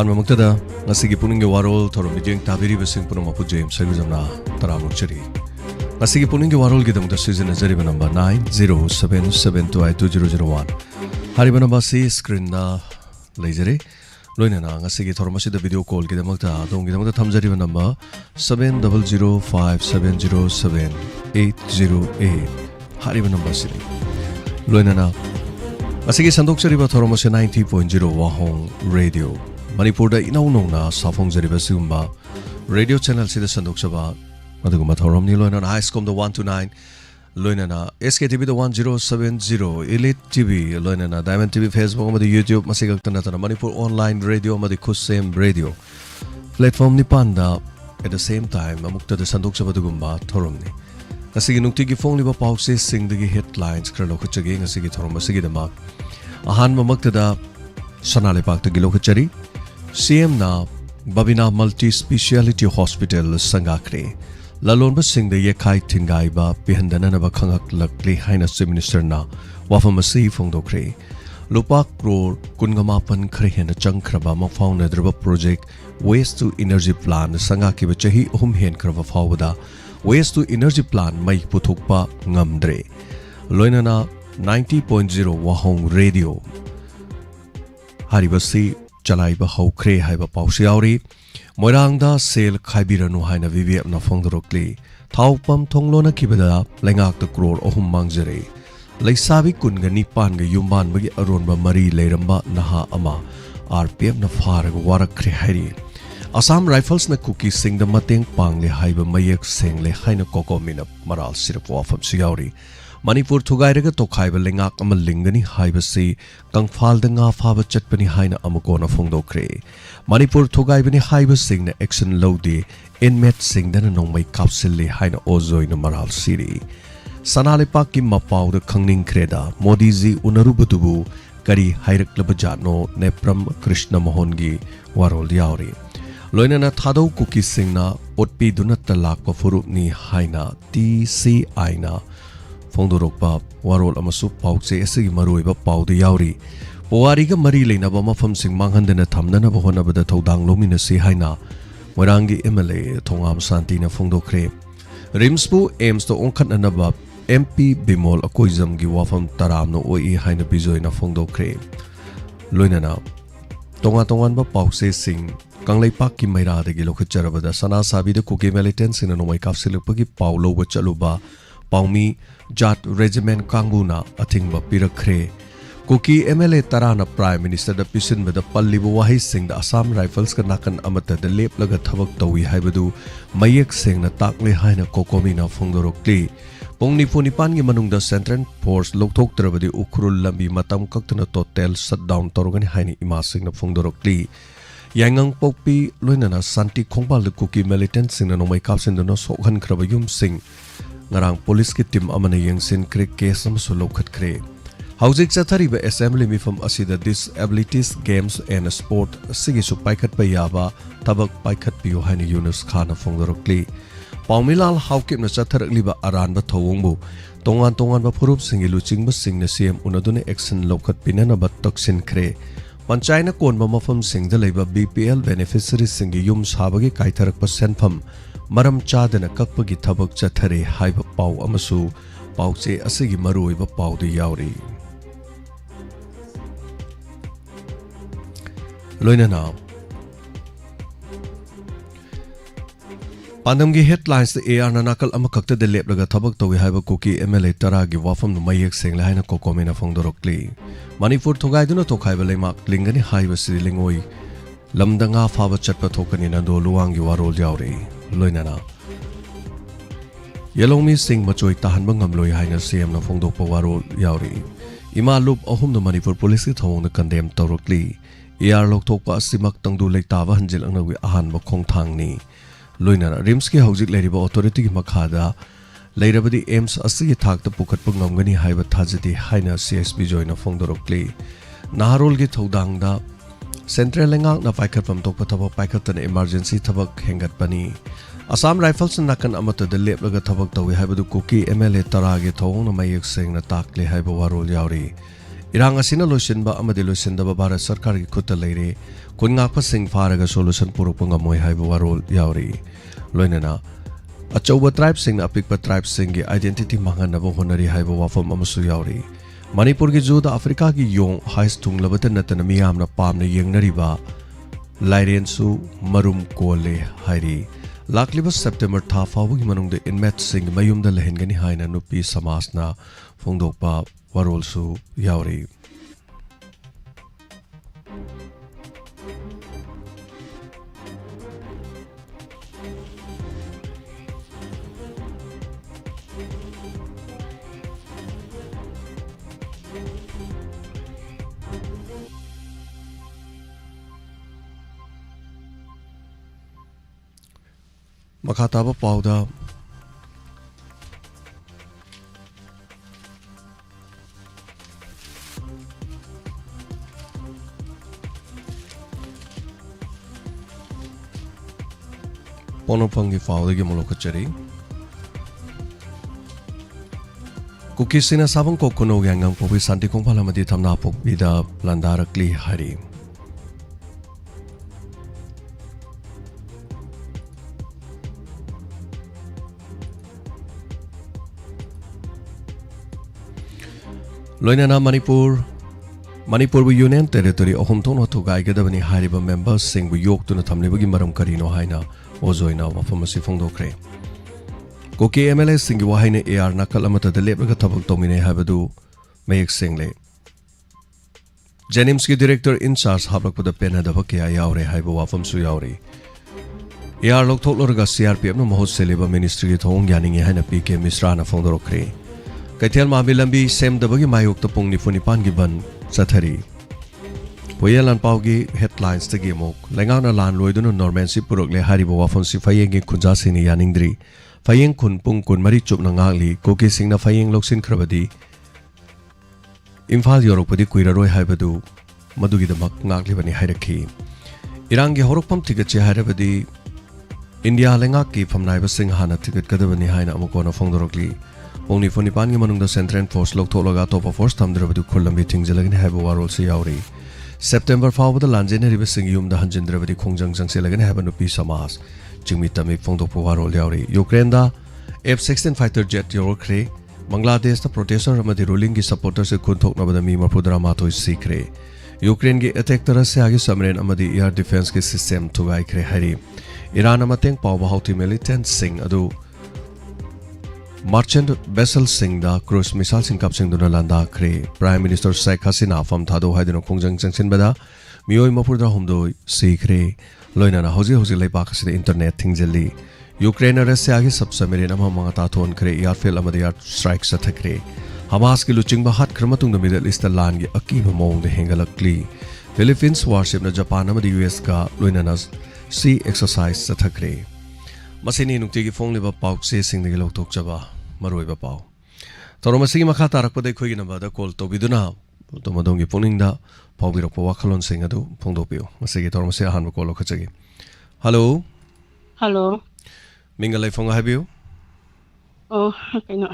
Muktada, Nasiki Puning Warol, Toromijing Tabiri Sing Punomapu James, Saguzana, Taramucheri. Nasiki Puning Warol Gidam the season is Zeriba number 9077222001. Haribanabasi screen na lasery. Loinana, Nasiki Tormasi the video call Gidamakta, don't give the Tamzariba number 70057078808. Haribanabasi. Loinana. Asigi Sandok Seriba Toromose 90.0 Wahong Radio. Manipur da inaunong Safong Seriba Sumba. Radio channel Sida Sandok Saba. Maduguma Torom ni Loinana Highscom the 129. Loinana SKTV the 1070. Elite TV. Loinana Diamond TV Facebook Madi YouTube Masigak Tanatana Manipur Online Radio Madi Kusem Radio. Platform ni Panda at the same time Amukta the Sandok Saba Dugumba Toromni. Asigi Nuktigi Fong Liba Pauxi sing the headlines Kralokuchagi Asigi Toromasi Dama. Ahan Mamaktada Sanalipak the Gilokachari CM na Babina Multi Speciality Hospital Sangakre Lalonba sing the Yekai Tingaiba Pihandanaba Kangak Lakli Highness Minister na Wafamasi Fongdokre Lupak Road Kungamapan Krehen Chankraba Mafauna Draba Project Waste to Energy Plan Sangaki Bachahi Umhen Krava Fawada Waste to Energy Plan Mai Putukpa Ngamdre Loinana 90.0 Wahong Radio Haribasi Jalaiba Haukre Haiba Pausiauri Moirangda Sale Kaibiranu Haina Viviap na Fongdorokli Taupam Tonglona Kibada Lengak the Crore Ohum Mangzere Laisabi Kungani Panga Yumban Bagi Aronba Mari Leramba Naha Ama RPF na Farag Warakre Hari Assam Rifles na cookie sing the Mateng Pang le Haiba Mayak sing le Haina Koko Mina Maral Sirap Wafam Siauri Manipur Tugairaga Tokhaiba Lengak Amalingani Haiba Si Kangfal the Nga Faba Chatpani Haina Amukona Fongdokre Manipur Tugaibani Haiba sing the action Lodi Inmet sing the Nongmai Kapsili Haina Ozo in the Maral City Sanalipaki Mapau the Kangning Kreda Modizi Unarubutubu Kari Hairak Labajano Nepram Krishna Mohongi Warol Yauri Loinana Thado Cookie Singna Otpi Dunata Lakpa Furupni Haina TCI na Fongdorokpa Warol Amasu Paukse Esigi Maruiba Pau de Yauri Poariga Mari Lena Mafam Sing Manghandana Tamnana Bahonabada Todang Lomina Si Haina Morangi MLA Tongam Santina Fongdokre Rimspu aims to Onkan Anaba MP Bimol Akoizam Giwafam Taram no OE Haina Bizoina Fongdokre Loinana Tonga Tonganba Paukse Sing Kanglaipak ki Maira de Gilokacharabada Sana Sabi de Kuki militants in a Nomai Kapsilipagi Paulo Wachaluba Paumi Jat Regiment Kanguna Atingba Pirakre Kuki MLA Tarana Prime Minister the Pisin with the Pallibu Wahi Sing the Assam Rifles Kanakan Amata the Lep Laga Tavak Tawi Haibadu Mayak Sing the Takle Haina Kokomina Fongorokli Pongni Punipangi Manung the Central Force Loktok Trabadi Ukrul Lambi Matam Kaktana Totel Shutdown Torgan Haini Imasing the Fongorokli Yangang Pokpi Luinana Santi Kongpal the Cookie militant sing and Omai Caps in the Nosohan Krabayum sing Narang Police Kitim Amana Yang Sin Creek case some Solokat Cray. Housing Satariba Assembly me from Asida Disabilities Games and Sport Sigisu Paikat Bayaba Tabak Paikat Piohani Yunus Khana Fongorokli. Paumilal Haukim Satar Liba Aranba Tawumbu Tongan Tongan Bapurup Singiluching Basing the CM Unadune Exen Lokat Pinana Batoksin Cray. Panchayna Konba Mafam Sing the Labor BPL beneficiaries Singi Yum Sabagi Kaitarak Senfam Maram Chadana Kakpagi Tabak Chatare Haiba Pau Amasu Pauche Asigi Maruiba Pau de Yauri Loinana Pandamgi headlines the AR Nanakal Amakakta de Leplaga Tabak Tawi Haiba Cookie MLA Taragi Wafam the Mayak Sing Lahina Kokomina Fongdorokli Manipur Togaiduna Tokhaiba Lemak Lingani Haiba Sidilingoi Lamdanga Faba Chatpa Tokani Nando Luangi Warol Yauri Loinana Yellow Sing Machoi Tahanbangam Loy Haina CM na Fongdokpa Warol Yauri Ima Loop Ohum the Manipur Police Tong the condemned Torokli AR Loktopa Simak Tangdu Lake Tava Hanjil Anawi Ahan Bakong Tangni Loinana Rimski Housing Ladiba Authority Makada Lairabadi aims Asi Tak the Pukat Pungangani Haiba Tajiti Haina CSB Joina Fongdorokli Naharol Git Hodangda Central Lengak na Paikat from Tokpataba Paikat an emergency tabak hengat pani Assam Rifles nakan amata the lep laga tabak tawi Haibadu Cookie MLA Taragi Tong na Mayak Sing na Takle Haiba Warol Yauri irang asina loisinba amadi loisindaba Bharat Sarkar gi khutta leire kungakpa sing faraga solution purukpa ngamoi haiba warol yauri loinana achauba tribe sing apikpa tribe sing gi identity manganaba honari haiba wafam amasu yauri Manipur gi juda Africa gi yong hais tunglabata natana miyamna pamna yengnariba Lairensu marum kole hairi Lakliba September tha fawagi manungda inmate sing mayumda lehengani haina nupi samasna phongdokpa warolsu yauri Makataba pauda Ponopangi fawdagi molokachari Kukisina sabang kokuno yangang popi santi kongpalamadi thamna pokbida landarakli hari Loinana Manipur bu Union Territory ohum tono to gaigadabani hariba members sing bu yok tuna thamlibagi maram karino haina ozoina wafamasi phongdokre Koki MLA sing wahaina AR nakal amata de lebaga thabak tomine habadu mayek single Jenims ki director in charge hablakpada pena da bakya yaure haiba wafam su yaure AR lok thoklorga CRPF no mahot seleba ministry ki thong yaningi haina PK Misra na phongdokre Kaitial Mabilambi Sem Dabagi Mayok Tapong ni Funipan Giban Sathari Poyalan Paugi headlines the Gimok Langang na Lan Loiduno Normansi Purokle Haribo Wafon si Fayeng Kunjasi ni Yaningdri Fayeng Kun Pung Kun Marichup Nangali Koki Sing na Fayeng Loksin Krabadi Imphal Yoropadi Kuiraroi Haibadu Madugi the Mak Naglibani Hairaki Irangi Horopam Tigachi Hairabadi India Lengaki from Naiba Sing Hana Tigat Kadabani Haina Amokona Fongdorokli Only for Nipan Yamanung the Central Force Loktologa top of Force Tamdrabadu Kulambi Tingzelagan have a warol Yauri. September Faw the Lanjana Rivesing Yum the Hanjendravadi Kongjang Selagan have no piece of mass. Jimmy Tamik Fondo Puvarol Yauri. Ukraine F-16 fighter jet Yorokre. Bangladesh the protester Ramadi ruling supporters Kuntok Nabada Mima Pudramato is secret. Ukraine ge attack Tarasiagi Samran Amadi air defense system to Gaikre Hari. Iran Amateng Power Houthi militant Sing Adu. Merchant vessel sing da cruise missile sing kap sing duna landa kre Prime Minister Sheikh Hasina from Thado Haidino Kongjang Jangsin bada Mioi Mapurdra Humdo si kre Loinana Hosi Lepak the internet thingzeli Ukraine Russia gi submarine ama mangata thon kre airfield amadi air strikes athakre Hamas ki luching ba hat kramatung the Middle East land gi akiba mong de hengalakli Philippines warship na Japan amadi US ka Loinana sea exercise athakre Masini nukti phone liba pau se sing de lok tok chaba maroi ba pau toro masigi makha tarak pa de khoi na ba da call to biduna to madong gi phoning da pau bi ro pa wakhalon sing adu phong do pio masigi toro masi han ko lo khachagi hello minga lai phong ha bio oh kaino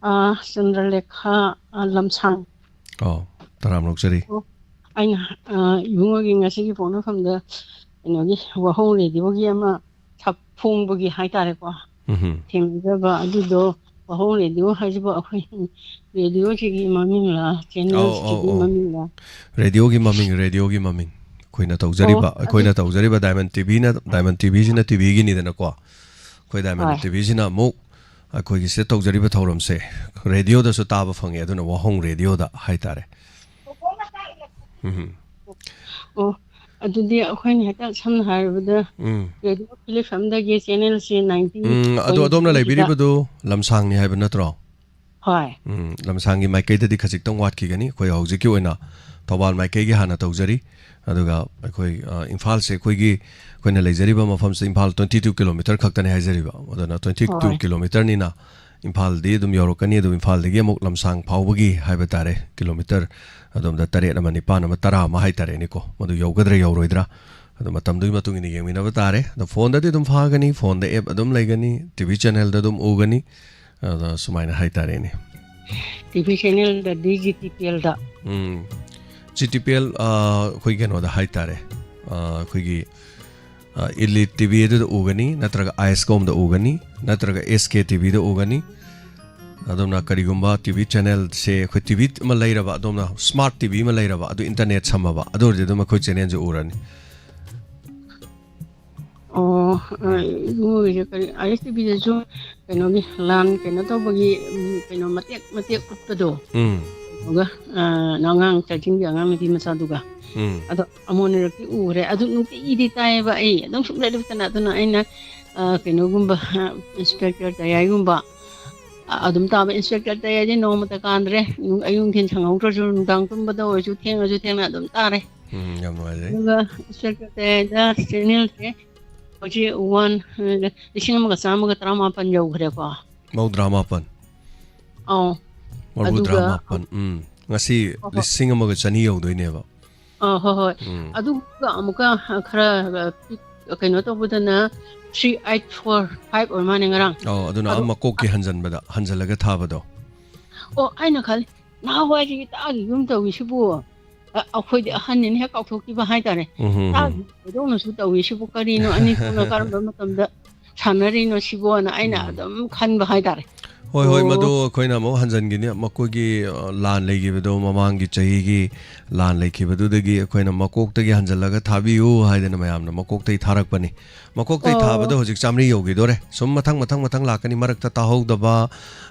Chandralekha lamsang oh taram lok chari aina yungo gi ngasi gi phone pham da ino gi wa hong le di gi ama Phung Bugi Haitare qua. Tim the Adudo, a whole radio has about radio chigi mamilla, channels mamilla. Radio gi mumming. Queen at Zariba, Diamond TV in a TV in a qua. Quay Diamond TV in a mo. I could set Zariba Torum say. Radio the Sotaba Fang, I don't know what home radio that Haitare. Oh. Adudi when hata sam harbuda radio clip from the channel c 19 ado adom na library badu lamsang ni haiba natro hoi lamsang gi maikai da khajik tong wat ki gani khoi hauji ki oina tobal maikai gi hana tawjari aduga khoi imphal se khoi gi khoina leijari ba mafam se imphal 22 km khaktani haijari ba adana 22 km ni na imphal de dum yorokani dum imphal de gi mok lamsang phawbagi haiba tare kilometer adom da tare na mani pa na tara ma hai tare ni ko madu yogadre yoroidra adom matam dui matung ni yemi na batare the phone da dum phagani phone da app adom laigani tv channel da dum ugani da sumaina hai tare ni tv channel da digitpl da GTPL khoi keno da hai tare khoi gi Elite TV da ugani natraga ISCOM da ugani natraga SK TV da ugani adom na karigumba TV channel se khoi TV ma leiraba adom na smart TV ma leiraba adu internet samaba adu de ma khoi channel jo urani 이거 ISTV에서 그놈이 란 그놈도 보기 그놈 마티에 kupado 뭐가 나강 짜증이 안 하면 디마사두가 아도 아무는 이렇게 우래 아도 누구 이리 따에 봐 이 너무 숨래도 나도나 아이나 그놈금바 인스펙터 다야금바 아둠 따바 인스펙터 다야지 너무 따간데 아용 괜찮아 우러주는 당금바도 어주 탱나 좀 따래 야뭐지 누가 인스펙터 다야 채널에 어제 원 리싱어가 사무가 드라마판 요 그래봐. mau drama pan mau drama pan ngasi lising amaga chani yo doi ne ba hoi aduga amuka khara kaino to budana 3845 or mane ngarang aduna amma ko ki hanjan bada hanjalaga tha bado aina khal na waji ta gi yum to wi sibu akhoi de hanin he kauk thoki ba hai tare ta dong su to wi sibu kari no ani ko karam ba matam da chanari no sibu na aina adam khan ba hai tare hoi madu koina mo hanjan gi ne mako gi lan legi bedo mamang gi chahi gi lan leki bedu de gi koina makok ta gi hanjalaga thabi u hai de na mayam na makok tai tharak pani makok tai thabado hojik chamri yogi dore sum mathang lakani marak ta hau da ba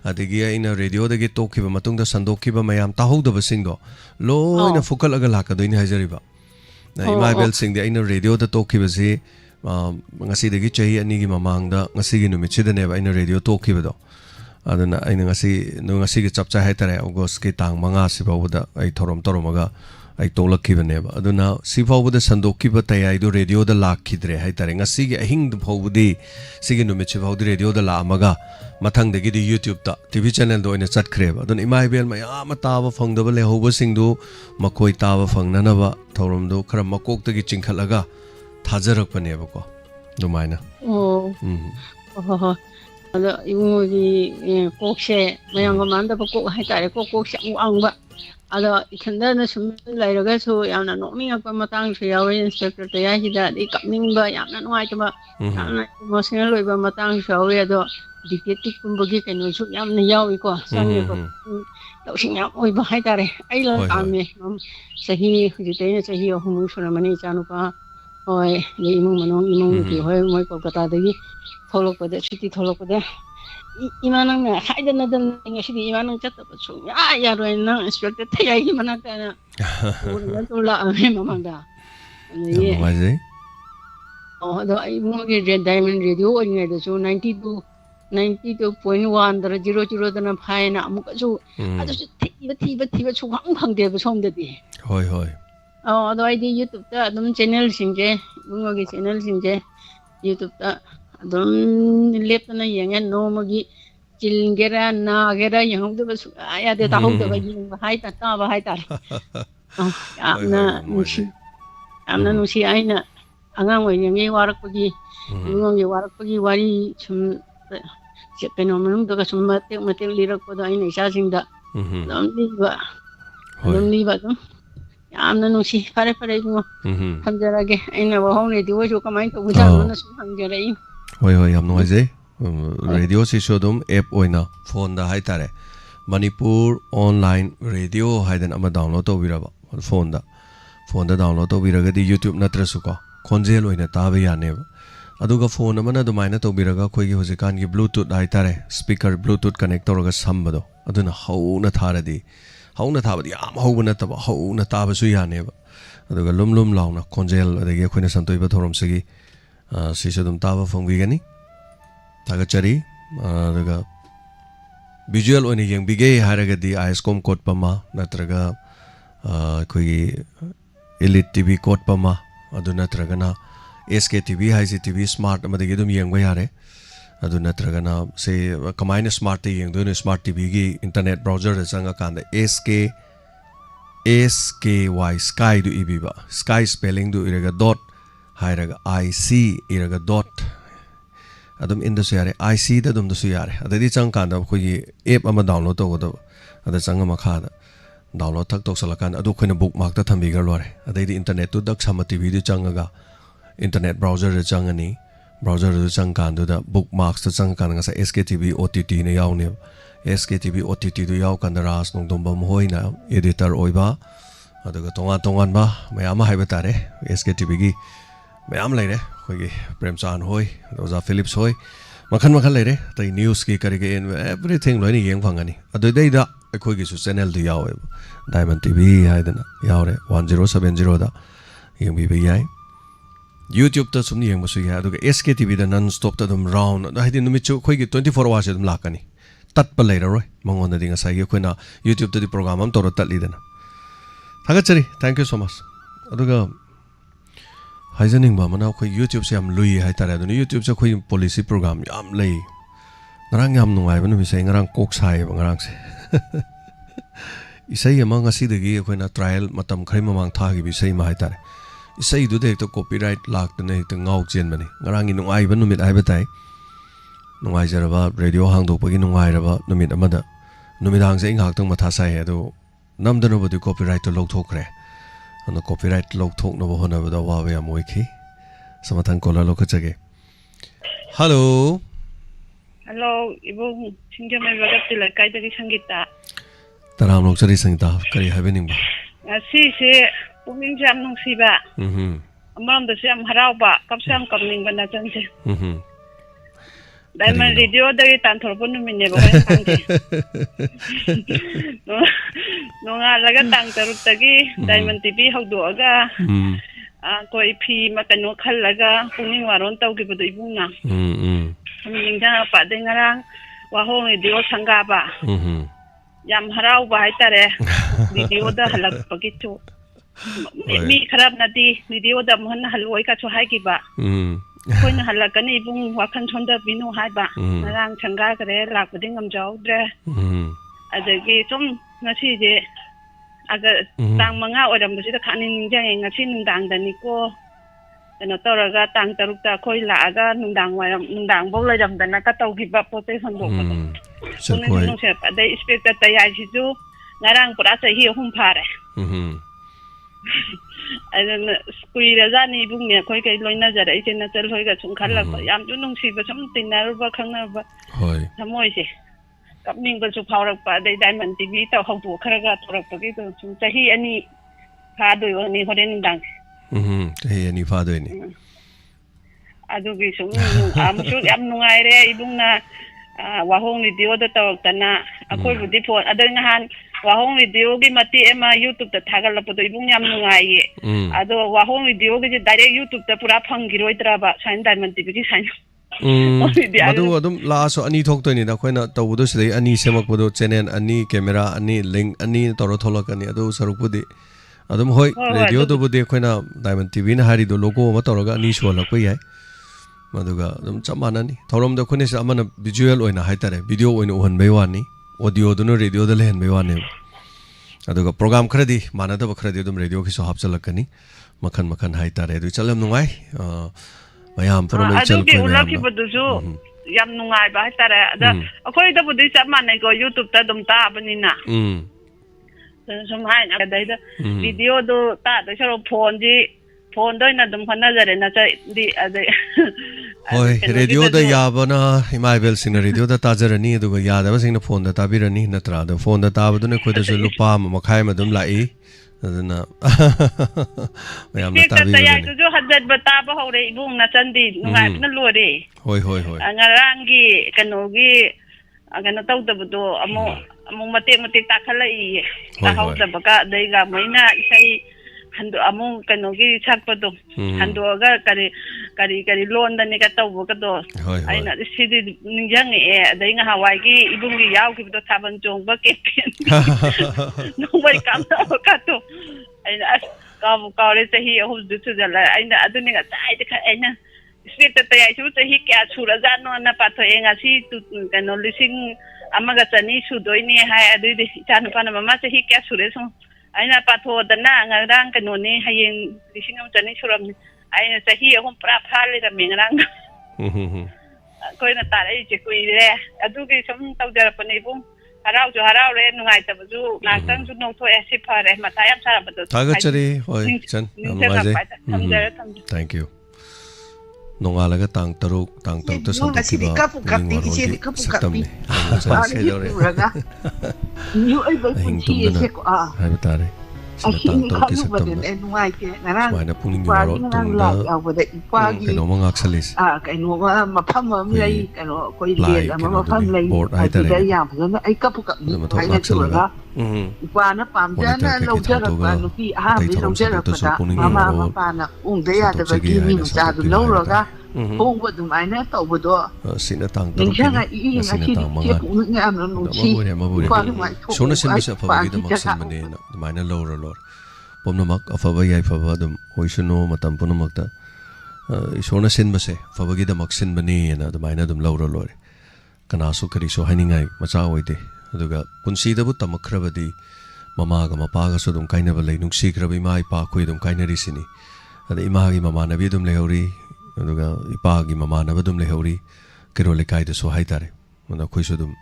adigi ina radio de gi tokhi ba matung da sandokhi ba mayam ta hau da ba sing do loina fukal aga laka do ni hajari ba na imai bel sing de ina radio da tokhi ba si ngasi de gi chahi ani gi mamang da ngasi gi numit chi de ne ba ina radio tokhi ba do aduna aina ngasi gi chapcha hai tare august ki tang manga si ba da ai thorom toromaga ai tolakhi bane ba aduna si ba da sandokhi ba tayai do radio da lakhi dre hai tare ngasi gi ahing du phobudi sigi numit chi ba radio da la amaga mathang de gi YouTube ta TV channel do ina chat khre ba aduna imai bel ma ya ma ta ba phang da ba le ho ba sing du makoi ta ba phang na ba thorom do khara makok ta gi chingkhalaga thajarak bane ba ko dumaina ada 이거기 꼭세 모양거 만다고 꼭 할까래 꼭꼭 쌍왕바 ada 이천다는 좀 라이러가서 야나 노밍아 거 마땅 쉬어야 인스펙터 대야히다 이 감닝바 야나 노아이마 야나 모싱을 로이바 마땅 쉬어야도 디테틱 kumbogi kenu su yamna yawi ko sangi ko tawsing yam oi ba hai tare ai la ame sahi hujite sahi humu sura mani chanu pa oi ni imung manong imung ki hoi moi kolkata dagi tholok pade city tholok pade imanang na haida na dan ngi sidi imanang chatta pa chu ya ro na inspector thai gi manak ta na ur to la ame mamang da ni ma je do ai mo ge red diamond radio oi ngai do so 92.1 dara 00 dana phai na amuk chu adu thiba chu hang phang de ba som de di hoi do ai di YouTube ta adum channel sing je mo ge channel sing je YouTube ta adum lepna yang no mo gi chilgera na gera yang de ba ya de ta ho de ba gi hai ta ba hai ta amna nusi aina angang oi yang ye warak pagi mo ge warak pagi wari chum keno manungdaga sum mate lirak pada aina isa singda namli ba dum yamna nusi pare mo hamjarage aina wa hone diwo jo kamai to bujan mana sum hamjarai hoi yam no je radio si shodum app oina phone da hai tare manipur online radio haidan ama download to biraba phone da download to biraga di YouTube natrasu ko khonjel oina ta ba yane aduga phone amana dumaina to biraga khoi gi hojikan gi bluetooth hai tare speaker bluetooth connect toraga sambado aduna hauna tharadi am hauna taba hauna taba su yane ba aduga lum launa khonjel adagi khoina santoi ba thorom sigi sisadum taba phongbi gani taga chari aduga visual oni yang bige haraga di ISCOM code pama natraga khoi Elite TV code pama aduna tragana SK TV HIC TV smart amadagi dum yengba yare adu natragana se kamaina smart te yeng do smart TV gi internet browser da changa kanda SKY sky du ibiba sky spelling du iraga dot hairaga IC iraga dot adum inda su yare IC da dum da su yare adadi chang kanda ko gi app ama download to do ada changa makha da download thak tok salakan adu khoina bookmark ta thambi gar lore adai di internet tu dak sama tv du changaga internet browser re changani browser du chang kan du da bookmarks ta chang kan nga sa SKTV OTT ne yaw ne SKTV OTT du yaw kan da ras nong dom bam hoina editor oiba aduga tongan ba mayam haiba tare SKTV gi mayam leire khoi gi Premchan hoi Rosa Phillips hoi makhan leire tai news ki kari ge everything loini yeng phangani adu dei da khoi gi su channel du yaw Diamond TV haidana yawre 1070 da yeng bi yai YouTube ta sumni yeng musu ya aduga SKTV da non stop ta dum round da haidi numi chu khoi gi 24 hours dum lakani tat pa leira roi mangon da dinga sai gi khoina YouTube ta di program am tor tat lidana thagachari thank you so much aduga haijaning ba mana khoi YouTube se am lui hai tare aduni YouTube se khoi policy program yam lei ngarang yam nungai banu mi sai ngarang kok sai ba ngarang se isai ama ngasi degi khoina trial matam khari mamang tha gi bi sai ma hai tare isai du de to copyright lak de nei to ngau chen bani ngarang gi nungai banu mit ai ba tai nungai jaraba radio hang do pagi nungai raba numit amada numidang se ingak tang matha sai ado namdana bodi copyright to lok thokre ana copyright lok thok no bahona bada wa ya moi khi samathan kola lok chage hello ibu singjamai bagati la kai dagi sangita taram lok chari sangita kari habening ba si se puming jam nung siba amam da siam harau ba kapsam kamning bana chanje Diamond Radio dari tantor pun minne ba sangge no nga laga tang tarut tagi Diamond TV haudo aga koi phi makano khallaga puning waron taw gi bodu ibuna min ja pa de ngarang wa hong radio sanga ba yam harau ba hai tare video da halak pagi chu mi kharab nadi video da mon haloi ka chu hai gi ba koina halakani ibung wakan chonda binu hai ba ngarang sanga kare lak buding am jaw dre adagi som ngasi je aga tang manga oram bu sida khani ningjang ngasi nungdang dani ko eno toraga tang tarukta khoi la aga nungdang bol la jam dana ka tau gi ba pote son do ko koi no se ade expect ta ya ji ju ngarang pura sa hi hum phare adan skuira jani bung ne khoi kai loina jara ite na tel hoi ga chung khalla ko yam ju nung si ba sam tinar ba khangna ba hoi thamoi se kapning ba chu phaurak pa dai Diamond TV ta hau tu khara ga torak pa gi to chung chahi ani pha doi ani horen dang chahi ani pha doi ni adu gi sung am chu yam nungai re ibung na wahong video da tawak tana akoi budi phone adan han wahong video gi mati ema YouTube ta thagal la podo ibung yam nungai ye ado wahong video gi direct YouTube ta pura phangiroi tra ba sain Diamond TV gi sain adu adum la so ani thok to ni da khoina tawudo sidai ani semak bodo channel ani camera ani link ani toro tholok ani adu saruk budi adum hoi radio do budi khoina Diamond TV na hari do logo ma toroga ani so lak pai maduga adum chamana ni thorom da khone se amana visual oina haitare video oina ohan bai wani audio do no radio da lehen bai wani aduga program khradi mana da khradi dum radio ki so hapchalakani makhan haitare du chalam nungai mayam from chal ko ulaki bodu yam nungai ba haitare ada akoi da bodu chamana ko YouTube ta dum ta abanina sum hai na dai da video do ta da charo phone doi na dum khana jare na cha di ade hoi radio da yabana himaibel sing radio da tajarani aduga yadaba sing na phone da tabirani natra da phone da tabadu ne khoda su lupa makhai ma dum lai aduna mayam na tabi da ya ju hadat bata ba hore ibung na chandi nungai na lore hoi angarangi kanogi agana taw da budo amu mate takhalai ta hau da baka dai ga maina isai handu among kanogi sakpado handu aga kari lon da ne ka taw ka do aina sidi ningjang dai nga hawai gi ibung gi yaw gi do thaban chong ba ke no bai kam ka to aina ka re sahi ho du tu jala aina aduni ga tai de ka aina sita ta ya chu sahi kya chura jano na pa tho enga si tu kano lising amaga chani su doi ni hai adu de chan pa na mama sahi kya chure so aina patho dana ngarang kanu ni hayeng lising am chani suram aina sahi hom pra phale da mengrang koi na tare je koi re adu ge som tau jara pani bum haraujу haraure nungaitabuju naktangju nokthoi asi phare matha yam sarabadu Thagachari hoi chan namai thank you nongalaga tang taruk ta santakiba saktamni Như ấy với con chi sẽ có hai batare khi không lúc mà đến ngoài kia là qua những năng lại ở vừa đấy qua cái nó mang axalis cái nó mà phăm mà đây cái nó có gì là mà phăm lấy cái đấy giảm rồi nó ấy cấp cấp cái này chữa đó qua nó phàm ra nó lâu chưa được và nó khi bị lâu chưa được mà phàm là thế à thì cái mình trả được lâu rồi đó không có tụi mày nó tàu vừa đó xin tang mình chắc là ý là khi tiếp cũng nghe nó nói chi qua cái ngoài số nó xin bisa phàm cái đó xin mình nè mày nó lâu rồi pom namak afaba yai faba dum hoisunu matam punamak ta isona sin base faba gi damak sin bani na damaina dum lawra lore kana su kari so haningai macha oide aduga punsi da bu tamakhrabadi mama ga mapa ga so dum kaina ba leinung si khrabi mai pa khoi dum kaina ri sini ada ima gi mama na bi dum lehori aduga ipa gi mama na ba dum lehori kero le kai da so hai tare mana khoi so dum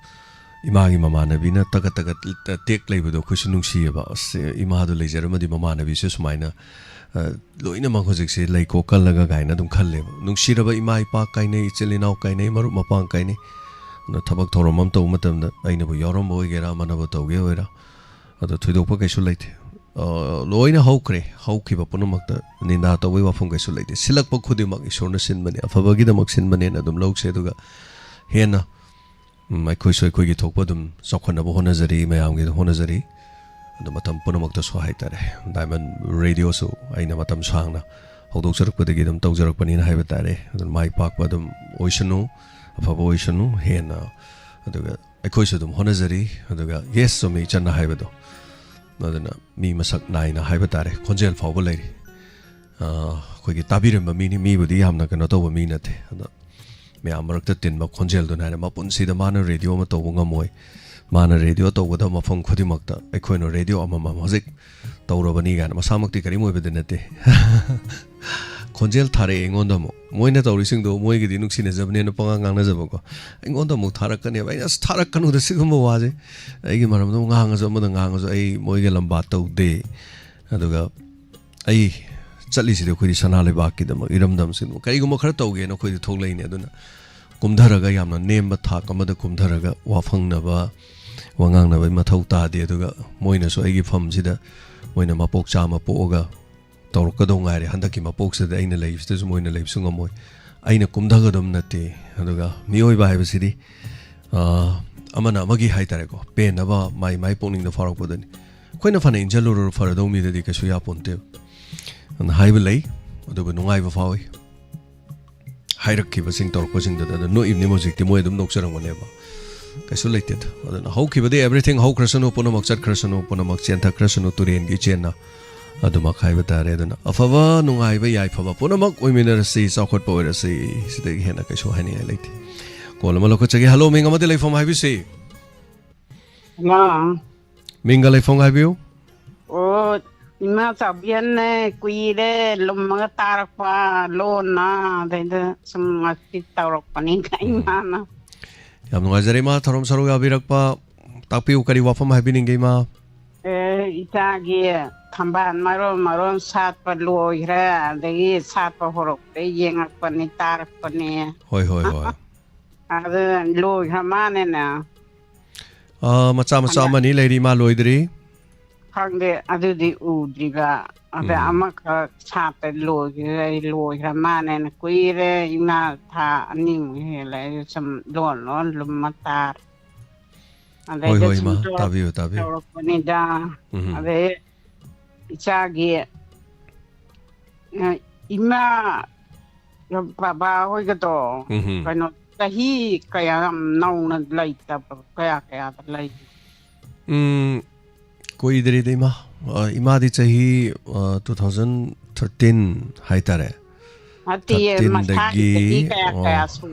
Imagi mama nabi na taga tek lay bado kusi nungsi ba ima do lay jara madi mama nabi se sumaina loina mang hojik se lay ko kal laga gaina dum khalle nungsi raba ima ipa kaine ichelinau kaine maru mapang kaine na thabak thoromam to matam da aina bu yorom boy gera mana bu to ge oira ado thidok pa kaisu laite loina hokre hokhiba punamak da ninda to we wafum kaisu laite silak pa khudi mak isorna sin bani afabagi da mak sin bani na dum lok se duga hena mai khoi soi khoi gi thokpa dum sokhona bo honazari mayam gi honazari adu matam punamak ta so haitare diamond radio so aina matam sangna hodok sarak padagi dum tawjarak pani na haiba tare adu mai pak pa dum oisanu afaba oisanu hena aduga khoi so dum honazari aduga yes so mi channa haiba do aduna mi masak nai na haiba tare khonjel phawba leiri khoi gi tabirem mi ni mi budi hamna kana to mi na the मैं अमरक्त तीन मा खोंजेल दुना है मा पुंसी the माना radio मा तो वंगा मोय माना रेडियो तो वदा मफम खुदी मक्ता एखोइनो रेडियो अमा मा हजिक तौरबनी गान मसामक्ति करी मोय बदे नते खोंजेल थारे एंगोंदा मो मोयना तौरिसिंग दो मोय गिदि नुक्सिने जबने न पंगा गांगना जबको एंगोंदा मु थारक कने बाय अस थारक कनु द सिगम वाजे एगी मरम दो गांग जो मद गांग जो ए मोय गे लंबा तौ दे अदुगा आई चली सिदे खोइ सना ले बाकी दम इरमदम सिन करिगुम खर तौगे न खोइ थोक लैने अदुना कुमधरगा यामना नेम थाक अमद कुमधरगा वाफंगनबा वांगांगनबा मथौ तादे अदुगा मोइना सो एगी फम सिदा Moina मपोक Chama पोगा तौरकदो ngaire handaki mapok sida aina leibsidu moina leibsu ngamoy aina kumdhagadum nate aduga mioi ba haibasidi amana amagi haitare ko penaba mai pongning da farak bodani khoina fana injalur farado mi de ka suya ponte an haiba lei aduga nungai ba fawi hairakki ba sing torko sing da no ibni music ti moi dum nokcharang maneba kaisu leitet adana hauki ba de everything hau krasano ponamak chat krasano ponamak chenta krasano turen gi chenna aduma khaiba tare aduna afaba nungai ba yai phaba ponamak oiminer si chawkhot power si sidai hena kaisu hani leite kolama loko chagi hello minga mate leifom haibi si na minga leifom haibiu o ima sabian ne kuire lomma tarakpa lona de samati tarok panin kai mana yam nungai jare ma thorom saru ga birakpa tapiu kari wafam haibi ningai ma itagi tamban maron sat pa loira de sat pa horok de yengak pani tarak pani hoi ada loi hamane na macha mani leiri ma loidri hangde adu di udriga ada amaka sat loi hamane na kuire ina tha aning hele sam lon lumatar hoi ma tabiu ni da ade ichagi ima baba hoi ga to kano tahi kaya nau na laita kaya lai koi idri de ima di chahi 2013 haitare ati masaki kaya su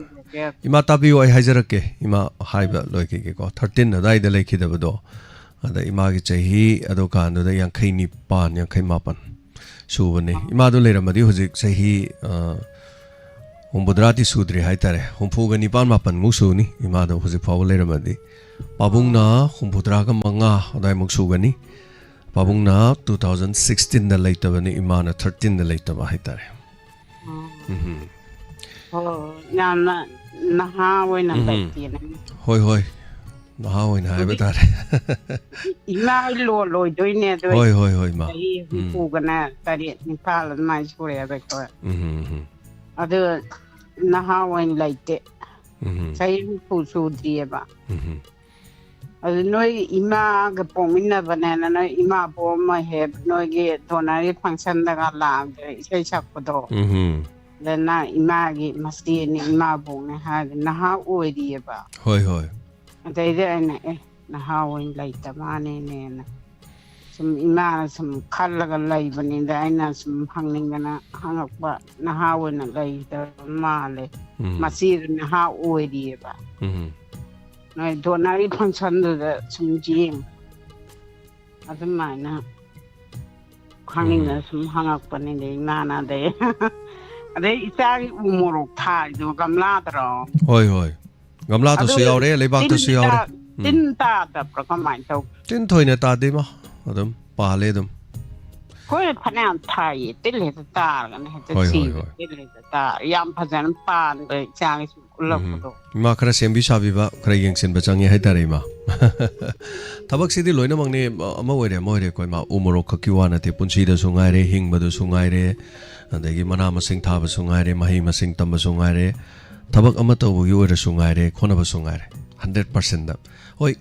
ima tabiu ai hajarake ima haiba loike ke ko 13 adai da leiki da bado ada ima gi chahi ado kan da yankhai ni pan yankhai mapan subane ima do leramadi hojik chahi humbudrati sudri haitare humfu ga ni pan mapan mu su ni ima do hojik faw leramadi ꯄꯥꯕꯨꯡꯅ ꯍꯨꯝꯐꯨꯇꯔꯥꯒ ꯃꯉꯥ ꯑꯗꯨꯋꯥꯏꯃꯨꯛ ꯁꯨꯒꯅꯤ ꯄꯥꯕꯨꯡꯅ 2016ꯗ ꯂꯩꯇꯕꯅꯤ ꯏꯃꯥꯅ 13ꯗ ꯂꯩꯇꯕ ꯍꯥꯏꯇꯥꯔꯦ ꯌꯥꯝꯅ ꯅꯍꯥ ꯑꯣꯏꯅ ꯂꯩꯇꯦꯅꯦ ꯍꯣꯏ ꯍꯣꯏ ꯅꯍꯥ ꯑꯣꯏꯅ ꯍꯥꯏꯕ ꯇꯥꯔꯦ ꯏꯃꯥ ꯂꯣꯏꯗꯣꯏꯅꯦ ꯑꯗꯣ ꯍꯣꯏ ꯍꯣꯏ ꯍꯣꯏ ꯏꯃꯥ ꯆꯍꯤ ꯍꯨꯝꯐꯨꯒꯅ 7-9 ꯑꯗꯨꯃꯥꯏꯅ ꯁꯨꯔꯦꯕꯀꯣ ꯑꯗꯨ ꯅꯍꯥ ꯑꯣꯏꯅ ꯂꯩꯇꯦ ꯆꯍꯤ ꯍꯨꯝꯐꯨ ꯁꯨꯗ꯭ꯔꯤꯑꯕ ꯑꯗꯨ ꯅꯣꯏꯒꯤ ꯏꯃꯥꯒ ꯄꯣꯛꯃꯤꯟꯅꯕꯅꯦꯅ ꯅꯣꯏ ꯏꯃꯥ ꯄꯣꯛ ꯑꯃ ꯍꯦꯛ ꯅꯣꯏꯒꯤ ꯗꯣꯅꯔꯒꯤ ꯐꯪꯁꯟꯗꯒ ꯂꯥꯛꯑꯒ ꯏꯁꯩ ꯁꯛꯄꯗꯣ ꯑꯗꯨꯅ ꯏꯃꯥꯒꯤ ꯃꯆꯦꯅꯤ ꯏꯃꯥꯕꯣꯛꯅꯦ ꯍꯥꯏꯔꯗꯤ ꯅꯍꯥ ꯑꯣꯏꯔꯤꯑꯕ ꯍꯣꯏ ꯍꯣꯏ ꯑꯗꯩꯗꯤ ꯑꯩꯅ ꯅꯍꯥ ꯑꯣꯏꯅ ꯂꯩꯇ ꯃꯥꯅꯦꯅꯦꯅ ꯁꯨꯝ ꯏꯃꯥꯅ ꯁꯨꯝ ꯈꯜꯂꯒ ꯂꯩꯕꯅꯤꯗ ꯑꯩꯅ ꯁꯨꯝ ꯍꯪꯅꯤꯡꯗꯅ ꯍꯪꯉꯛꯄ ꯅꯍꯥ ꯑꯣꯏꯅ ꯂꯩꯇꯕ ꯃꯥꯜꯂꯦ ꯃꯆꯦꯗꯨ ꯅꯍꯥ ꯑꯣꯏꯔꯤꯑꯕ ꯅꯣꯏ ꯗꯣꯅꯔꯒꯤ ꯐꯪꯁꯟꯗꯨꯗ ꯁꯨꯝ ꯌꯦꯡ ꯑꯗꯨꯃꯥꯏꯅ ꯈꯪꯅꯤꯡꯗꯅ ꯁꯨꯝ ꯍꯪꯉꯛꯄꯅꯤꯗ ꯏꯃꯥꯅ ꯑꯗꯩ ꯏꯆꯥꯒꯤ ꯎ ꯃꯣꯔꯣꯛ ꯊꯥꯔꯤꯗꯣ ꯒꯝꯂꯥꯗꯔꯣ ꯍꯣꯏ ꯍꯣꯏ ꯒꯝꯂꯥꯗꯁꯨ ꯌꯥꯎꯔꯦ ꯂꯩꯕꯥꯛꯇꯁꯨ ꯌꯥꯎꯔꯦ ꯇꯤꯟ ꯇꯥꯗꯕ꯭ꯔꯣ ꯀꯃꯥꯏꯅ ꯇꯧꯒꯦ ꯇꯤꯟ ꯊꯣꯏꯅ ꯇꯥꯗꯦꯃ ꯑꯗꯨꯝ ꯄꯥꯜꯂꯦ ꯑꯗꯨꯝ ꯍꯣꯏ ꯐꯅꯌꯥꯝ ꯊꯥꯏꯌꯦ ꯇꯤꯜ ꯍꯦꯛꯇ ꯇꯥꯔꯒꯅ ꯍꯦꯛꯇ ꯍꯣꯏ ꯍꯣꯏ ꯁꯤꯕ ꯍꯣꯏ ꯇꯤꯜ ꯍꯦꯛꯇ ꯇꯥꯔ ꯌꯥꯝ ꯐꯖꯅ ꯄꯥꯟꯕ ꯏꯆꯥꯒꯤꯁꯨ ꯎꯠꯂꯛꯄꯗꯣ ꯏꯃꯥ ꯈꯔ ꯁꯦꯝꯕꯤ ꯁꯥꯕꯤꯕ ꯈꯔ ꯌꯦꯡꯁꯤꯟꯕ ꯆꯪꯉꯦ ꯍꯥꯏꯇꯥꯔꯦ ꯏꯃꯥ ꯊꯕꯛꯁꯤꯗꯤ ꯂꯣꯏꯅꯃꯛꯅꯤ ꯑꯃ ꯑꯣꯏꯔꯦ ꯑꯩꯈꯣꯏ ꯏꯃꯥ ꯎ ꯃꯣꯔꯣꯛ ꯈꯛꯀꯤ ꯋꯥ ꯅꯠꯇꯦ ꯄꯨꯟꯁꯤꯗꯁꯨ ꯉꯥꯏꯔꯦ ꯍꯤꯡꯕꯗꯁꯨ ꯉꯥꯏꯔꯦ ꯑꯗꯒꯤ ꯃꯅꯥ ꯃꯁꯤꯡ ꯊꯥꯕꯁꯨ ꯉꯥꯏꯔꯦ ꯃꯍꯩ ꯃꯁꯤꯡ ꯇꯝꯕꯁꯨ ꯉꯥꯏꯔꯦ ꯊꯕꯛ ꯑꯃ ꯇꯧꯕꯒꯤ ꯑꯣꯏꯔꯁꯨ ꯉꯥꯏꯔꯦ ꯈꯣꯠꯅꯕꯁꯨ ꯉꯥꯏꯔꯦ 100%ꯗ ꯍꯣꯏ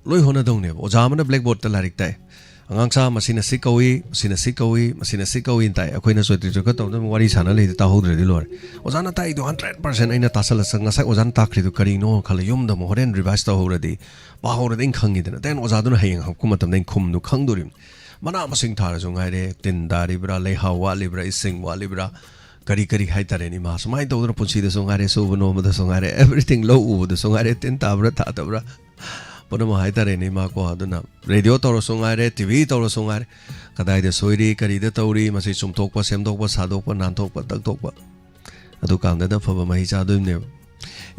ꯂꯣꯏ ꯍꯣꯠꯅꯗꯧꯅꯦꯕ ꯑꯣꯖꯥ ꯑꯃꯅ ꯕ꯭ꯂꯦꯛꯕꯣꯔꯗꯇ ꯂꯥꯏꯔꯤꯛ ꯇꯥꯛꯑꯦ ꯑꯉꯥꯡꯁꯥ ꯃꯁꯤꯅ ꯁꯤ ꯀꯧꯏ ꯃꯁꯤꯅ ꯁꯤ ꯀꯧꯏ ꯃꯁꯤꯅ ꯁꯤ ꯀꯧꯏ ꯇꯥꯏ ꯑꯩꯈꯣꯏꯅ ꯆꯣꯏꯇ꯭ꯔꯤꯆꯣꯏꯀ ꯇꯧꯗꯅ ꯋꯥꯔꯤ ꯁꯥꯟꯅ ꯂꯩꯗꯤ ꯇꯥꯍꯧꯗ꯭ꯔꯗꯤ ꯂꯣꯏꯔꯦ ꯑꯣꯖꯥꯅ ꯇꯥꯛꯏꯗꯣ 100% ꯑꯩꯅ ꯇꯥꯁꯜꯂꯁ ꯉꯁꯥꯏ ꯑꯣꯖꯥꯅ ꯇꯥꯛꯈ꯭ꯔꯤꯗꯣ ꯀꯔꯤꯅꯣ ꯈꯜꯂ ꯌꯨꯝꯗ ꯑꯃꯨꯛ ꯍꯣꯔꯦꯟ ꯔꯤꯚꯥꯏꯁ ꯇꯧꯍꯧꯔꯗꯤ ꯄꯥꯍꯧꯔꯗꯤ ꯑꯩꯅ ꯈꯪꯉꯤꯗꯅ ꯗꯦꯟ ꯑꯣꯖꯥꯗꯨꯅ ꯍꯌꯦꯡ ꯍꯪꯉꯛꯄ ꯃꯇꯝꯗ ꯑꯩꯅ ꯈꯨꯝꯗꯨ ꯈꯪꯗꯣꯔꯤꯕꯅꯤ ꯃꯅꯥ ꯃꯁꯤꯡ ꯊꯥꯔꯁꯨ ꯉꯥꯏꯔꯦ ꯇꯤꯟ ꯇꯥꯔꯤꯕ꯭ꯔꯥ ꯂꯩꯍꯥꯎ ꯋꯥꯠꯂꯤꯕ꯭ꯔꯥ ꯏꯁꯤꯡ ꯋꯥꯠꯂꯤꯕ꯭ꯔꯥ ꯀꯔꯤ ꯍꯥꯏꯇꯥꯔꯦꯅꯦ ꯃꯥ ꯁꯨꯃꯥꯏꯅ ꯇꯧꯗꯅ ꯄꯨꯟꯁꯤꯗꯁꯨ ꯉꯥꯏꯔꯦ ꯁꯨꯕ ꯅꯣꯝꯕꯗꯁꯨ ꯉꯥꯏꯔꯦ ꯑꯦꯚ꯭ꯔꯤꯊꯤꯡ ꯂꯧ ꯎꯕꯗꯁꯨ ꯉꯥꯏꯔꯦ ꯇꯤꯟ ꯇꯥꯕ꯭ꯔꯥ ꯇꯥꯗꯕ꯭ꯔꯥ ꯄꯨꯝꯅꯃꯛ ꯍꯥꯏꯇꯥꯔꯦꯅꯦ ꯃꯥꯀꯣ ꯑꯗꯨꯅ ꯔꯦꯗꯤꯑꯣ ꯇꯧꯔꯁꯨ ꯉꯥꯏꯔꯦ ꯇꯤꯚꯤ ꯇꯧꯔꯁꯨ ꯉꯥꯏꯔꯦ ꯀꯗꯥꯏꯗ ꯁꯣꯏꯔꯤ ꯀꯔꯤꯗ ꯇꯧꯔꯤ ꯃꯁꯤ ꯆꯨꯝꯊꯣꯛꯄ ꯁꯦꯝꯗꯣꯛꯄ ꯁꯥꯗꯣꯛꯄ ꯅꯥꯟꯊꯣꯛꯄ ꯇꯛꯊꯣꯛꯄ ꯑꯗꯨꯀꯥꯟꯗꯗ ꯐꯕ ꯃꯍꯩ ꯆꯥꯗꯣꯏꯅꯦꯕ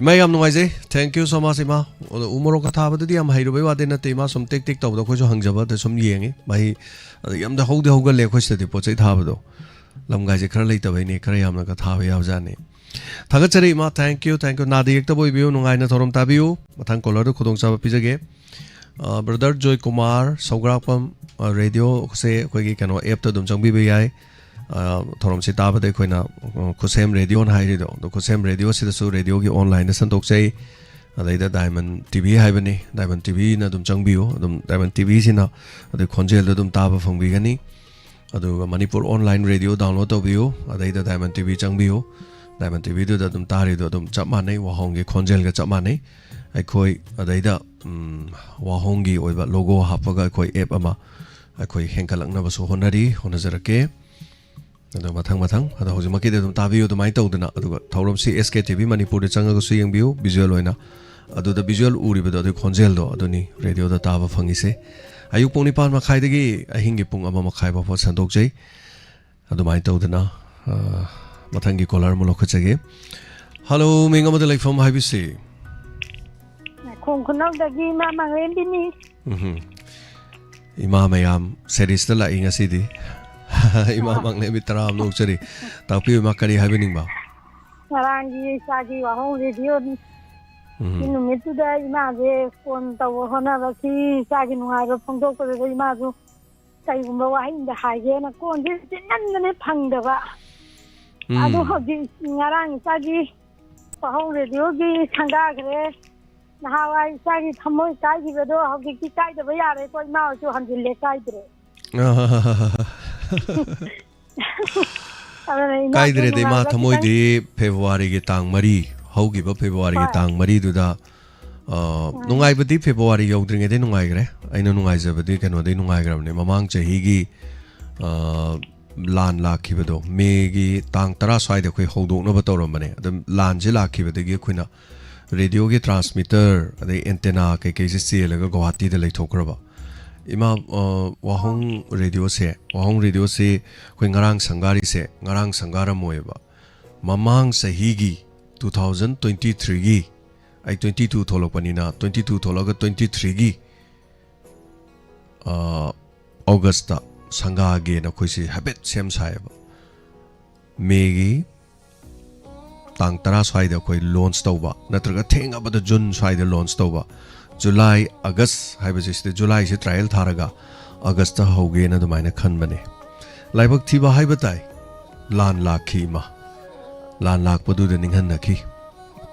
ꯏꯃꯥ ꯌꯥꯝ ꯅꯨꯡꯉꯥꯏꯖꯩ ꯊꯦꯡꯛ ꯌꯨ ꯁꯣ ꯃꯆ ꯏꯃꯥ ꯎ ꯃꯣꯔꯣꯛꯀ ꯊꯥꯕꯗꯨꯗꯤ ꯌꯥꯝ ꯍꯩꯔꯨꯕꯩ ꯋꯥꯗꯤ ꯅꯠꯇꯦ ꯏꯃꯥ ꯁꯨꯝ ꯇꯦꯛ ꯇꯦꯛ ꯇꯧꯕꯗ ꯑꯩꯈꯣꯏꯁꯨ ꯍꯪꯖꯕꯗ ꯁꯨꯝ ꯌꯦꯡꯉꯤ ꯃꯍꯩ ꯌꯥꯝꯅ ꯍꯧꯒꯜꯂꯦ ꯑꯩꯈꯣꯏ ꯁꯤꯗꯗꯤ ꯄꯣꯠ ꯆꯩ ꯊꯥꯕꯗꯣ ꯂꯝꯒꯥꯏꯁꯦ ꯈꯔ ꯂꯩꯇꯕꯩꯅꯦ ꯈꯔ ꯌꯥꯝꯅꯒ ꯊꯥꯕ ꯌꯥꯕꯖꯥꯠꯅꯤ ꯊꯥꯒꯠꯆꯔꯤ ꯏꯃꯥ ꯊꯦꯡꯛ ꯌꯨ ꯅꯥꯗ ꯌꯦꯛꯇꯕ ꯑꯣꯏꯕꯤꯌꯨ ꯅꯨꯡꯉꯥꯏꯅ ꯊꯧꯔꯝ ꯇꯥꯕꯤꯌꯨ ꯃꯊꯪ ꯀꯣꯂꯔꯗ ꯈꯨꯗꯣꯡꯆꯥꯕ ꯄꯤꯖꯒꯦ ꯕ꯭ꯔꯗꯔ ꯖꯣꯏ ꯀꯨꯃꯥꯔ ꯁꯧꯒ꯭ꯔꯥꯛꯄꯝ ꯔꯦꯗꯤꯑꯣꯁꯦ ꯑꯩꯈꯣꯏꯒꯤ ꯀꯩꯅꯣ ꯑꯦꯞꯇ ꯑꯗꯨꯝ ꯆꯪꯕꯤꯕ ꯌꯥꯏ ꯊꯧꯔꯝꯁꯤ ꯇꯥꯕꯗ ꯑꯩꯈꯣꯏꯅ ꯈꯨꯠꯁꯦꯝ ꯔꯦꯗꯤꯑꯣꯅ ꯍꯥꯏꯔꯤꯗꯣ ꯑꯗꯣ ꯈꯨꯠꯁꯦꯝ ꯔꯦꯗꯤꯑꯣꯁꯤꯗꯁꯨ ꯔꯦꯗꯤꯑꯣꯒꯤ ꯑꯣꯟꯂꯥꯏꯟꯗ ꯁꯟꯗꯣꯛꯆꯩ ꯑꯗꯩꯗ ꯗꯥꯏꯃꯟ ꯇꯤꯚꯤ ꯍꯥꯏꯕꯅꯤ ꯗꯥꯏꯃꯟ ꯇꯤꯚꯤꯅ ꯑꯗꯨꯝ ꯆꯪꯕꯤꯌꯨ ꯑꯗꯨꯝ ꯗꯥꯏꯃꯟ ꯇꯤꯚꯤꯁꯤꯅ ꯑꯗꯩ ꯈꯣꯟꯖꯦꯜꯗꯣ ꯑꯗꯨꯝ ꯇꯥꯕ ꯐꯪꯕꯤꯒꯅꯤ ꯑꯗꯨꯒ ꯃꯅꯤꯄꯨꯔ ꯑꯣꯟꯂꯥꯏꯟ ꯔꯦꯗꯤꯑꯣ ꯗꯥꯎꯟꯂꯣꯗ ꯇꯧꯕꯤꯌꯨ ꯑꯗꯩꯗ ꯗꯥꯏꯃꯟ ꯇꯤꯚꯤ ꯆꯪꯕꯤꯌꯨ ꯗꯥꯏꯃꯟ ꯇꯤꯚꯤꯗꯨꯗ ꯑꯗꯨꯝ ꯇꯥꯔꯤꯗꯣ ꯑꯗꯨꯝ ꯆꯞ ꯃꯥꯟꯅꯩ ꯋꯥꯍꯣꯡꯒꯤ ꯈꯣꯟꯖꯦꯜꯒ ꯆꯞ ꯃꯥꯟꯅꯩ ꯑꯩꯈꯣꯏ ꯑꯗꯩꯗ ꯋꯥꯍꯣꯡꯒꯤ ꯑꯣꯏꯕ ꯂꯣꯒꯣ ꯍꯥꯞꯄꯒ ꯑꯩꯈꯣꯏ ꯑꯦꯞ ꯑꯃ ꯑꯩꯈꯣꯏ ꯍꯦꯟꯒꯠꯂꯛꯅꯕꯁꯨ ꯍꯣꯠꯅꯖꯔꯛꯀꯦ ꯑꯗꯣ ꯃꯊꯪ ꯑꯗꯣ ꯍꯧꯖꯤꯛꯃꯛꯀꯤꯗꯤ ꯑꯗꯨꯝ ꯇꯥꯕꯤꯌꯨ ꯑꯗꯨꯃꯥꯏꯅ ꯇꯧꯗꯅ ꯑꯗꯨꯒ ꯊꯧꯔꯝꯁꯤ SK TV ꯃꯅꯤꯄꯨꯔꯗ ꯆꯪꯉꯒꯁꯨ ꯌꯦꯡꯕꯤꯌꯨ ꯚꯤꯖꯨꯑꯦꯜ ꯑꯣꯏꯅ ꯑꯗꯨꯗ ꯚꯤꯖꯨꯑꯦꯜ ꯎꯔꯤꯕꯗꯣ ꯑꯗꯨꯒꯤ ꯈꯣꯟꯖꯦꯜꯗꯣ ꯑꯗꯨꯅꯤ ꯔꯦꯗꯤꯑꯣꯗ ꯇꯥꯕ ꯐꯪꯉꯤꯁꯦ ꯑꯌꯨꯛ ꯄꯨꯡ 9:30ꯗꯒꯤ ꯑꯍꯤꯡꯒꯤ ꯄꯨꯡ 1:30 ꯐꯥꯎꯕ ꯁꯟꯗꯣꯛꯆꯩ ꯑꯗꯨꯃꯥꯏꯅ ꯇꯧꯗꯅ ꯃꯊꯪꯒꯤ ꯀꯣꯂꯔ ꯑꯃ ꯂꯧꯈꯠꯆꯒꯦ ꯍꯜꯂꯣ ꯃꯤꯡ ꯑꯃꯗ ꯂꯩꯐꯝ ꯍꯥꯏꯕꯤꯁꯤ ꯈꯣꯡ ꯈꯨꯅꯧꯗꯒꯤ ꯏꯃꯥ ꯃꯥꯡꯂꯦꯝꯕꯤꯅꯤ ꯏꯃꯥ ꯃꯌꯥꯝ ꯁꯦꯔꯤꯁꯇ ꯂꯥꯛꯏ ꯉꯁꯤꯗꯤ ꯏꯃꯥ ꯃꯥꯡꯂꯦꯝꯕꯤ 10 ꯑꯃ ꯂꯧꯖꯔꯤ ꯇꯥꯛꯄꯤꯌꯨ ꯏꯃꯥ ꯀꯔꯤ ꯍꯥꯏꯕꯤꯅꯤꯡꯕ ꯉꯔꯥꯡꯒꯤ ꯏꯆꯥꯒꯤ ꯋꯥꯍꯧ ꯔꯦꯗꯤꯑꯣꯅꯤ ꯁꯤ ꯅꯨꯃꯤꯠꯇꯨꯗ ꯏꯃꯥꯁꯦ ꯐꯣꯟ ꯇꯧꯕ ꯍꯣꯠꯅꯕꯁꯤ ꯏꯆꯥꯒꯤ ꯅꯨꯡꯉꯥꯏꯕ ꯐꯣꯡꯗꯣꯛꯄꯗꯨꯗ ꯏꯃꯥꯁꯨ ꯀꯩꯒꯨꯝꯕ ꯋꯥꯍꯩꯗ ꯍꯥꯏꯒꯦꯅ ꯀꯣꯟꯁꯦ ꯆꯤꯟꯃꯟꯗꯅ ꯐꯪꯗꯕ ꯑꯗꯣ ꯍꯧꯖꯤꯛ ꯉꯔꯥꯡ ꯏꯆꯥꯒꯤ ꯋꯥꯍꯧ ꯔꯦꯗꯤꯑꯣꯒꯤ ꯁꯪꯒꯥꯈ꯭ꯔꯦ ꯅꯍꯥꯟꯋꯥꯏ ꯏꯆꯥꯒꯤ ꯊꯃꯣꯏ ꯀꯥꯏꯈꯤꯕꯗꯣ ꯍꯧꯖꯤꯛꯇꯤ ꯀꯥꯏꯗꯕ ꯌꯥꯔꯦꯀꯣ ꯏꯃꯥ ꯍꯣꯏꯁꯨ ꯍꯟꯖꯤꯜꯂꯦ ꯀꯥꯏꯗ꯭ꯔꯦ ꯀꯥꯏꯗ꯭ꯔꯦꯗ ꯏꯃꯥ ꯊꯃꯣꯏꯗꯤ ꯐꯦꯕꯋꯥꯔꯤꯒꯤ ꯇꯥꯡ 3 ꯍꯧꯈꯤꯕ ꯐꯦꯕꯋꯥꯔꯤꯒꯤ ꯇꯥꯡ 3ꯗꯨꯗ ꯅꯨꯡꯉꯥꯏꯕꯗꯤ ꯐꯦꯕꯋꯥꯔꯤ ꯌꯧꯗ꯭ꯔꯤꯉꯩꯗꯩ ꯅꯨꯡꯉꯥꯏꯈ꯭ꯔꯦ ꯑꯩꯅ ꯅꯨꯡꯉꯥꯏꯖꯕꯗꯤ ꯀꯩꯅꯣꯗꯩ ꯅꯨꯡꯉꯥꯏꯈ꯭ꯔꯕꯅꯦ ꯃꯃꯥꯡ ꯆꯍꯤꯒꯤ ꯂꯥꯟ ꯂꯥꯛꯈꯤꯕꯗꯣ ꯃꯦꯒꯤ ꯇꯥꯡ 10 ꯁ꯭ꯋꯥꯏꯗ ꯑꯩꯈꯣꯏ ꯍꯧꯗꯣꯛꯅꯕ ꯇꯧꯔꯝꯕꯅꯦ ꯑꯗꯨꯝ ꯂꯥꯟꯁꯦ ꯂꯥꯛꯈꯤꯕꯗꯒꯤ ꯑꯩꯈꯣꯏꯅ ꯔꯦꯗꯤꯑꯣꯒꯤ ꯇ꯭ꯔꯥꯟꯁꯃꯤꯇꯔ ꯑꯗꯩ ꯑꯦꯟꯇꯦꯅꯥ ꯀꯩꯀꯩꯁꯦ ꯆꯦꯜꯂꯒ ꯒꯨꯋꯥꯍꯥꯇꯤꯗ ꯂꯩꯊꯣꯛꯈ꯭ꯔꯕ ꯏꯃꯥ ꯋꯥꯍꯣꯡ ꯔꯦꯗꯤꯑꯣꯁꯦ ꯑꯩꯈꯣꯏ ꯉꯔꯥꯡ ꯁꯪꯒꯥꯔꯝꯃꯣꯏꯕ ꯃꯃꯥꯡ ꯆꯍꯤꯒꯤ 2023ꯒꯤ ai 22 tholok panina 22 thologa 23 gi August ta sanga ge na khoi si habit sem sai ba May gi tang tara swai da khoi launch tawba natraga thenga ba da June swai da launch tawba July August hai ba jiste July se trial tharaga August ta hoge na dumaina khan bane laibak thiba hai batai lan lakhi ma lan lak padu da ninghan nakhi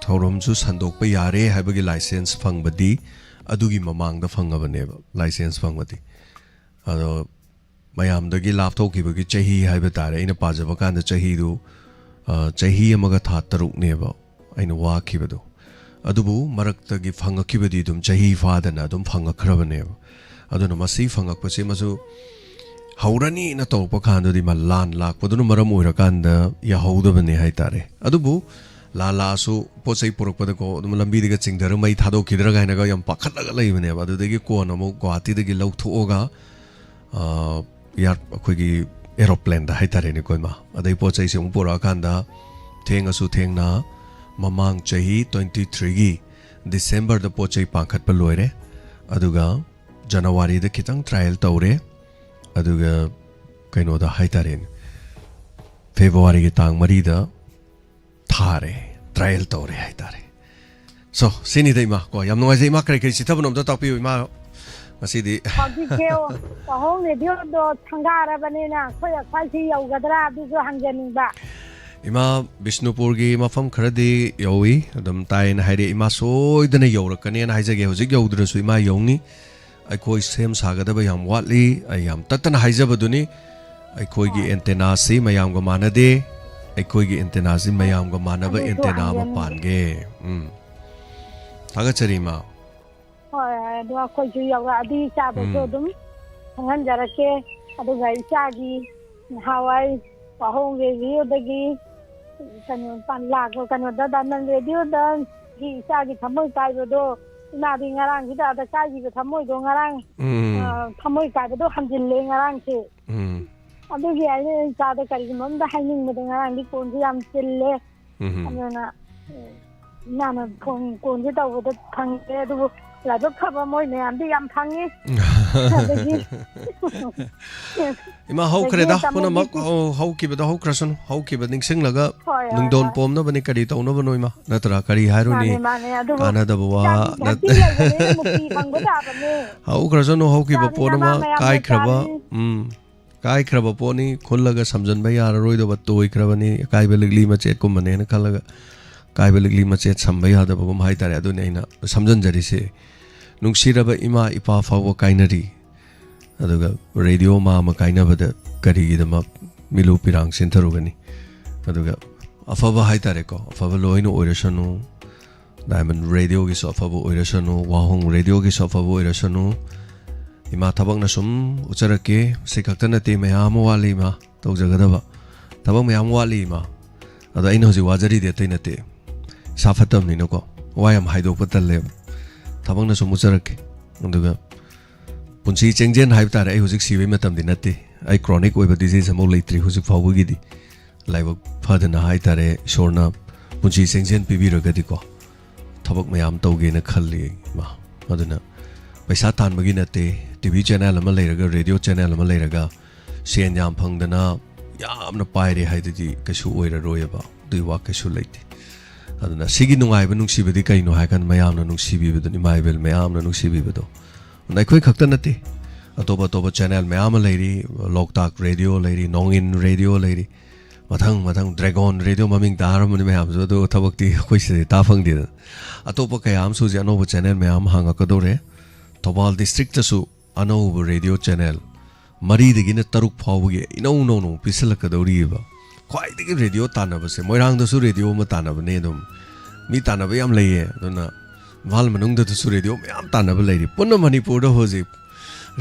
thorom chu sandok pa yare hai ba gi license phang badi adugi mamang da phang abane ba license phang badi ado mayam da gi lap thok ki ba gi chahi hai ba tare ina pa jaba kan da chahi du chahi amaga tha taruk ne ba aina wa ki ba do adubu marak ta gi phang ki ba di dum chahi fa da na dum phang khra ba ne ba aduna masi phang pa se masu haurani na to pa khan do di ma lan lak padunu maram oira kan da ya hauda bane hai tare adubu la la su po sei porok pa ko dum lambi diga chingdar mai thado kidra ga na ga yam pakhat la lai bane ba adu de gi ko na mo guwahati de gi lau thu oga yar khoi gi aeroplane da hai tare ni koi ma adai po sei se um pora kan da thenga su thengna mamang chahi 23 gi December da po chei pakhat pa loire aduga January da kitang trial tawre aduga kaino da hai tare February gi tang mari da thare trial tawre hai tare so sini dai ma ko yam ngai sei ma krai krai si thabunom da takpi ma masidi Hagi keo wahong radio do thangara banena khoya khasi yaugadra bisu hangjaning ba Ima Bishnupur gi mafam kharadi yawi adam tai na haire ima soidana yaurakane na haijage hojik yaudra su ima yauni aikoi sem sagadaba yam watli ayam tatana haijabaduni aikoi gi antenna si mayam ga manade aikoi gi antenna si mayam ga manaba antenna ma pange thaga charima hoi do khoi ju yaura adi cha do dum hangan jarake adu gai cha gi hawai wahong radio dagi kanu pan la ko kanu da dan radio da gi cha gi thamoi kai do ina di ngarang gi da cha gi ga thamoi do ngarang thamoi kai do hamjin le ngarang che adu gi ai cha da kari mom da haining me ngarang di kon ji am chille amena nana kon ji da wo da thang e du la do khaba moi me am di am thangi ima hau khre da puna mak hau ki ba hau krasun hau ki ba ning sing laga nung don pom na bani kari taw na banoi ma natra kari haru ni kana da bawa hau krasun hau ki ba pona ma kai khraba poni khullaga samjan ba yar roi do ba toi khrabani kai ba ligli ma chet kum mane na khalaga kai ba ligli ma chet samba ya da ba mai tare adu nei na samjan jari se nungsiraba ima ipa fawa kainari aduga radio ma ma kaina bada kari gidama milu pirang sentharugani aduga afaba haitare ko afaba loino oirasanu diamond radio gi afaba oirasanu wahong radio gi afaba oirasanu ima thabak na sum ucharake sikaktana te mayam wali ma tawjagadaba tabak mayam wali ma ada ina hoji wajari de tainate safatam ni no ko wayam haido patalle tabak na sum ucharake aduga punsi chengjen hai tare ai hojik sibai matam di nate ai chronic oiba disease amo leitri hojik fawu gi di laibak phadana hai tare shorna punsi chengjen pibiragadi ko thabak mayam tawge na khalli ma aduna paisa tan magi nate TV channel ama leiraga radio channel ama leiraga sen yam phangdana yamna paire hai di kasu oira royaba dui wa kasu leiti aduna sigi nungai ba nungsi bedi kai no hai kan mayam na nungsi bi beduni mai bel mayam na nungsi bi bedo nai khoi khakta nate atoba toba channel mayam leiri loktak radio leiri nongin radio leiri mathang dragon radio maming dar mani mayam zo do thabakti khoi se ta phang di atoba kayam su jano bo channel mayam hanga kadore Thobal district ta su ano radio channel mari degi na taruk phawge ino no pisal kadori ba khwai degi radio tanaba se moirang da su radio ma tanaba ne dum mi tanaba yam leiye dona wal manung da su radio mayam tanaba leiri punna manipur da hoji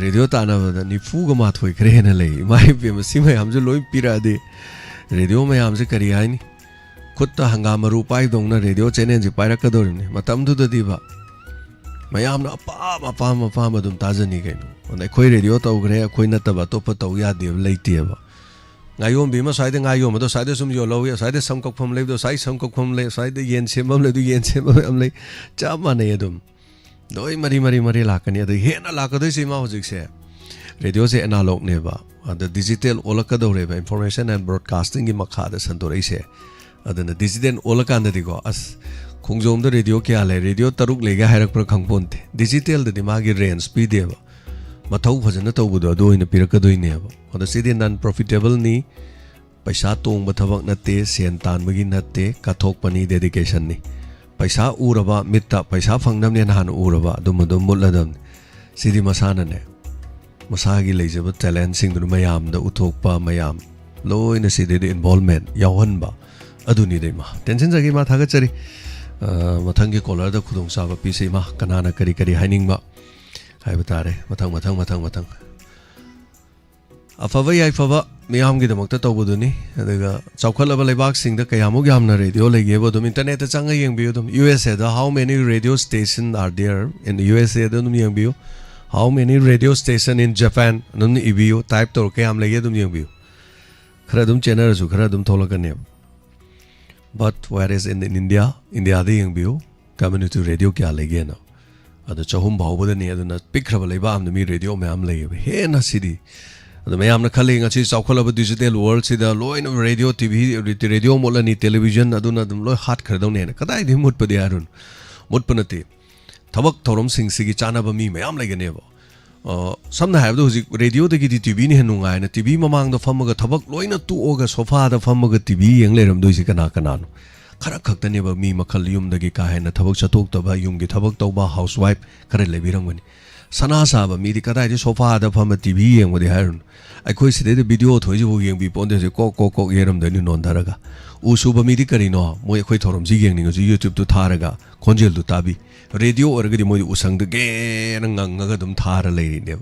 radio tanaba da ni fu ga ma thoi kre na lei mai pe ma si mayam jo loi pira de radio mayam se kari ai ni khutta hangama ru pai dong na radio channel ji pai rakador ni matam du da di ba mayam na apa dum tajani kaino onai khoi radio taw gre khoi na taba topa taw ya de leiti ba ngayom bima side ngayom do side sum yo lo ya side sam kok phom le do side sam kok phom le side yen semam le do yen semam am le chama ne dum doi mari lakani adu hena lakadoi sima hojik se radio se analog ne ba the digital olaka do re ba information and broadcasting gi makha da santorei se adana digital olaka anda digo as khongjom da radio kya le radio taruk lega hairak pra khangponte digital da dimagi range speed de ba mathau phajana tawbudo do ina pirakadoi ne ba oda sidi non profitable ni paisa tong ba thabak natte sen tan bagi natte kathok pani dedication ni paisa uraba mitta paisa phangnam ne han uraba dum muladam sidi masana ne masagi leijaba talent sing du mayam da uthokpa mayam loina sidi involvement yawan ba aduni de ma tension jagi ma thaga chari mathangi caller da khudong sa ba pise ma kanana kari haining ba hai batare mathang afava yai fava miyam gi damak ta tawbuduni adaga chawkhalaba leibak sing da kayamuk yamna radio lege bodum internet ta changa yengbiu dum USA da how many radio stations are there in the USA da dum yengbiu how many radio station in Japan dum ibiu type tor kayam lege dum yengbiu khara dum channel su khara dum tholakane but whereas in India da yengbiu community radio kya lege na ada chahum bawbada ne aduna pikraba leiba am mi radio me am lege he na sidi the mayamna khaling achi chawkhalaba digital world sida loin radio tv radio molani television aduna dum loi hat khardau ne kadai di mut padi arun mut panati thabak thorom sing sigi chana ba mi mayam legane ba samna have those radio de gi tv ni henungai na tv mamang da famaga thabak loina tu oga sofa da famaga tv yeng leram doi si kana no khara khaktani ba mi makhal yum dagi ka hena thabak chatok ta ba yum gi thabak taw ba housewife khare lebirangani sana sa ba mi di kadai di sofa da fama tv yeng wadi harun akhoi side de video thoi ju yeng bi ponde se ko yeram de ni non daraga u su ba mi di kari no moi akhoi thorom ji yeng ni ju youtube tu tharaga khonjel du tabi radio orga di moi usang de ge nang ga dum thara leiri ne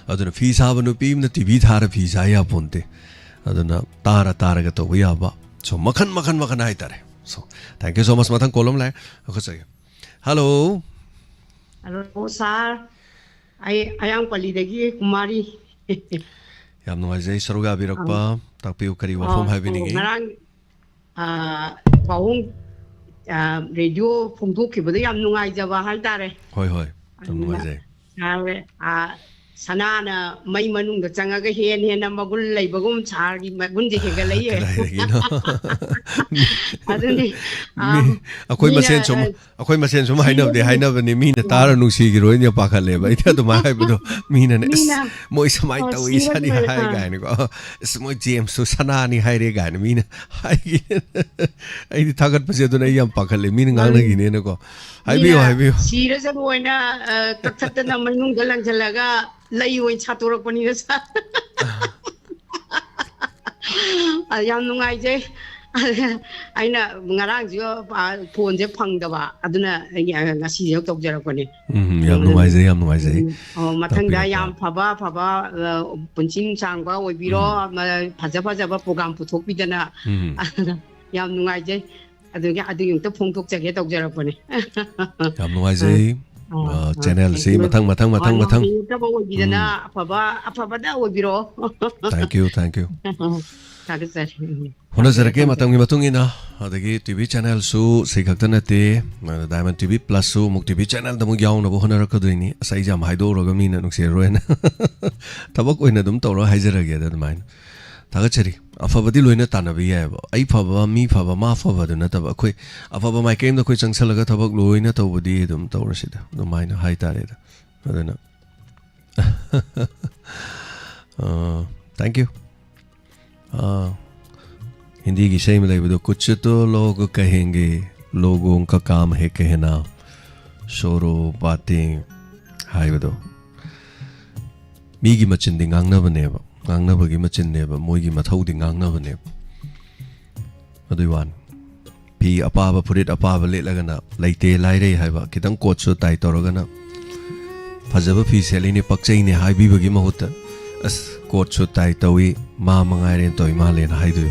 aduna fi sa ba no pim na tv thara fi sa ya ponte aduna tara ga to ya ba so makhan ai tare so thank you so much mathang kolom lai akhoi hello sir ayang pali dagi kumari yam nuai saruga birakpa takpiu kari wafom habiningi ngarang pawong radio phongthok khibada yam nungai jaba hai tare hoi yam nuai jai sanana mai manung da changa ga hen magul leibagum chargi magun je ga lei aduni akoi masen sum hainab ni mi na tar nu si gi roi ni pakhale ba ita to ma hai bu mi na ne moi samai tawi sani hai ga ni ko moi james su sana ni hai re ga ni mi na hai gi ai di thagat pase to na yam pakhale mi ngang na gi ne ko hai bi sira sa boina kakthata na manung galang jalaga lay oin chaturok pani sa yam nungai je aina ngarang jo phone je phangda ba aduna ngasi je tokjarak pani yam nungai je mathang da yam phaba punching changba oibiro phaja ba program puthok bidana yam nungai je adu yung ta phongthok jage tokjarak pani yam nungai je channel si matang thank you hona zarake matang gi matungina adagi tv channel su sikhakta te diamond tv plus su muk tv channel da mu yaw na bo hona rakadini asai jam haido roga mi na nukse roena tabak oina dum tawro haizarage da main taga chari afabadi loina tanabi ya ba ai phaba mi phaba ma phaba na taba khoi afaba mai kem da khoi changsalaga thabak loina tawbadi dum tawrasida dum maina hai tare da adana thank you Hindi की सही में लगे कुछ तो लोग कहेंगे लोगों का काम है कहना शोरो बातें हाय बदो मीगी मचिन दी गांगना बनेबा गांगना बगी मचिन नेबा मोगी मथौ दी गांगना बनेबा अदुवान पी अपाबा फुरित अपाबा लेलगना लाइते लाइरे हायबा कितंग कोट सो ताई तोरगना फजबा फी सेलिने पक्चै ने हायबी बगी महुता अस कोट सो ताई तवी मा मंगाइरेन तोय मा लेन हायदु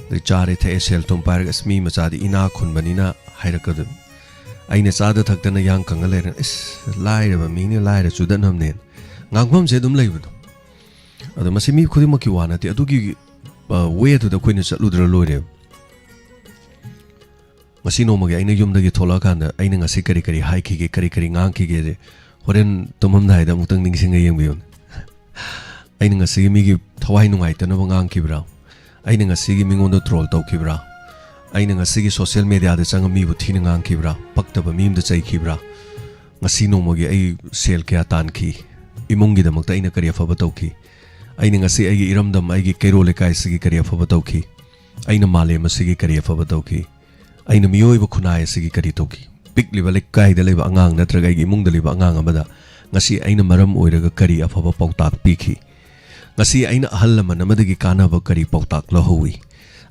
the chare the sel tum par asmi machadi ina khun banina hairakadu aina chada thakdana yang kangale is laira ba mini laira chudan hamne ngangpham se dum leibudu adu masimi khudi maki wana ti adugi वे तो कोई चलुद्र लोरे ngasi noma gi aina yum da gi thola kan da aina ngasi kari kari hai ki ge kari kari ngang ki ge de horen tomam dai da mutang ning singa yeng biun aina ngasi mi gi thawai nungai ta na ngang ki bra aina ngasi gi mingon da troll tau ki bra aina ngasi gi social media da chang mi bu thina ngang ki bra pakta ba mim da chai ki bra ngasi noma gi ai sel kya tan ki imung gi da mak ta aina kari fa ba tau ki aina ngasi ai gi iram dam ai gi kairo le kai sigi kari fa ba tau ki aina male ma sigi kari fa ba tau ki aina miyoi ba khunai sigi kari toki big level kai da leba angang natraga gi mung da leba angang amada ngasi aina maram oiraga kari afaba pautak pikhi ngasi aina ahal man amadagi kana ba kari pautak lo howi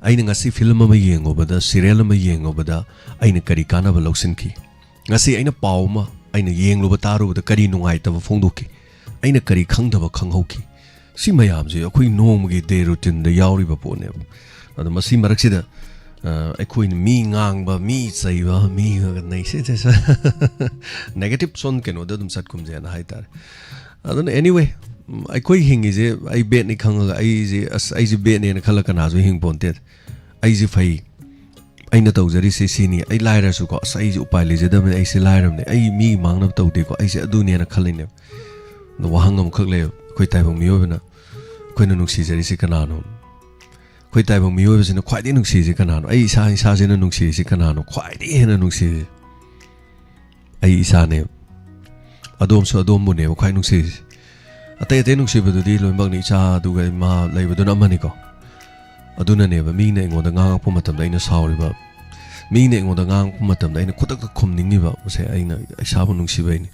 aina ngasi film ma yengo bada serial ma yengo bada aina kari kana ba loksin ki ngasi aina pauma aina yenglo ba taru da kari nungai ta ba phongdoki aina kari khangda ba khanghoki si mayam je akhui nom gi de routine da yauri ba pone ada masi marak sida अखोइन मी ngang ba mi chai ba mi ga nei se se negative son keno da dum sat kum je na hai tar adon anyway अखोइ hingi je ai bet ni khang ga ai je bet ne na khala kana zo hing bon te ai je phai ai na tau jari se si ni ai lai ra su ko sai je upai le je da ai se lai ram ne ai mi mang na tau de ko ai se adu ne na khalai ne no wahangam khak le khoi tai bang mi yo na khoi na nuk si jari se kana no khoi tai bang miyo bsina khwai di nungsi ji kanano ai isa jena nungsi ji kanano khwai di hena nungsi ai isa ne adom so adom bu ne khwai nungsi atai atai nungsi bu di loin bang ni cha du ga ma lai bu na mani ko aduna ne ba mi ne ngo da ngang pu matam dai na sauri ba mi ne ngo da ngang pu matam dai na khutak khum ning ni ba se ai na isa bu nungsi bai ni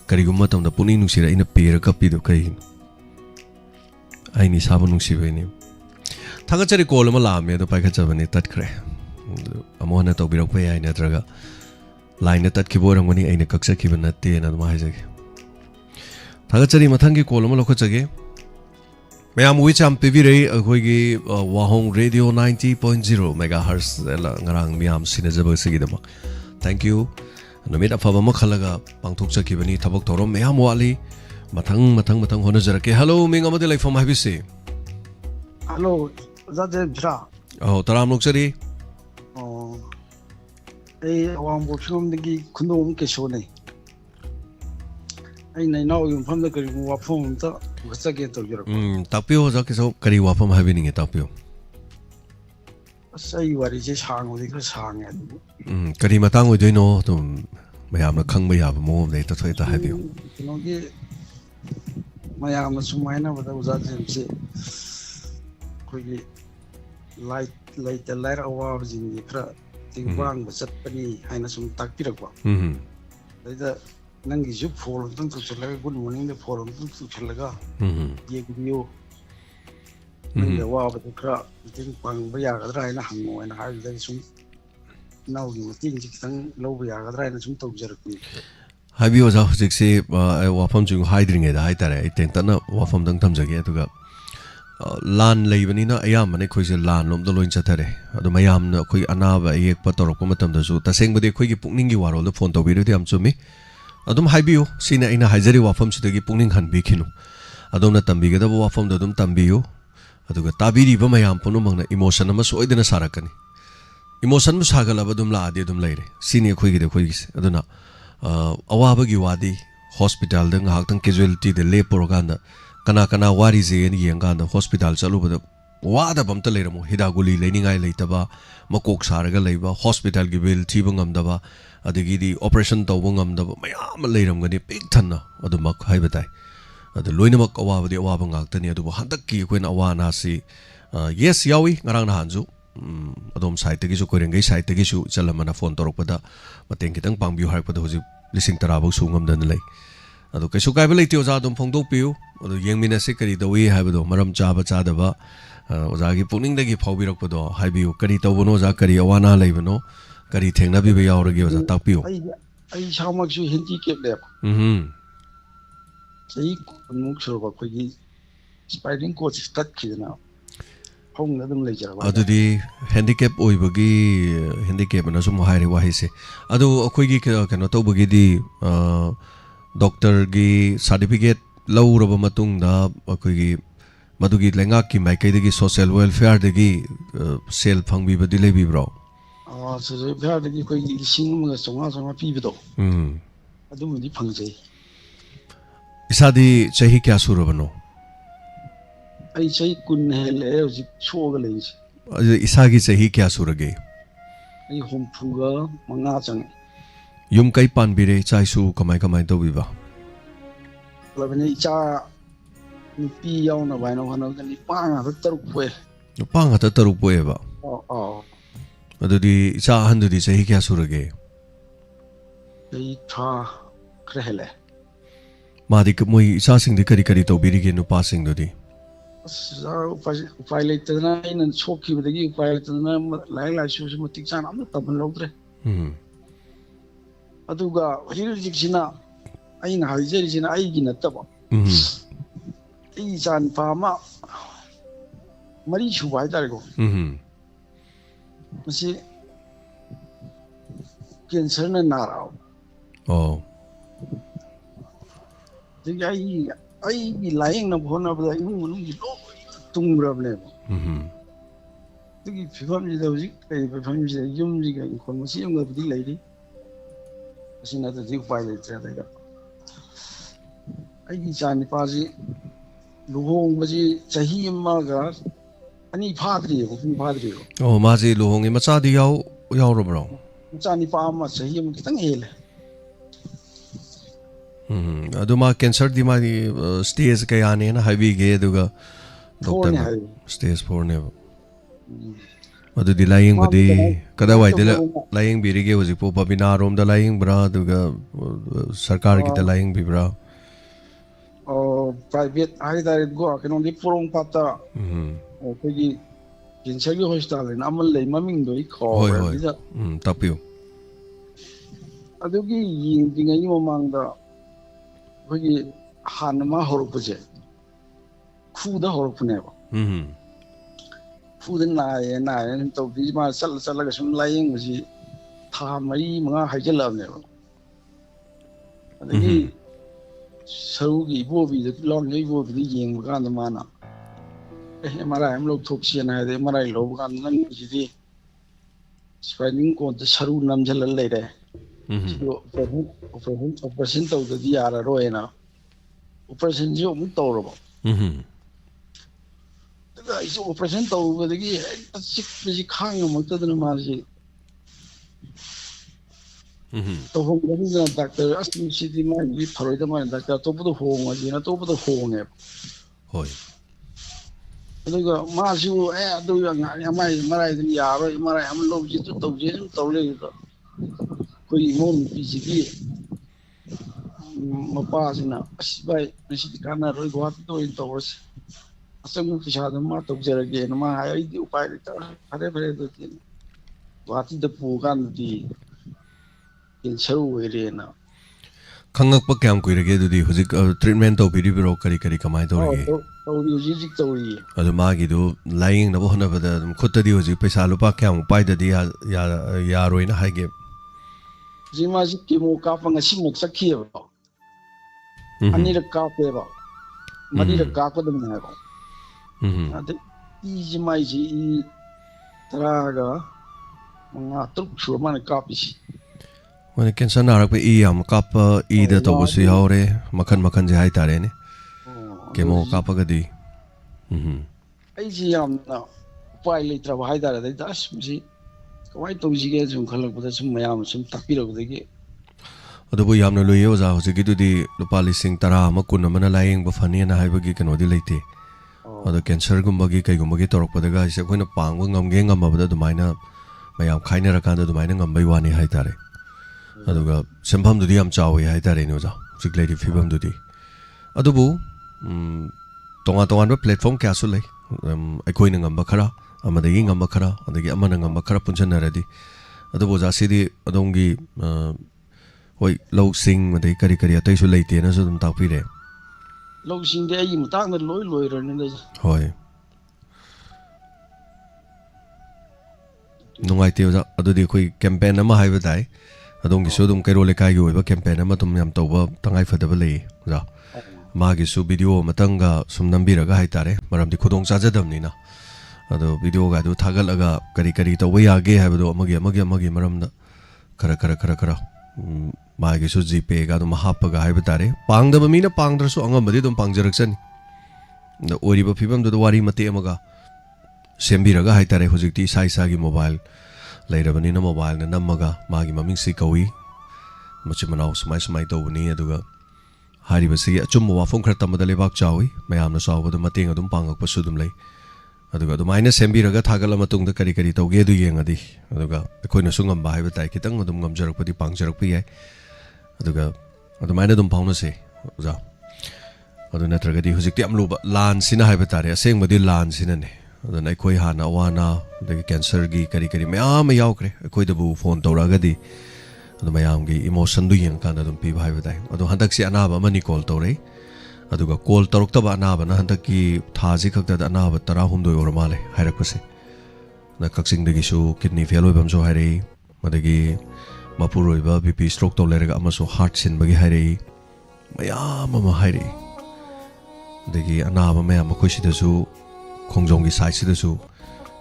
kari gu matam da puni nungsi ra ina pera kapi do kai ai ni sa bu nungsi bai ni थांगचरी call अमा लामे दो पाइखचबनी तत्खरे अमोना तौबिरक पे आइ नत्रगा line तत्खिबोरंगनी आइना कक्सखिब नत्ते ना दमा हाइजगे थांगचरी मथंगी call अमा लखचगे ma'am वी चाम पिबिरे अखोइगी वाहोंग radio 90.0 megahertz ngarang miam sinajaba sigidama thank you namit afaba makhlaga pangthokchakibani thabak thorom ma'am वाली मथंग होनजरके हेलो मिंग अमदे लाइफम हाबिसे हेलो जाजे बिरा तराम लोकसरी ए अवांग बोफिम दगी खुनोम केशोने ai nei nau yum pham da kari wa phom ta gasa ge to jero tapio za ke so kari wa pham ha bining tapio sai wari je sang odi ka sang ya kari matang oi doi no tum mayam na khang ba ya ba mo nei ta thoi ta ha bio no ge mayam na sumai na ba da uza jem se koi ge light light awa jing ni pra ting bang ba sat pani haina sum tak pirak ba da nangi ju phol tang tu chalaga good morning de phol tang tu chalaga ye video nangi wa ba kra ting pang ba ya ga dra na hang mo na ha da sum nau gi ting ji tang lo ba ya ga dra na sum tau jar ku ha bio za jik se wa pham ju hiding e da hai tare ten ta na wa pham dang tham jage tu ga lan lei bani na ayam mane khoi se lan lom do loin cha thare adu mayam na khoi ana ba yek pa torok pa matam da su ta seng ba de khoi gi pukning gi waro le phone to bi ru ti am chumi adum haibiu sina ina haijari wafam sidagi pungning han bikhinu adum na tambi gada wafam da dum tambiu aduga tabiri ba mayam punu mangna emotion ama soidena sarakani emotion mu sagala ba dum la ade dum laire sini khoi gi de khoi gi aduna awaba gi wadi hospital da ngak tang casualty de le poroganda kana wari je ni yenganda hospital chalu ba wada bam ta leiramo hidaguli leiningai leitaba makok saraga leiba hospital gi bill thibangam daba adigi di operation tawbangam daba mayam leiramgani pik thanna adumak haibatai adu loinamak awabadi awaba ngaktani adu handak ki koina awana si yes yawi ngarang na hanju adom site gi su korengai site gi su chalamana phone torokpada mateng kitang pangbiu harpada hoji lising tarabau sungam dan lei adu kaisu kai belai tio za dum phongdok piu adu yengmina se kari dawi haibado maram chaba chadaba ओजागी पुनिंग दगी फाउबिरक पदो हाइबियो करी तवनो जा करी अवाना लेबनो करी थेंगना बिबे यावरगे ओजा तापियो आई सामकसु हेंडिकेप ले सही मुक सरबा खोगी स्पाइडिंग coach stuck खिदना Hong नदम ले जरबा अदुदी हेंडिकेप ओइबगी हेंडिकेप ना सुम हाइरे वाहिसे अदु अखोगी कनो तवबगी दी डॉक्टर गी सर्टिफिकेट लौरबा मतुंग दा अखोगी मधुगी लेंगाकी माइकैदगी सोशल वेलफेयर दगी सेल फंगबीबदी लेबिब्रो सोशल वेलफेयर दगी कोई लिसिंग अमगा चोंगा पीबदो अदुमदी फंगजै इसादी चही क्या सुरबनो आई चही कुन हेले हजिक सोगा लेइस इसागी चही क्या सुरगे आई होमफुगा मंगा चंग युम कई पानबिरे चाइसु कमाई कमाई तौबिबा लबने इचा नुपी यावना बायना हना गनि पांगा तरुक पोए पांगा तरुक पोएबा अदुदी इचा हंदुदी चही क्या सुरगे आई था क्रहेले मादी मोई इचा सिंगदी करी करी तौबिरिगे नुपा सिंगदुदी उपाय लेतना इन सोखिबदगी उपाय लेतना लाइक लाइसु मतिक चान अम तबन लौद्रे अदुगा हिरजिक्सिना अइन हाइजरिसिना आइगी नतबा आई चान पामा मरी सुबा हाइतारेको मसी कैंसर न नाराव ओ दिगा आई लाइंग न भोना बदा इमु मनुगी लो तुंग्रबने दिगी फिफम जिदा हुजिक कई फिफम जिदा युम जिगा इनकोन मसी यंगा बदी लाइरी असिना त जिग पाइ लेत्रा दाइगा आई चानि पाजी लुहोंग बजी चही अमागा अनि फाद्री ओ माजी लुहोंगे मचादी यावरबरो मचानि पामा चही अम कितंग हेले अदुमा कैंसर दी मादी स्टेज कयाने ना हाइबीगे दुगा डॉक्टर स्टेज 4 ने अदु दी लाइंग बदी कदा वाइदे लाइंग बिरिगे होजि पो बबिना रोम द लाइंग ब्रा दुगा सरकार की द लाइंग बिब्रा ओ प्राइवेट हाइदारे गो केनो दि पोरोंग पाता कोगी कैंसर की हॉस्पिटल ने अमल ले ममिंग दोई खो तपियो अदुगी यिंगिंगई ममांगदा कोगी हानमा होरपजे खुदा होरपनेबा खुदा नाय तो बिमा चल लगा सुम लाइंग बजी था मरी मंगा हाइजलबनेबा अदगी सरुगी बोबी द लॉन्ग बोबी येंग कान माना एमआरआई हम लोग थोक्सियन है दे एमआरआई लो कान नन जिदी स्पाइनिंग को द सरू नमजल लेरे ऑपरेशन तो दी यार रोएना ऑपरेशन जो मुक तौरबो तगा इस ऑपरेशन तो बदगी सिक बजी खांग मक्तदन मारजी तो हम गनी डॉक्टर असली सिटी में भी फरोइदा में डॉक्टर तो बुद होंगा जी ना तो बुद होंगे होय अदुगा मासु ए अदु यामाई मराई दिन यारो मराई हम लोग जी तो जे तो ले तो कोई मोन पीसीबी मपासिना असबाई निसित काना रोई गोत तो इन तोस असम पिछाद मा तो जरगे नमा आई दी उपाय फरे फरे तो तीन वाती द पुगान दी कैंसर वेरेना खंगक प क्याम कुइरगे दुदी हुजिक ट्रीटमेंट तो बिरिबिरो करी करी कमाई तोरगे तो हुजिक तोरी अदु मागी दु लाइंग न बहना बदा खुत्तदी हुजिक पैसा लुपा क्याम पाइददी या रोइना हाइगे जिमा जी केमो कापंग असि मुक सखियबा अनिर कापेबा मदिर कापदम नायबा अदे ई जिमाई जी तरागा मंगा तुक सुरमान कापिसी मैंने कैंसर नारक पे ई हम काप ई द तो बस यावरे मखन मखन जे हाई तारे ने केमो काप गदी आई जी हम ना उपाय लेत्रा हाई तारे दे दस जी कवाई तो जी के जुम खलक बदा सुम मयाम सुम तापिरो दगे अदबो यामना लोये ओजा होजिगी दुदी लुपा लिसिंग तरा मकुन मना लाइंग बफनी ना हाइबगी कनोदी लेते अद कैंसर गुम्बगी कईगुम्बगी तोरकपदगा इसे कोइना पांगबो ngamge ngamabada दुमाइना मयाम खाइना रकांदा दुमाइना ngambai wani हाई तारे अदुगा सेंफम दुदी हम चावे हाई तारे ने ओजा जिगलेदी फिबम दुदी अदुबु तोंगा तोंगा प्लेटफॉर्म क्या सु लै अखोइना ngamba खरा अमदगी ngamba खरा अदगी अमना ngamba खरा पुंचनरदी अदुबु जासिदी अदोंगी होय लौसिंग मदे करी करी अतैसु लैते ना सु दुम तापिरे लौसिंग दे आई मतांग लोय लोय रने दे होय नुंगाइते ओजा अदुदी कोई कैंपेन अमा हाइबा दाई अदोंगी सु दुम कैरो लेकाई ओइबा कैंपेन अमा तुम याम तौबा तंगाई फदबा लै जा मागिसु वीडियो मतंगा सुम नंबीरगा हाइतारे मरमदि खुदोंग चाजदमनिना अदो वीडियो गादु थागलगा करी करी तौबा यागे हाइबदो अमगी मरमदा खरा मागिसु जीपे गादु महापगा हाइबतारे पांगदब मीना पांगद्रसु अंगमदि दम पांगजरक्सनि द ओरिबा फिबम दो वारी मते अमगा सेम्बीरगा हाइतारे हुजिकति साइसागी मोबाइल लेरबनिना मोबाइल न नमगा मागी ममिंग सि कौई मचे मनाव सुमाई तौबनी अदुगा हारिबसि अचुम वाफम खर तमदा लेबाक चावी मयामना सावबद मतेंग अदुम पांगकपसु अदुम लै अदुगा अदुमाइना सेम्बीरगा थागल मतुंगदा करी करी तौगे दु येंगदि अदुगा अखोइना सुंगम बाहाइबा ताइ खितंग अदुम ngमजरकपदि पांगजरकपि याय अदुगा अदुमाइना अदुम पाउनसे ओजा अदु नत्रगदि हुजिकति अमलुबा लान सिना हाइबा तारे असेंगबदि लान सिनाने अदुना अखोइ हाना अवाना दगि कैंसर गी करी करी मयाम यावक्रे अखोइदबु फोन तौरागदि अदु मयामगी इमोशन दु येंग काना अदुम पि हाइबा ताइ अदु हंदकसि अनाबा मनि कॉल तौरे अदुगा कॉल तौरक्तबा अनाबना हंदकि थाजि खक्तदा अनाबा 13 ओर माले हाइरकपसे न कक्सिंगदगिसु kidney fail ओइबमसो हाइरे Madgi मपुरोइबा BP stroke तो लेरगा अमसो हार्ट सिनबगी हाइरे मयाम अमा हाइरे दगी अनाबा मयाम मखोइसिदसु खोंजोंगी साइसिदसु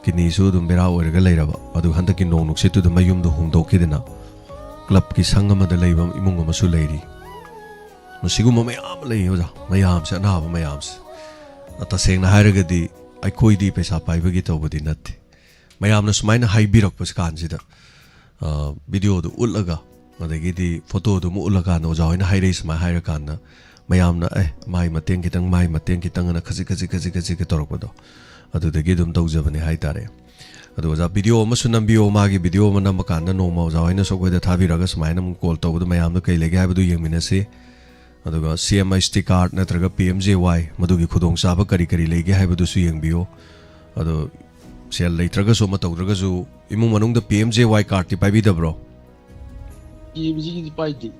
किडनीसु दुम बेरा ओइरगा लेरबा अदु हंदकि नोनुक्सितु दुम मयुमदु हुंदोकिदना क्लब की संगमदा लेबम इमुंग अमसु लेरी मसिगुम मयाम लई ओजा मयाम से अनाब मयाम से तसेंगना हाइरगदि अखोइदि पैसा पाइबगी तौबदि नत्ते मयामना सुमाइना हाइबिरकपस कानसिदा वीडियो दु उल्लगा अदगिदि फोटो दु मु उल्लगा न ओजा होइना हाइरे समा हाइरा काना मयामना माइ मतेंग कितंग ना खजि के तोरकपदो अदुदगी दुम तौजबने हाइतारे अदु ओजा वीडियो अमसु नंबियो मागी वीडियो मना मकाना नोमा ओजा होइना सोकोइदा थाबिरगा सुमाइना मु कॉल तौबदु मयामना कै लेगे हाइबदु येंगमिनसे अदुगा CMST कार्ड नत्रगा PMJY मदुगी खुदोंग चाबा करी करी लेगे हाइबदुसु येंगबियो अदु सेल लेत्रगसु मतौद्रगसु इमुंग मनुंगदा PMJY कार्ड ति पाइबिदब्रो PMJ दी पाइदि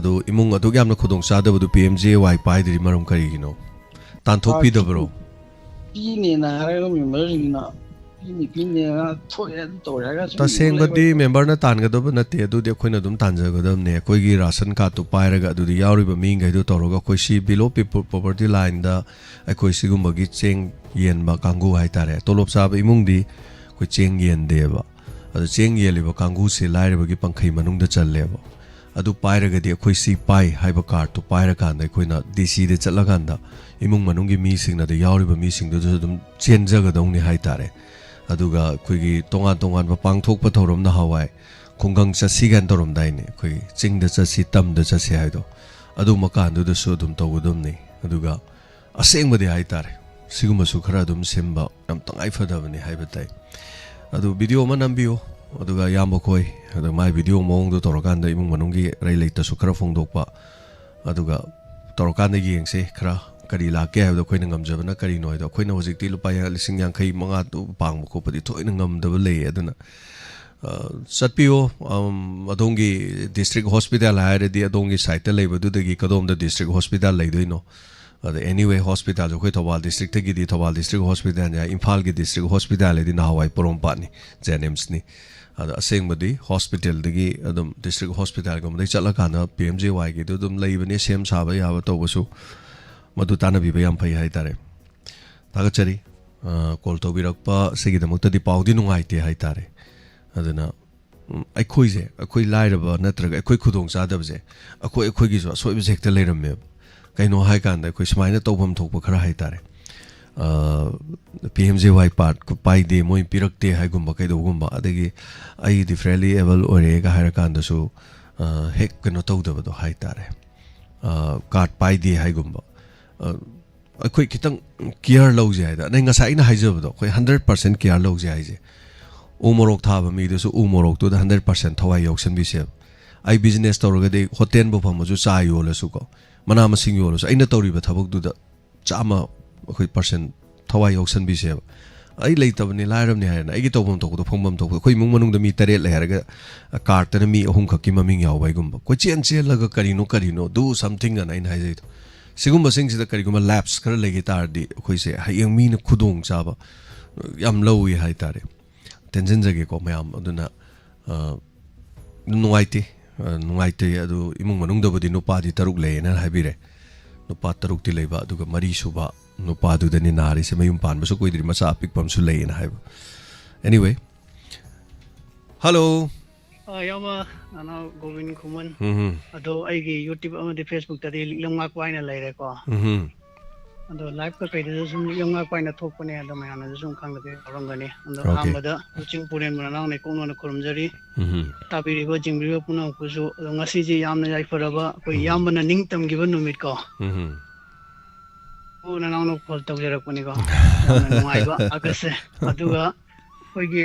अदु इमुंग अदु यामना खुदोंग चादबदु PMJY पाइदि मरम करिगिनो तानथोकपिदब्रो पीने ना हारगा मेंबरसिंगना पीने ना थोए तौरगा तसेंगबदि मेंबर ना तानगदब नते अदुदि अखोइना दुम तानजगदबने अखोइगी राशन कार्ड तो पाइरगा अदुदि यावरिबा मिंगैदु तौरगा अखोइसि बिलो पीपल प्रॉपर्टी लाइन दा अखोइसिगुमबगी चेंग येनबा कांगु हाइतारे तोलोब साब इमुंगदि अखोइ चेंग येनदेबा अदु चेंग येलिबा कांगु से लाइरबगी पंखै मनुंगदा चल्लेबा अदु पाइरगदि अखोइसि पाइ हाइबा कार्ड तो पाइरकांदा अखोइना DC दे चलगांदा इमुंग मनुंगी मीसिंगना द यावरिबा मीसिंगदु दुम चेंजगदौनी हाइतारे अदुगा अखोइगी तोंगान पांगथोकपा थौरमना हवाय खुंगंग चसिगन तौरमदाइने अखोइ चिंगदा चसि तमदा चसि हाइदो अदु मकानदुदसु दुम तौगदुमनि अदुगा असेंगबदि हाइतारे सिगुमसु खरा दुम सेम्बा यम तंगाइ फदबनि हाइबताइ अदु वीडियो मा नंबियो अदुगा यामबो खोइ अदु माइ वीडियो मोंगदु तौरकांदा इमुंग मनुंगी रై लेतसु खरा फोंदोकपा अदुगा तौरकांदा येंगसे खरा करी लाके है अखोइना ngमजबना करी नोइदो अखोइना होजिकति लुपा 50,500 पांग खोपदि थोइना ngमदब लेय अदुना चटपियो अदोंगी डिस्ट्रिक्ट हॉस्पिटल हायरदि अदोंगी साइट लेबदुदगी कदोमदा डिस्ट्रिक्ट हॉस्पिटल लेदोइनो अद एनीवे हॉस्पिटल अखोइ थौबाल डिस्ट्रिक्ट तगिदि थौबाल डिस्ट्रिक्ट हॉस्पिटल या इम्फाल की डिस्ट्रिक्ट हॉस्पिटल लेदि नाहवाई पोरोमपानी जेनेम्स नि अद असेंगबदि हॉस्पिटल दगी अदम डिस्ट्रिक्ट हॉस्पिटल गमदै चलकाना PMJY गी दुम लेबने सेम साबा याबा तौबसु मधु तानबीबा याम फै हाइतारे थागचरी कॉल तौबिरकपा सिगिदमक्तदि पाउदि नुंगाइते हाइतारे अदुना अखोइजे अखोइ लाइरबा नत्रगा अखोइ खुदोंग चादबजे अखोइगिसु असोइबे हेक्ता लेरममे कइनो हाइकांदा अखोइ समाइना तौफम थोकपा खरा हाइतारे PMJY पार्ट को पाइदे मोइ पिरक्ते हाइगुम्बा कैदोगुम्बा अदगी आई डिफरेंटली एबल ओरेगा हाइरकांदसु हेक कनो तौदबदो हाइतारे कार्ड पाइदे हाइगुम्बा अखोइ खितंग केयर लौजे हाइदा नै ngसाइना हाइजबदो अखोइ 100% केयर लौजे हाइजे उमोरोक थाबा मीदसु उमोरोक तो 100% थवाइ यौसनबिसे आई बिजनेस तौरगदि होटेल बो फमजु चा योलसु को मना मसिंग योलसु अइना तौरिबा थबकदुदा चामा अखोइ परसेंट थवाइ यौसनबिसे आई लेतबनि लाइरमनि हायना आइगी तौबम तौबदो फंबम तौबदो अखोइ मुंग मनुंगदा मी 8 लेहरगा कार्डना मी अहुम खक्की ममिंग यावबाइगुम्बा को चेन लगा करिनो डू समथिंग अन आइन हाइजैदो सिगुम्बा सिंगसिदा करिगुम्बा लैप्स खरा लेगे तारदि अखोइसे हायंग मीना खुदोंग चाबा याम लौइ हाइतारे टेंशन जगे को मयाम अदुना नुंगाइते अदु इमुंग मनुंगदबदि नुपादि 6 लेना हाइबिरे नुपा तरुक्ति लेबा अदुगा मरी सुबा नुपा दुदनि नारी से मयुम पानबसु कोइदरि मचा पिकपमसु लेना हाइब एनीवे हेलो यामा अना गोविंद खुमन अदो आइगी यूट्यूब अमदि फेसबुक तदि लिंगमा क्वाइना लेरे को अदो लाइव का कइदे सुम लिंगमा क्वाइना थोकपने अदो मयाना सुम खांगदे रंगने अदो आमबदा उचिंग पुरेन मनाव ने कोनो खुरमजरी ताबिरिबो जिंगरिबो पुना कुसु अदो ngasi ji yamna yai faraba ko yamna ningtam giba numit ko पुना नाउनो कॉल तौजरकपनि को नुआइबा अगसे अदुगा कोइगी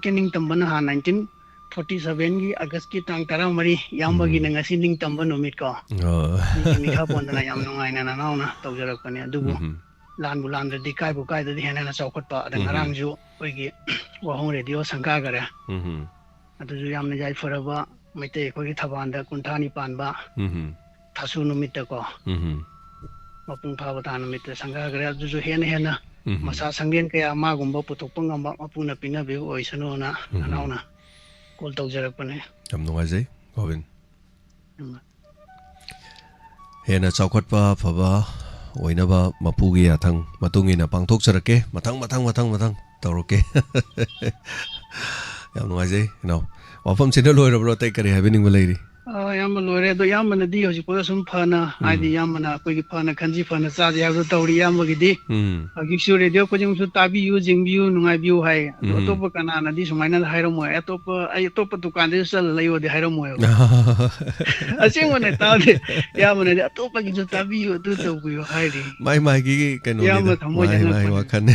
केनिंग तंबना हा 1947 की अगस्त की तांग तरा मरी यामबगी नंगसी निंग तंबन नुमित को मिखा पोंदना याम नुंगाइना नाउना तौजरकपनि अदुबु लान बुलान दि काय बु काय दि हेना चौखटपा अदंगरांजु कोइगी वहों रेडियो संका करे अदुजु यामना जाय फरबा मैते कोइगी थबांदा कुंठानी पानबा थासु नुमित को मपुंग फाबा ता नुमित संका करे अदुजु हेना मसा संगेन कया मागुंबा पुथोकपा ngamba मपुना पिना बे ओइसनोना नाउना कॉल तौजरकपने हम नुगाजै गोविंद हेना चौखटपा फबा ओइनबा मपुगी याथंग मतुंगिना पांथोकजरके मथंग तौरके याम नुगाजै नो वाफम सिदा लोइरब्रो तै करी हाबिनिंग बलैरी याम लोरे दो यामनदी हजि पोदा सुम फना आदि यामना कोइगी फना खंजी फना चाजे हाबो तौरी यामगिदि हगिसु रेडियो कोजिंग सु ताबी यु जिंबियु नुंगाइ बियु हाय अतोप कनानादि सुमाइना हाइरमो अतोप दुकान दे चल लइयो दे हाइरमो असिंगने तादे यामने अतोप गिजु ताबी यु दु तौबियो हाइरि माइ गी कनो माइ वाखन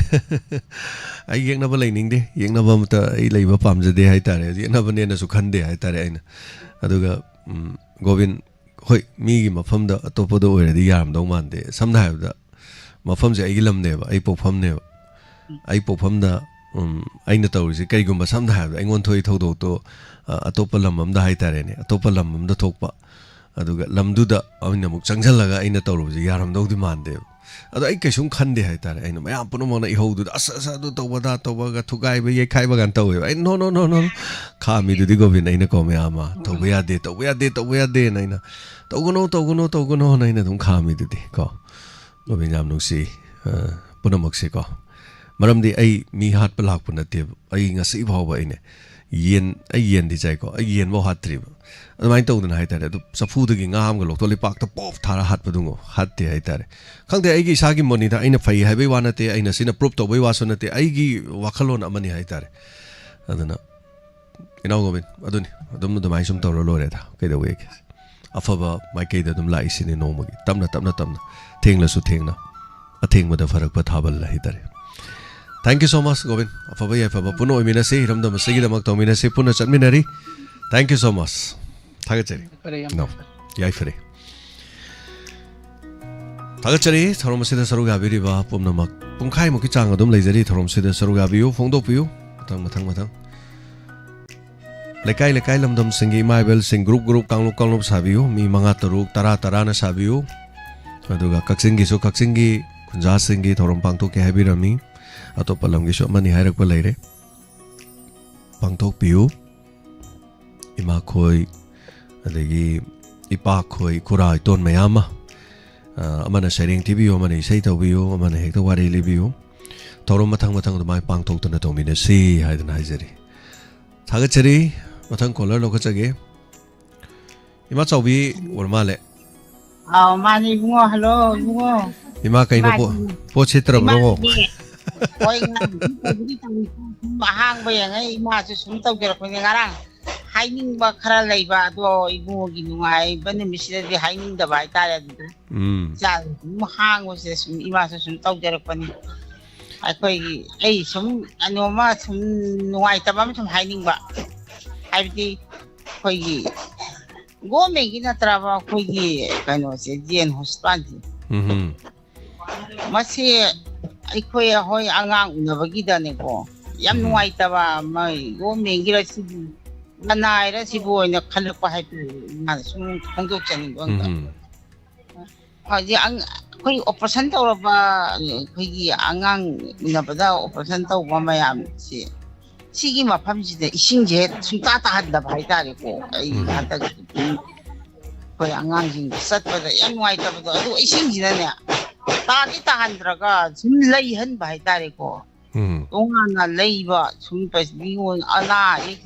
आई येंगनबा लैनिंगदे येंगनबा मता आई लैबा पामजदे हाइतारे येंगनबा नेना सु खंदे हाइतारे आइना अदुगा गोविंद होय मीगी मफमदा अतोपदो ओइरदि यारमदौ मानदे समना हाबदा मफमसे आइगी लमनेबा आई पोफमनेबा आई पोफमदा आइना तौरिसे करिगुम्बा समना हाबदा आइगोन थोइ थौदो तो अतोप लममदा हाइतारेने अतोप लममदा थोकपा अदुगा लमदुदा आइना मुक चंगजलगा आइना तौरुबजे यारमदौदि मानदेबा अदो आई कैसुम खंदे हाइतारे आइना मयाम पुनमना इहौदु अस अदु तौबगा थुगाइबा येखाइबा गान तौवे आई नो खामीदुदि गोविंद आइना कोमयामा तौबा यादे नाइना तौगनो नाइना दुम खामीदुदि को गोविंद याम नुसी पुनमक्से को मरमदि आई मी हाटपा लाकपा नते आई ngasi फावबा आइने येन दि जायको आई येन बो हात्रिबा अदुमाइन तौदना हाइतारे अदु सफुदगी ngaamga लोक्तोले पाकता पोफ थारा हाटपदुंगो हात्ते हाइतारे खंगदे आइगी सागी मोनिदा आइना फै हाइबै वानते आइना सिना प्रूफ तौबै वासनते आइगी वाखलोन अमनि हाइतारे अदुना इनाउ गोविंद अदुनि अदुमाइ सुम तौरो लोरेदा कैदवे अफबा माइकैदा दुम लाइसिने नोमगी तमना थेंगलसु थेंगना अथेंगमदा फरकपा थाबल हाइतारे thank you so much Govind अफबा याफबा पुनो ओइमिनासे हिरमदा मसेगिदमक तौमिनासे पुनो चटमिनारी थैंक यू सो मच थागचरी नो याई फरे थागचरी थरोमसिदा सरुगाबिरिबा पुमनमक पुंखाइ मुकि चांग अदुम लेजरी थरोमसिदा सरुगाबियु फोंदोपियु मथंग लेकाई लमदम सिंगी माइबेल सिंग ग्रुप कांगलुप साबियु मी मंगा तरुक तरा ना साबियु अदुगा कक्सिंगी खुंजा सिंगी थरोम पांगथोके हाबिरमी अतोपा लमगिसु अमनि हाइरकपा लेरे पांगथोकपियु इमा खोई अदगी इपा खोई खुरा इतोन मयामा अमना शेरिंग टीबियो अमना इसै तौबियो अमना हेक्ता वारी लिबियो थौरम मथंग दुमाइ पांगथोक्तना तौमिनसि हाइदना हाइजरी थागचरी मथंग कॉलर लोकचगे इमा चौबी वरमाले मानी बुङो हेलो बुङो इमा कइनो पो छित्रब्रो कोइ mahang bayangai imasu sum taugerapani ngarang haining ba khara leiba do ibugi nungai bani misida di haining da bai tare du ja mahang wase sum imasu sum taugerapani ai sum anoma sum nungai tabam sum haining ba haibdi koi go megi na traba koi kaino se dien hospital masi aikoy hoy angang unabagida neko yam nuai taba mai go mengira si nanai ra si boy na khalpa hai na sum khongdok chani banga haji ang koi operation tawba koi angang unabada operation tawba mayam si sigi mafam si de isingje sumta ta hadda bhai tare ko ai hata ꯑꯩꯈꯣꯏ ꯑꯉꯥꯡꯁꯤꯡ ꯆꯠꯄꯗ ꯌꯥꯝ ꯅꯨꯡꯉꯥꯏꯇꯕꯗꯣ ꯑꯗꯨ ꯏꯁꯤꯡꯁꯤꯅꯅꯦ ꯇꯥꯗꯤ ꯇꯥꯍꯟꯗ꯭ꯔꯒ ꯁꯨꯝ ꯂꯩꯍꯟꯕ ꯍꯥꯏꯇꯥꯔꯦꯀꯣ ꯇꯣꯉꯥꯟꯅ ꯂꯩꯕ ꯁꯨꯝ ꯃꯤꯉꯣꯟ ꯑꯅꯥ ꯑꯌꯦꯛ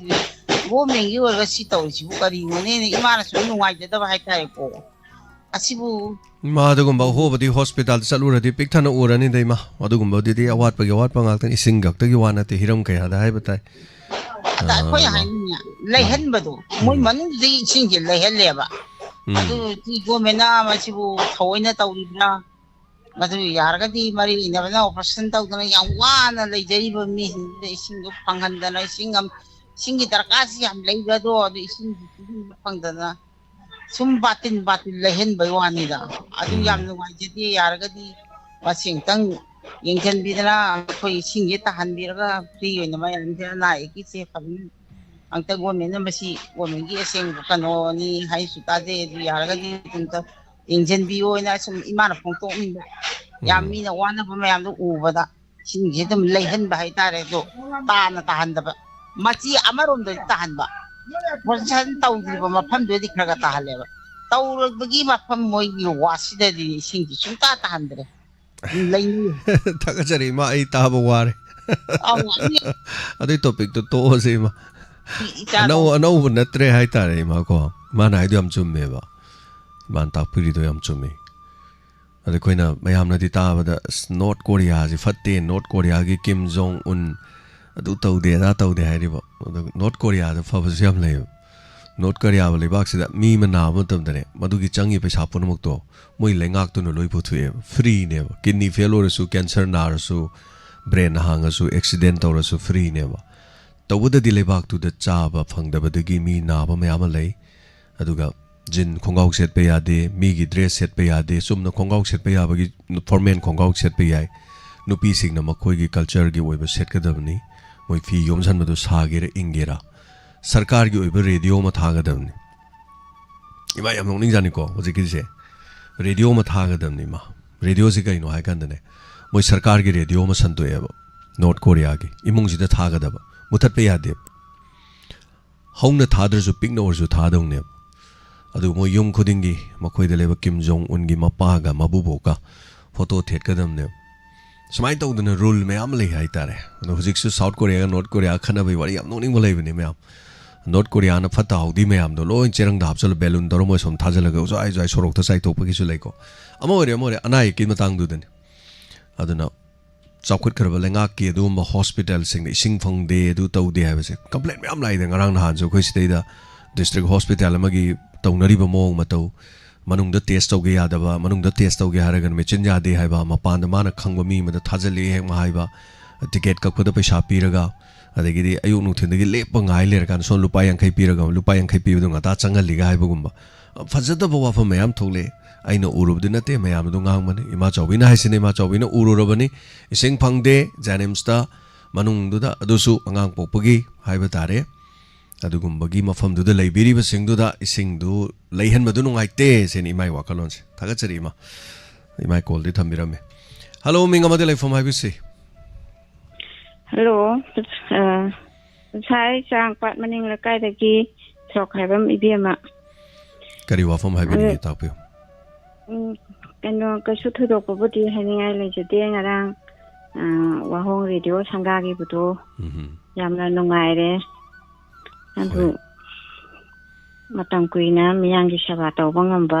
ꯒꯣꯔꯃꯦꯟꯒꯤ ꯑꯣꯏꯔꯒ ꯁꯤ ꯇꯧꯔꯤꯁꯤꯕꯨ ꯀꯔꯤꯅꯣꯅꯦꯅ ꯏꯃꯥꯅꯁꯨ ꯅꯨꯡꯉꯥꯏꯖꯗꯕ ꯍꯥꯏꯇꯥꯔꯦꯀꯣ ꯑꯁꯤꯕꯨ ꯃꯥꯗꯨꯒꯨꯝꯕ ꯍꯣꯕꯗꯤ ꯍꯣꯁꯄꯤꯇꯥꯜ ꯆꯠꯂꯨꯔꯗꯤ ꯄꯤꯛ ꯊꯟꯅ ꯎꯔꯅꯤꯗ ꯏꯃꯥ ꯑꯗꯨꯒꯨꯝꯕꯗꯨꯗꯤ ꯑꯋꯥꯠꯄꯒꯤ ꯑꯋꯥꯠꯄ ꯉꯥꯛꯇꯅꯤ ꯏꯁꯤꯡ ꯈꯛꯇꯒꯤ ꯋꯥ ꯅꯠꯇꯦ ꯍꯤꯔꯝ ꯀꯌꯥꯗ ꯍꯥꯏꯕ ꯇꯥꯏ ꯑꯗ ꯑꯩꯈꯣꯏ ꯍꯥꯏꯅꯤꯡꯉꯦ ꯂꯩꯍꯟꯕꯗꯣ ꯃꯣꯏ ꯃꯅꯨꯡꯗꯒꯤ ꯏꯁꯤꯡꯁꯦ ꯂꯩꯍꯜꯂꯦꯕ ꯑꯗꯨ ꯒꯣꯔꯃꯦꯟꯅ ꯃꯁꯤꯕꯨ ꯊꯑꯣꯏꯅ ꯇꯧꯔꯤꯕ꯭ꯔꯥ ꯃꯗꯨ ꯌꯥꯔꯒꯗꯤ ꯃꯔꯤ ꯂꯩꯅꯕꯅ ꯑꯣꯄꯔꯦꯁꯟ ꯇꯧꯗꯅ ꯌꯥꯝ ꯋꯥꯅ ꯂꯩꯖꯔꯤꯕ ꯃꯤꯁꯤꯡꯁꯤꯗ ꯏꯁꯤꯡꯗꯣ ꯐꯪꯍꯟꯗꯅ ꯏꯁꯤꯡꯒꯤ ꯗꯔꯀꯥꯔꯁꯤ ꯌꯥꯝ ꯂꯩꯕꯗꯣ ꯑꯗꯨ ꯏꯁꯤꯡꯁꯤ ꯁꯤꯖꯤꯟꯅꯕ ꯐꯪꯗꯅ ꯁꯨꯝ ꯕꯥꯇꯤꯟ ꯂꯩꯍꯟꯕꯩ ꯋꯥꯅꯤꯗ ꯑꯗꯨ ꯌꯥꯝ ꯅꯨꯡꯉꯥꯏꯖꯗꯦ ꯌꯥꯔꯒꯗꯤ ꯃꯁꯤ ꯑꯃꯨꯛꯇꯪ ꯌꯦꯡꯁꯤꯟꯕꯤꯗꯅ ꯑꯩꯈꯣꯏ ꯏꯁꯤꯡꯁꯦ ꯇꯥꯍꯟꯕꯤꯔꯒ ꯐ꯭ꯔꯤ ꯑꯣꯏꯅ ꯃꯌꯥꯝꯁꯦ ꯑꯅꯥ ꯑꯌꯦꯛꯀꯤꯁꯦ ꯐꯖꯅ ꯑꯝꯇ ꯒꯣꯔꯃꯦꯟꯅ ꯃꯁꯤ ꯒꯣꯔꯃꯦꯟꯒꯤ ꯑꯁꯦꯡꯕ ꯀꯩꯅꯣꯅꯤ ꯍꯥꯏꯁꯨ ꯇꯥꯖꯩ ꯑꯗꯨ ꯌꯥꯔꯒꯗꯤ ꯑꯝꯇ ꯌꯦꯡꯁꯤꯟꯕꯤꯌꯣꯅ ꯁꯨꯝ ꯏꯃꯥꯅ ꯐꯣꯡꯗꯣꯛꯅꯤꯡꯕ ꯌꯥꯝ ꯃꯤꯅ ꯋꯥꯅꯕ ꯃꯌꯥꯝꯗꯣ ꯎꯕꯗ ꯏꯁꯤꯡꯁꯦ ꯑꯗꯨꯝ ꯂꯩꯍꯟꯕ ꯍꯥꯏꯇꯥꯔꯦ ꯑꯗꯣ ꯇꯥꯍꯟꯗꯕ ꯃꯆꯤ ꯑꯃꯔꯣꯝꯗꯗꯤ ꯇꯥꯍꯟꯕ ꯄꯣꯖꯤꯁꯟ ꯇꯧꯗ꯭ꯔꯤꯕ ꯃꯐꯝꯗꯨꯗꯤ ꯈꯔ ꯇꯥꯍꯜꯂꯦꯕ ꯇꯧꯔꯕꯒꯤ ꯃꯐꯝ ꯃꯣꯏꯒꯤ ꯋꯥꯠꯁꯤꯗꯗꯤ ꯏꯁꯤꯡꯁꯤ ꯁꯨꯡꯇꯥ ꯇꯥꯍꯟꯗ꯭ꯔꯦ ꯂꯩꯅꯤ ꯊꯥꯒꯠꯆꯔꯤ ꯏꯃꯥ ꯑꯩ ꯇꯥꯕ ꯋꯥꯔꯦ ꯑꯗꯨꯏ ꯇꯣꯄꯤꯛꯇꯣ ꯇꯣꯛꯑꯁꯤ ꯏꯃꯥ ꯑꯅꯧꯕ ꯅꯠꯇ꯭ꯔꯦ ꯍꯥꯏꯇꯥꯔꯦ ꯏꯃꯥꯀꯣ ꯏꯃꯥꯅ ꯍꯥꯏꯗꯣ ꯌꯥꯝ ꯆꯨꯝꯃꯦꯕ ꯏꯃꯥꯅ ꯇꯥꯛꯄꯤꯔꯤꯗꯣ ꯌꯥꯝ ꯆꯨꯝꯃꯤ ꯑꯗ ꯑꯩꯈꯣꯏꯅ ꯃꯌꯥꯝꯅꯗꯤ ꯇꯥꯕꯗ ꯅꯣꯔꯠ ꯀꯣꯔꯤꯌꯥꯁꯤ ꯐꯠꯇꯦ ꯅꯣꯔꯠ ꯀꯣꯔꯤꯌꯥꯒꯤ ꯀꯤꯝ ꯖꯣꯡ ꯎꯟ ꯑꯗꯨ ꯇꯧꯗꯦ ꯑꯗꯥ ꯇꯧꯗꯦ ꯍꯥꯏꯔꯤꯕ ꯅꯣꯔꯠ ꯀꯣꯔꯤꯌꯥꯗ ꯐꯕꯁꯨ ꯌꯥꯝ ꯂꯩꯌꯦꯕ ꯅꯣꯔꯠ ꯀꯣꯔꯤꯌꯥ ꯂꯩꯕꯥꯛꯁꯤꯗ ꯃꯤ ꯑꯃ ꯅꯥꯕ ꯃꯇꯝꯗꯅꯦ ꯃꯗꯨꯒꯤ ꯆꯪꯉꯤ ꯄꯩꯁꯥ ꯄꯨꯝꯅꯃꯛꯇꯣ ꯃꯣꯏ ꯂꯩꯉꯥꯛꯇꯨꯅ ꯂꯣꯏ ꯄꯨꯊꯣꯛꯑꯦꯕ ꯐ꯭ꯔꯤꯅꯦꯕ ꯀꯤꯗꯅꯤ ꯐꯦꯜ ꯑꯣꯏꯔꯁꯨ ꯀꯦꯟꯁꯔ ꯅꯥꯔꯁꯨ ꯕ꯭ꯔꯦꯟ ꯍꯥꯡꯉꯁꯨ ꯑꯦꯛꯁꯤꯗꯦꯟ ꯇꯧꯔꯁꯨ ꯐ꯭ꯔꯤꯅꯦꯕ ꯇꯧꯕꯗꯗꯤ ꯂꯩꯕꯥꯛꯇꯨꯗ ꯆꯥꯕ ꯐꯪꯗꯕꯗꯒꯤ ꯃꯤ ꯅꯥꯕ ꯃꯌꯥꯝ ꯑꯃ ꯂꯩ ꯑꯗꯨꯒ ꯖꯤꯟ ꯈꯣꯡꯒ꯭ꯔꯥꯎ ꯁꯦꯠꯄ ꯌꯥꯗꯦ ꯃꯤꯒꯤ ꯗ꯭ꯔꯦꯁ ꯁꯦꯠꯄ ꯌꯥꯗꯦ ꯆꯨꯝꯅ ꯈꯣꯡꯒ꯭ꯔꯥꯎ ꯁꯦꯠꯄ ꯌꯥꯕꯒꯤ ꯐꯣꯔꯃꯦꯜ ꯈꯣꯡꯒ꯭ꯔꯥꯎ ꯁꯦꯠꯄ ꯌꯥꯏ ꯅꯨꯄꯤꯁꯤꯡꯅ ꯃꯈꯣꯏꯒꯤ ꯀꯜꯆꯔꯒꯤ ꯑꯣꯏꯕ ꯁꯦꯠꯀꯗꯕꯅꯤ ꯃꯣꯏ ꯐꯤ ꯌꯣꯝꯁꯤꯟꯕꯗꯣ ꯁꯥꯒꯦꯔꯥ ꯏꯪꯒꯦꯔꯥ ꯁꯔꯀꯥꯔꯒꯤ ꯑꯣꯏꯕ ꯔꯦꯗꯤꯑꯣ ꯑꯃ ꯊꯥꯒꯗꯕꯅꯤ ꯏꯃꯥ ꯌꯥꯝ ꯅꯣꯛꯅꯤꯡꯖꯥꯅꯤꯀꯣ ꯍꯧꯖꯤꯛꯀꯤꯁꯦ ꯔꯦꯗꯤꯑꯣ ꯑꯃ ꯊꯥꯒꯗꯕꯅꯤ ꯏꯃꯥ ꯔꯦꯗꯤꯑꯣꯁꯤ ꯀꯩꯅꯣ ꯍꯥꯏ ꯀꯥꯟꯗꯅꯦ ꯃꯣꯏ ꯁꯔꯀꯥꯔꯒꯤ ꯔꯦꯗꯤꯑꯣ ꯑꯃ ꯁꯟꯗꯣꯛꯑꯦꯕ ꯅꯣꯔꯠ ꯀꯣꯔꯤꯌꯥꯒꯤ ꯏꯃꯨꯡꯁꯤꯗ ꯊꯥꯒꯗꯕ ꯃꯨꯊꯠꯄ ꯌꯥꯗꯦꯕ ꯍꯧꯅ ꯊꯥꯗ꯭ꯔꯁꯨ ꯄꯤꯛꯅ ꯑꯣꯏꯔꯁꯨ ꯊꯥꯗꯧꯅꯦꯕ ꯑꯗꯨ ꯃꯣꯏ ꯌꯨꯝ ꯈꯨꯗꯤꯡꯒꯤ ꯃꯈꯣꯏꯗ ꯂꯩꯕ ꯀꯤꯝ ꯖꯣꯡ ꯎꯟꯒꯤ ꯃꯄꯥꯒ ꯃꯕꯨꯕꯣꯛꯀ ꯐꯣꯇꯣ ꯊꯦꯠꯀꯗꯕꯅꯦꯕ ꯁꯨꯃꯥꯏꯅ ꯇꯧꯗꯅ ꯔꯨꯜ ꯃꯌꯥꯝ ꯂꯩ ꯍꯥꯏꯇꯥꯔꯦ ꯑꯗꯣ ꯍꯧꯖꯤꯛꯁꯨ ꯁꯥꯎꯠ ꯀꯣꯔꯤꯌꯥꯒ ꯅꯣꯔꯠ ꯀꯣꯔꯤꯌꯥ ꯈꯟꯅꯕꯒꯤ ꯋꯥꯔꯤ ꯌꯥꯝ ꯅꯣꯛꯅꯤꯡꯕ ꯂꯩꯕꯅꯦ ꯃꯌꯥꯝ ꯅꯣꯔꯠ ꯀꯣꯔꯤꯌꯥꯅ ꯐꯠꯇ ꯍꯥꯎꯗꯤ ꯃꯌꯥꯝꯗꯣ ꯂꯣꯏ ꯆꯦꯔꯪꯗ ꯍꯥꯞꯆꯜꯂ ꯕꯦꯂꯨꯟ ꯇꯧꯔ ꯃꯣꯏ ꯁꯣꯝ ꯊꯥꯖꯤꯜꯂꯒ ꯖ꯭ꯋꯥꯏ ꯖ꯭ꯋꯥꯏ ꯁꯣꯔꯣꯛꯇ ꯆꯥꯏꯊꯣꯛꯄꯒꯤꯁꯨ ꯂꯩꯀꯣ ꯑꯃ ꯑꯣꯏꯔꯦ ꯑꯅꯥ ꯑꯌꯦꯛꯀꯤ ꯃꯇꯥꯡꯗꯨꯗꯅꯤ ꯑꯗꯨꯅ ꯆꯥꯎꯈꯠꯈ꯭ꯔꯕ ꯂꯩꯉꯥꯛꯀꯤ ꯑꯗꯨꯒꯨꯝꯕ ꯍꯣꯁꯄꯤꯇꯥꯜꯁꯤꯡꯗ ꯏꯁꯤꯡ ꯐꯪꯗꯦ ꯑꯗꯨ ꯇꯧꯗꯦ ꯍꯥꯏꯕꯁꯦ ꯀꯝꯄ꯭ꯂꯦꯟ ꯃꯌꯥꯝ ꯂꯥꯛꯏꯗ ꯉꯔꯥꯡ ꯅꯍꯥꯟꯁꯨ ꯑꯩꯈꯣꯏ ꯁꯤꯗꯩꯗ ꯗꯤꯁꯇ꯭ꯔꯤꯛ ꯍꯣꯁꯄꯤꯇꯥꯜ ꯑꯃꯒꯤ ꯇꯧꯅꯔꯤꯕ ꯃꯑꯣꯡ ꯃꯇꯧ ꯃꯅꯨꯡꯗ ꯇꯦꯁ ꯇꯧꯒꯦ ꯌꯥꯗꯕ ꯃꯅꯨꯡꯗ ꯇꯦꯁ ꯇꯧꯒꯦ ꯍꯥꯏꯔꯒꯅ ꯃꯦꯆꯤꯟ ꯌꯥꯗꯦ ꯍꯥꯏꯕ ꯃꯄꯥꯟꯗ ꯃꯥꯅ ꯈꯪꯕ ꯃꯤ ꯑꯃꯗ ꯊꯥꯖꯤꯜꯂꯦ ꯍꯦꯛ ꯍꯥꯏꯕ ꯇꯤꯀꯦꯠ ꯀꯛꯄꯗ ꯄꯩꯁꯥ ꯄꯤꯔꯒ ꯑꯗꯒꯤꯗꯤ ꯑꯌꯨꯛ ꯅꯨꯡꯊꯤꯟꯗꯒꯤ ꯂꯦꯞꯄ ꯉꯥꯏ ꯂꯩꯔꯀꯥꯟꯗ ꯁꯣꯝ ꯂꯨꯄꯥ 50 ꯄꯤꯔꯒ ꯂꯨꯄꯥ 50 ꯄꯤꯕꯗꯣ ꯉꯇꯥ ꯆꯪꯍꯜꯂꯤꯒ ꯍꯥꯏꯕꯒꯨꯝꯕ ꯐꯖꯗꯕ ꯋꯥꯐꯝ ꯃꯌꯥꯝ ꯊꯣꯛꯂꯛꯑꯦ ꯑꯩꯅ ꯎꯔꯨꯕꯗꯤ ꯅꯠꯇꯦ ꯃꯌꯥꯝꯗꯣ ꯉꯥꯡꯕꯅꯤ ꯏꯃꯥ ꯆꯥꯎꯕꯤꯅ ꯍꯥꯏꯁꯤꯅꯦ ꯏꯃꯥ ꯆꯥꯎꯕꯤꯅ ꯎꯔꯨꯔꯕꯅꯤ ꯏꯁꯤꯡ ꯐꯪꯗꯦ ꯖꯦꯅꯤꯝꯁꯇ ꯃꯅꯨꯡꯗꯨꯗ ꯑꯗꯨꯁꯨ ꯑꯉꯥꯡ ꯄꯣꯛꯄꯒꯤ ꯍꯥꯏꯕ ꯇꯥꯔꯦ ꯑꯗꯨꯒꯨꯝꯕꯒꯤ ꯃꯐꯝꯗꯨꯗ ꯂꯩꯕꯤꯔꯤꯕꯁꯤꯡꯗꯨꯗ ꯏꯁꯤꯡꯗꯨ ꯂꯩꯍꯟꯕꯗꯨ ꯅꯨꯡꯉꯥꯏꯇꯦ ꯁꯤꯅꯤ ꯏꯃꯥꯒꯤ ꯋꯥꯈꯜꯂꯣꯟꯁꯦ ꯊꯥꯒꯠꯆꯔꯤ ꯏꯃꯥꯒꯤ ꯀꯣꯜꯗꯤ ꯊꯝꯕꯤꯔꯝꯃꯦ ꯍꯜꯂꯣ ꯃꯤꯡ ꯑꯃꯗꯤ ꯂꯩꯐꯝ ꯍꯥꯏꯕꯤꯁꯤ ꯍꯜꯂꯣ ꯉꯁꯥꯏ ꯆꯥꯡꯄꯥꯠ ꯃꯅꯤꯡ ꯂꯩꯀꯥꯏꯗꯒꯤ ꯁꯣꯛꯈꯥꯏꯕꯝ ꯏꯕꯦꯝꯃ ꯀꯔꯤ ꯋꯥꯐꯝ ꯍꯥꯏꯕꯤꯅꯤꯡꯉꯤ ꯇꯥꯛꯄꯤꯌꯨ ꯀꯩꯅꯣ ꯀꯩꯁꯨ ꯊꯣꯏꯗꯣꯛꯄꯕꯨꯗꯤ ꯍꯥꯏꯅꯤꯡꯉꯥꯏ ꯂꯩꯖꯗꯦ ꯉꯔꯥꯡ ꯋꯥꯍꯣꯡ ꯔꯦꯗꯤꯑꯣ ꯁꯪꯒꯥꯈꯤꯕꯗꯣ ꯌꯥꯝꯅ ꯅꯨꯡꯉꯥꯏꯔꯦ ꯑꯗꯨ ꯃꯇꯝ ꯀꯨꯏꯅ ꯃꯤꯌꯥꯝꯒꯤ ꯁꯦꯕꯥ ꯇꯧꯕ ꯉꯝꯕ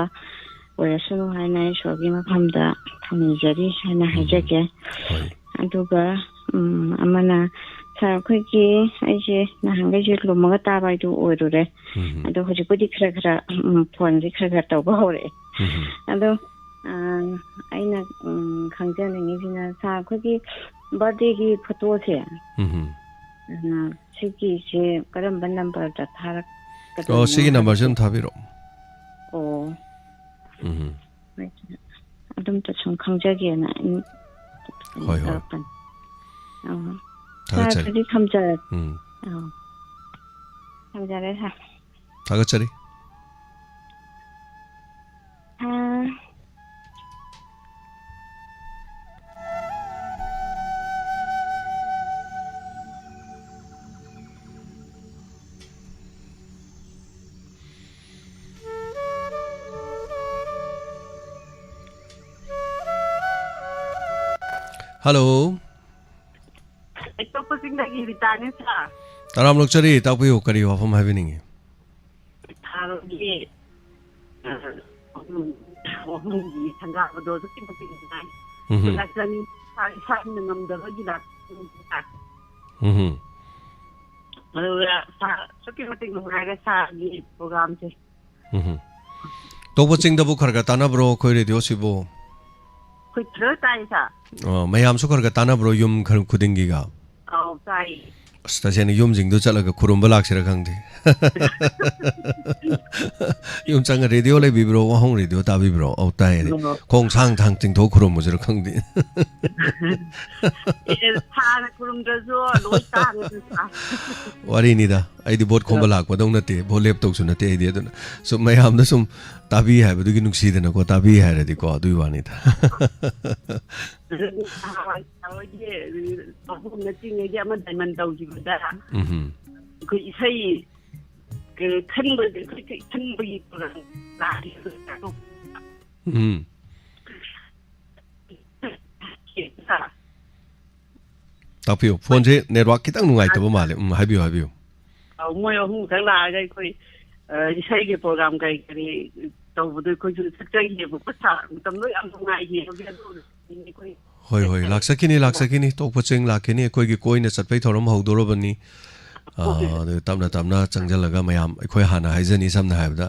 ꯑꯣꯏꯔꯁꯅꯨ ꯍꯥꯏꯅ ꯏꯁꯣꯔꯒꯤ ꯃꯐꯝꯗ ꯊꯧꯅꯤꯖꯔꯤ ꯍꯥꯏꯅ ꯍꯥꯏꯖꯒꯦ ꯑꯗꯨꯒ ꯑꯃꯅ ꯁꯥꯔ ꯑꯩꯈꯣꯏꯒꯤ ꯑꯩꯁꯦ ꯅꯍꯥꯟꯈꯩꯁꯦ ꯂꯨꯝꯃꯒ ꯇꯥꯕ ꯍꯥꯏꯗꯨ ꯑꯣꯏꯔꯨꯔꯦ ꯑꯗꯣ ꯍꯧꯖꯤꯛꯄꯨꯗꯤ ꯈꯔ ꯐꯣꯟꯁꯦ ꯈꯔ ꯇꯧꯕ ꯍꯧꯔꯛꯑꯦ ꯑꯗꯣ ꯑꯩꯅ ꯈꯪꯖꯅꯤꯡꯉꯤꯁꯤꯅ ꯁꯥꯔ ꯑꯩꯈꯣꯏꯒꯤ ꯕꯥꯔꯗꯦꯒꯤ ꯐꯣꯇꯣꯁꯦ ꯁꯤꯒꯤꯁꯦ ꯀꯔꯝꯕ ꯅꯝꯕꯔꯗ ꯊꯥꯔꯛꯀꯗꯣꯏꯅꯣ ꯁꯤꯒꯤ ꯅꯝꯕꯔꯁꯦ ꯑꯗꯨꯝ ꯊꯥꯕꯤꯔꯛꯑꯣ ꯑꯗꯨꯝꯇ ꯁꯨꯝ ꯈꯪꯖꯒꯦꯅ ꯍꯣꯏ ꯁꯥꯔ ꯑꯗꯨꯗꯤ ꯊꯝꯖꯔꯦ ꯊꯝꯖꯔꯦ ꯁꯥꯔ ꯊꯥꯒꯠꯆꯔꯤ Hello. ꯑꯇꯣꯞꯄꯁꯤꯡꯗꯒꯤ ꯔꯤꯇꯥꯅꯦ ꯁꯥ Taram lokchari tapiyo kari wafam happening. ꯊꯥꯔꯣꯒꯤ ꯋꯥꯍꯪꯒꯤ ꯁꯪꯒꯥꯕꯗꯣ ꯑꯗꯨꯛꯀꯤ ꯃꯇꯤꯛ ꯅꯨꯡꯉꯥꯏ ꯂꯥꯛꯆꯅꯤ ꯏꯁꯥꯅ ꯉꯝꯗꯕꯒꯤ ꯑꯗꯨꯒ ꯑꯁꯨꯛꯀꯤ ꯃꯇꯤꯛ ꯅꯨꯡꯉꯥꯏꯔꯦ ꯁꯥꯒꯤ ꯄ꯭ꯔꯣꯒ꯭ꯔꯥꯝꯁꯦ Topa chingdabu kharga tanabro khoi radio sibo. ꯑꯩꯈꯣꯏ ꯈꯔ ꯇꯥꯏ ꯁꯥ Mayam su kharga tanabro yum khar khudingi ga. ꯑꯧ ꯇꯥꯏ Stasiyani yum jingdu chalaga khurumba laksira khangdi. Yum changa radio le bibro wahong radio ta bibro au tai ni. Khong sang thang tingtho khurum mujira khangdi. ꯊꯥꯅ ꯈꯨꯔꯨꯝꯗ꯭ꯔꯁꯨ ꯂꯣꯏ ꯇꯥꯡꯉꯁꯨ ꯁꯥ Wari ni da aidi bot khomba lakpa dong nate bo lep tok su nate aidi aduna so mayam da sum tabi hai bu gi nuksi dena ko tabi hai radi ko adui wani da ꯑꯍꯨꯝꯅ ꯆꯤꯡꯉꯩꯒꯤ ꯑꯃ diamond ꯇꯧꯈꯤꯕꯗ ꯑꯩꯈꯣꯏ ꯏꯁꯩ ꯈꯟꯕꯒꯤ Tapiyo phone je network kitang nungai taba male haibiyo ꯃꯣꯏ ꯑꯍꯨꯝ ꯈꯛ ꯂꯥꯛꯑꯒ ꯑꯩꯈꯣꯏ ꯏꯁꯩꯒꯤ ꯄ꯭ꯔꯣꯒ꯭ꯔꯥꯝ ꯀꯔꯤ ꯀꯔꯤ ꯇꯧꯕꯗꯣ ꯑꯩꯈꯣꯏꯁꯨ ꯁꯛꯆꯈꯤꯑꯕꯀꯣ ꯃꯇꯝꯗꯣ ꯌꯥꯝ ꯅꯨꯡꯉꯥꯏꯈꯤ ꯑꯩꯈꯣꯏ Hoi laksakini tokpa ching lakini koi gi koina chatpai thoram hodorobani tamna changjalaga mayam khoi hana haijani samna haibda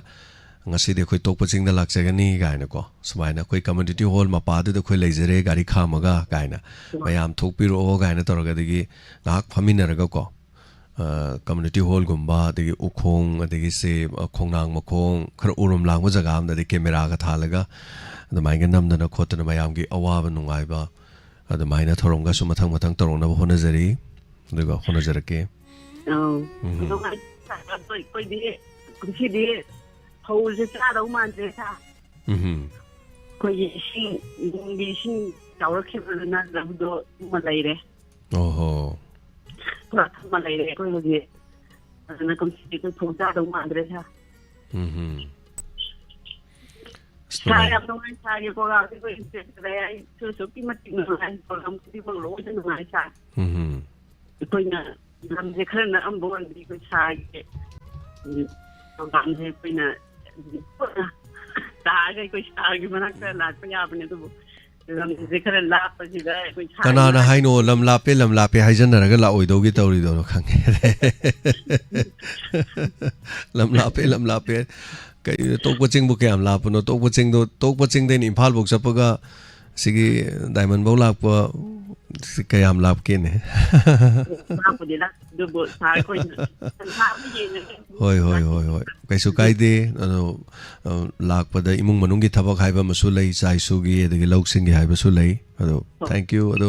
ngasi de khoi tokpa ching da laksagani gaina ko sumaina khoi community hall mapa de khoi leijare gari khamaga gaina mayam thokpiro gaina toraga digi ngak phaminaraga ko community hall gumba digi ukhong digi se khongnang makhong khara urum langba jaga amda de camera ga thalaga adamaiga namdana khotana mayam gi awaba nungaiba adamaina thoronga su mathang torona honajari aduga honajarake ꯑꯩꯈꯣꯏꯗꯤ ꯀꯨꯝꯁꯤꯗꯤ ꯐꯧꯁꯦ ꯆꯥꯗꯧ ꯃꯥꯟꯗ꯭ꯔꯦ ꯁꯥ ꯑꯩꯈꯣꯏꯒꯤ ꯅꯣꯡꯒꯤ ꯏꯁꯤꯡ ꯆꯥꯎꯔꯛꯈꯤꯕꯗꯨꯅ ꯂꯧꯗꯣ ꯑꯃ ꯂꯩꯔꯦ ꯄꯨꯔꯥ ꯑꯃ ꯂꯩꯔꯦ ꯑꯩꯈꯣꯏꯒꯤ ꯑꯗꯨꯅ ꯀꯨꯝꯁꯤꯗꯤ ꯑꯩꯈꯣꯏ ꯐꯧ ꯆꯥꯗꯧ ꯃꯥꯟꯗ꯭ꯔꯦ ꯁꯥ ꯁꯥ ꯌꯥꯝ ꯅꯨꯡꯉꯥꯏ ꯁꯥꯒꯤ ꯄ꯭ꯔꯣꯒ꯭ꯔꯥꯝꯁꯦ ꯑꯩꯈꯣꯏ ꯏꯟꯇꯔꯦꯁ ꯑꯩꯁꯨ ꯑꯁꯨꯛꯀꯤ ꯃꯇꯤꯛ ꯅꯨꯡꯉꯥꯏ ꯄ꯭ꯔꯣꯒ꯭ꯔꯥꯝ ꯈꯨꯗꯤꯡꯃꯛ ꯂꯣꯏꯅ ꯅꯨꯡꯉꯥꯏ ꯁꯥ ꯑꯩꯈꯣꯏꯅ ꯂꯝꯁꯦ ꯈꯔ ꯅꯛꯑꯝꯕ ꯑꯣꯏꯔꯗꯤ ꯑꯩꯈꯣꯏ ꯁꯥꯒꯤ ꯄ꯭ꯔꯣꯒ꯭ꯔꯥꯝꯁꯦ ꯑꯩꯈꯣꯏꯅ ꯂꯥꯛꯑꯒ ꯑꯩꯈꯣꯏ ꯁꯥꯒꯤ ꯃꯅꯥꯛꯇ ꯂꯥꯛꯄ ꯌꯥꯕꯅꯦ ꯑꯗꯨꯕꯨ ꯂꯝꯁꯦ ꯈꯔ ꯂꯥꯞꯄꯁꯤꯗ ꯑꯩꯈꯣꯏ Kanana haino lam lape haijanaraga laoidaugi tawrido khange lam lape kai tokpa chingbu kayam lapno tokpa ching den imphal bok chapaga sigi diamond bow lakpa kayam lapke ne hoi kaisu kaide lakpa da imung manungi thabak haiba masu lei chai sugi adagi loksing gi haiba su lei ado thank you ado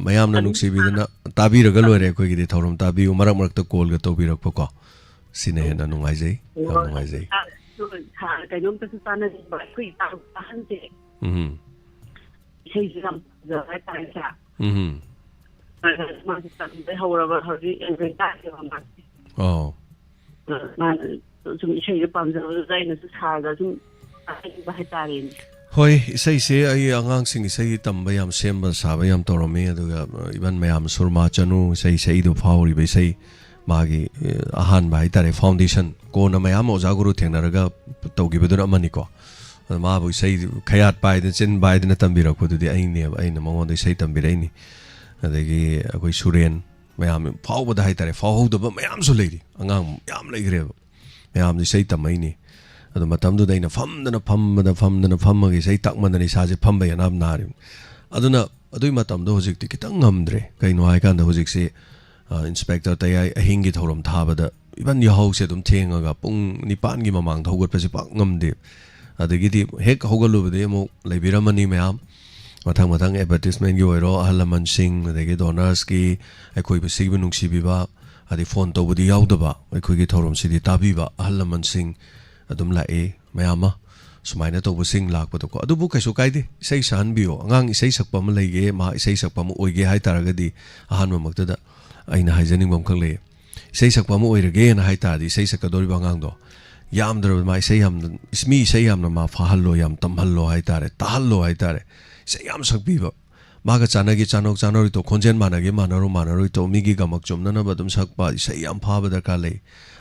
mayam na nuksi bidana tabi raga loire koi gi thorom tabi marak ta call ga tobi rakpa ko sine na nungai jai ꯀꯩꯅꯣꯝꯇꯁꯨ ꯇꯥꯟꯅꯅꯤꯡꯕ ꯑꯩꯈꯣꯏ ꯑꯍꯟꯁꯦ ꯏꯁꯩꯁꯨ ꯌꯥꯝ ꯐꯖꯕ ꯍꯥꯏꯇꯥꯔꯦ ꯁꯥ ꯃꯥꯁꯦ ꯇꯝꯕꯩ ꯍꯧꯔꯕ ꯍꯧꯖꯤꯛ ꯇꯥꯏꯌꯦꯕ ꯃꯥꯁꯦ ꯃꯥꯅ ꯁꯨꯝ ꯏꯁꯩꯁꯦ ꯄꯥꯝꯖꯕꯗꯨꯗ ꯑꯩꯅꯁꯨ ꯁꯥꯔꯒ ꯁꯨꯝ ꯇꯥꯅꯤꯡꯕ ꯍꯥꯏꯇꯥꯔꯦꯅꯦ Hoi isaise ai angangsing isai tamba yam semba saba yam torome aduga iban mayam surma chanu isai do fauri be isai magi ahan bai tare foundation ko na mayam oja guru thengnaraga tawgibaduna amani ko ma bu isai khayat bai de chin bai de na tambira ko dudi ai ne ai na mangon de isai tambirai ni adagi akoi suren mayam fawba da hai tare fawhou da mayam su leiri angang yam leigre mayam de isai tamai ni adu matamdu daina famdana famagi sei takmandani saje phamba yanab nari aduna adui matamdu hojik ti kitang ngamdre kaino hai kan da hojik se inspector tayai ahingi thorom thabada iban yahau se dum thengaga pung nipan gi mamang thogot pase pak ngamde adagi di hek hogalu bade mo leibiramani mayam mathang advertisement gi oiro ahalaman sing adagi donors ki ekoi besi bi nungsi biba adi phone to budi yaudaba ekoi gi thorom sidi tabiba ahalaman sing adum lae mayama sumaina to busing lakpa to ko adubu kaisu kaide isai sahan biyo angang isai sakpa ma leige ma isai sakpa ma oige hai taragadi ahan ma makta da aina haijaning bam khang le isai sakpa ma oirage na hai taradi isai sakadori bangang do yam dro ma isai yam ismi isai yam na ma fahallo yam tamhallo hai tare tahallo hai tare isai yam sakbi ba मागा चानगी चानोक चानोरी तो खोंजेन मानगे मानरो तो मिगी गमक चुमना बदम सकपा इसे याम फाब दरकार ले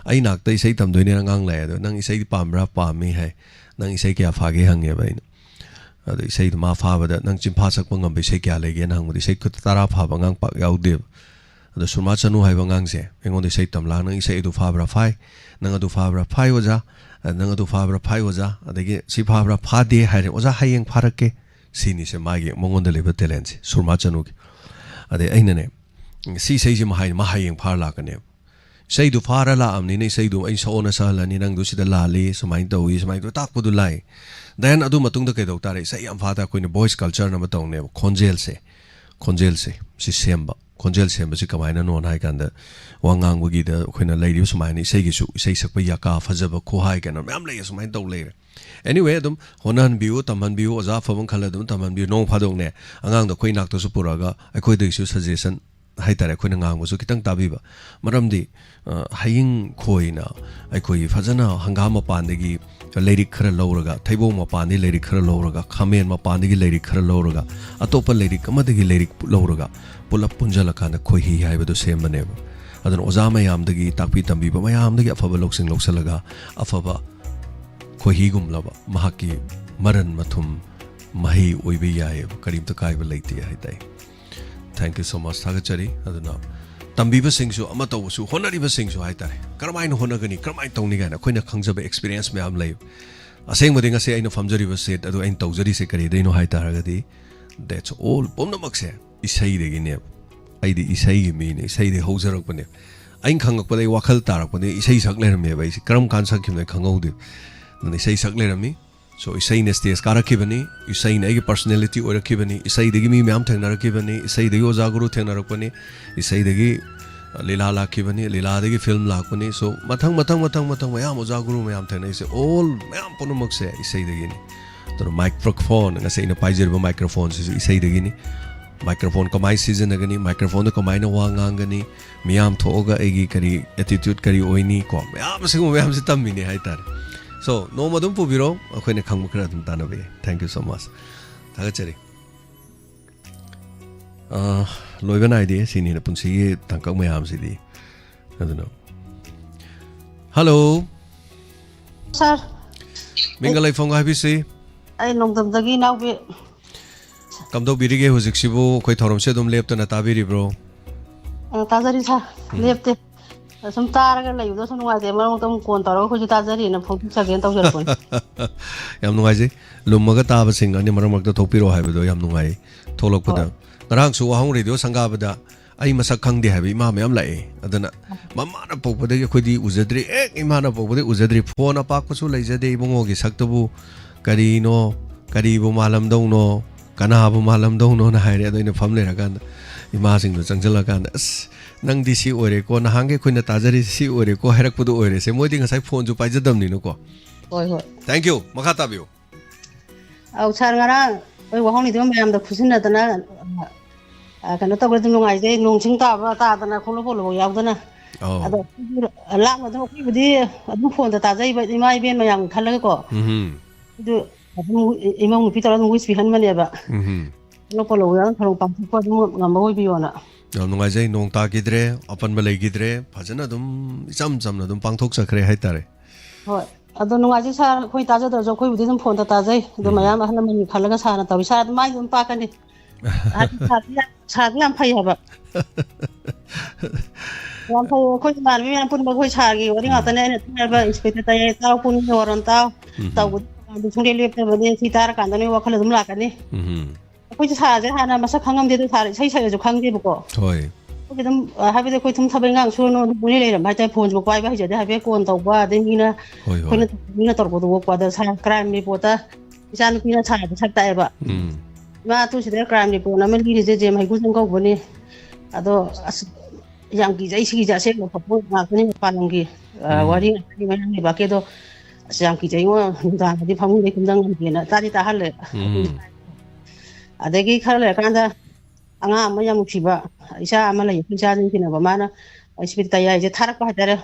आई नाकता इसे तमदोइने नंगांग लाय दो नंग इसे पामरा पामी है नंग इसे क्या फागे हंगे बाइन अदो इसे मा फाबदा नंग चिंफा सकपा ngam इसे क्या लेगे नंग मुदि इसे कुत तारा फाबा ngang pak yaudeb अदो सुरमा चनु हाइबा ngang से एंगोन इसे तमला नंग इसे दु फाबरा फाइ नंग दु फाबरा फाइ ओजा नंग दु फाबरा फाइ ओजा अदगे सि फाबरा फादे हाइरे ओजा हायेंग फारके सिनी से मागे मंगोन दे लेबे टैलेंट से सुरमा चनु की अदे अइनने सी सही महायेंग फार लाकने सही दु फारा ला अमनी ने सही दु अइ सोना सहलानी नंग दु सिदा लाली समाइन तौई समाइन दु ताकपु दु लाई देन अदु मतुंग द केदौ तारे सही अम फादा कोइन बॉयज कल्चर न मतौने खोंजेल से सि सेम्बा खोंजेल सेम्बा सि कमाइना नोन हाइ कांदा वांगांग वगी द कोइन लेडी समाइन इसै गिसु इसै सकप याका फजब खोहाइ केन मैम ले समाइन तौ ले एनीवे अदुम होनन बिउ तमन बिउ ओजा फबं खल अदुम तमन बिउ नों फादों ने अंगांग द कोइ नाक तो सुपुरागा अखोइ दैसु सजेशन हाइतारे कोइन ngang कितंग ताबीबा मरमदी हाइंग खोइना अखोइ फजना हंगाम पानदगी लेरिक खर लौरगा थैबो मपानी लेरिक खर लौरगा खामेन मपानी लेरिक खर लौरगा अतोप लेरिक अमदगी लेरिक लौरगा पुलप पुंजलकान खोहि हाइबदो सेमने अदन ओजा मयामदगी ताकपी तंबीबा मयामदगी अफबा लोकसिंग लोकसलगा अफबा खोहि गुमलबा महाकी मरन मथुम मही ओइबे याय करीम तो काइबा लेति हाइताई थैंक यू सो मच थागचरी अदना तंबीबा सिंगसु अमा तौसु होनरिबा सिंगसु हाइतारे करमाइन होनगनी करमाइन तौनी गाना खोइना खंगजब एक्सपीरियंस मैम लay असेंग बदिंग असे आइना फमजरिबा सेट अदु आइन तौजरी से करी दैनो हाइतारगदी दैट्स ऑल पुमनमक से इसै देगिने आइदि इसै गी मीने इसै दे होजरक बने आइन खंगकपदे वाखल तारक बने इसै सक लेरमे बाइ करम कान सकखिमने खंगौदे ननि इसै सक लेरमी सो इसै ने स्टेज कारखिबनी इसै ने गी पर्सनालिटी ओरखिबनी इसै देगी मी मैम थेंगनरखिबनी इसै देगी ओजा गुरु थेंगनरकपनी इसै देगी लीला लाखिबनी लीला देगी फिल्म लाखपनी सो मथंग मैम ओजा गुरु मैम थेंगनै से ऑल मैम पुनमक से इसै देगी नि तो microphone ngase ina paijirba microphone से इसै देगी नि माइक्रोफोन कमाई सीजन अगनी माइक्रोफोन तो कमाई न वांगांगनी मियाम थोगा एगी करी एटीट्यूड करी ओइनी को मैम से तमिने हाइतार So, no madum pubiro, ako'y nakhangmukra dum tanabi. Thank you so much. Tagachari. Loiba na idea, sini na punsi tangkang mayam sidi. I don't know. Hello. Sir. Mingalay phong habisi. Ay nong damdagi na bi. Kamdo birige huzik sibu ako'y thorom se dum lepta na tabiri bro. Tazari sa lepte. Sum taraga layudo sum nuai de marong tam kon taro ko jita jari na phok sagen taw jarpon yam nuai je lummaga taba sing ani marong mak to thopiro haibedo yam nuai tholokpada ngarang su wahong radio sanga bada ai masak khangde haibi ma mayam lai adana mama na pokpade khodi uzadri ek imana pokpade uzadri phone apak ko su leijade ibungo gi saktabu karino karibu malam dongno kana bu malam dongno na haire adoina famle ragan ima sing do changjala kan as nang di si ore ko na hange khoina tajari si ore ko herak pudu ore se moi ding sai phone ju paijadam ni no ko hoi thank you makha tabiu au char ngara oi wahong ni dum mayam da khusin na dana kana to gre dum ngai je nong sing ta ba ta dana kholo polo yaw dana ado la ma do ki budi adu phone da ta jai ba mai ben mayam khala ko du imong pi ta dum wis pi han ma ne ba lo polo ya thong pam ko dum ngam ba hoi bi ona yam nungai jai nong ta gidre apan ba lei gidre phajana dum icham chamna dum pangthok sakre haitare hoi ado nungai ji sa khoi ta ja do jo khoi budi dum phone ta jai do mayam ahna mani khalaga sa na tawi sa mai dum pa kani sa ngam phai haba yam phai khoi man mi pun ba khoi sa gi wari ngata ne ne ba expect ta ye taw pun horon taw taw bu chung le le ba de si tar kan da ne wa khala dum la kani कोई साजे हाना मसा खंगम दे तो सारे सही सही जो खंग दे बको होय कोई दम हाबे दे कोई तुम थबे ngang सुनो बुनि ले भाई ते फोन जो पाइ भाई जे हाबे कोन तौ बा दे मीना कोन मीना तोर बदो को दा सा क्राइम रिपोर्ट इसान पिना छा सकता है बा मा तु सिदे क्राइम रिपोर्ट ना मन ली जे जे mai गुजं गौ बने अदो yang gi jai sigi jase ko पो मा कनि पालंगी वारी नि mai ba ke do yang gi jai ngo da di phamu de kumjang ngam na ta di ta hal le adagi khar le kan da anga ma yam khiba isa ama la yin cha jin kina ba mana ispi ta ya je tharak pa dare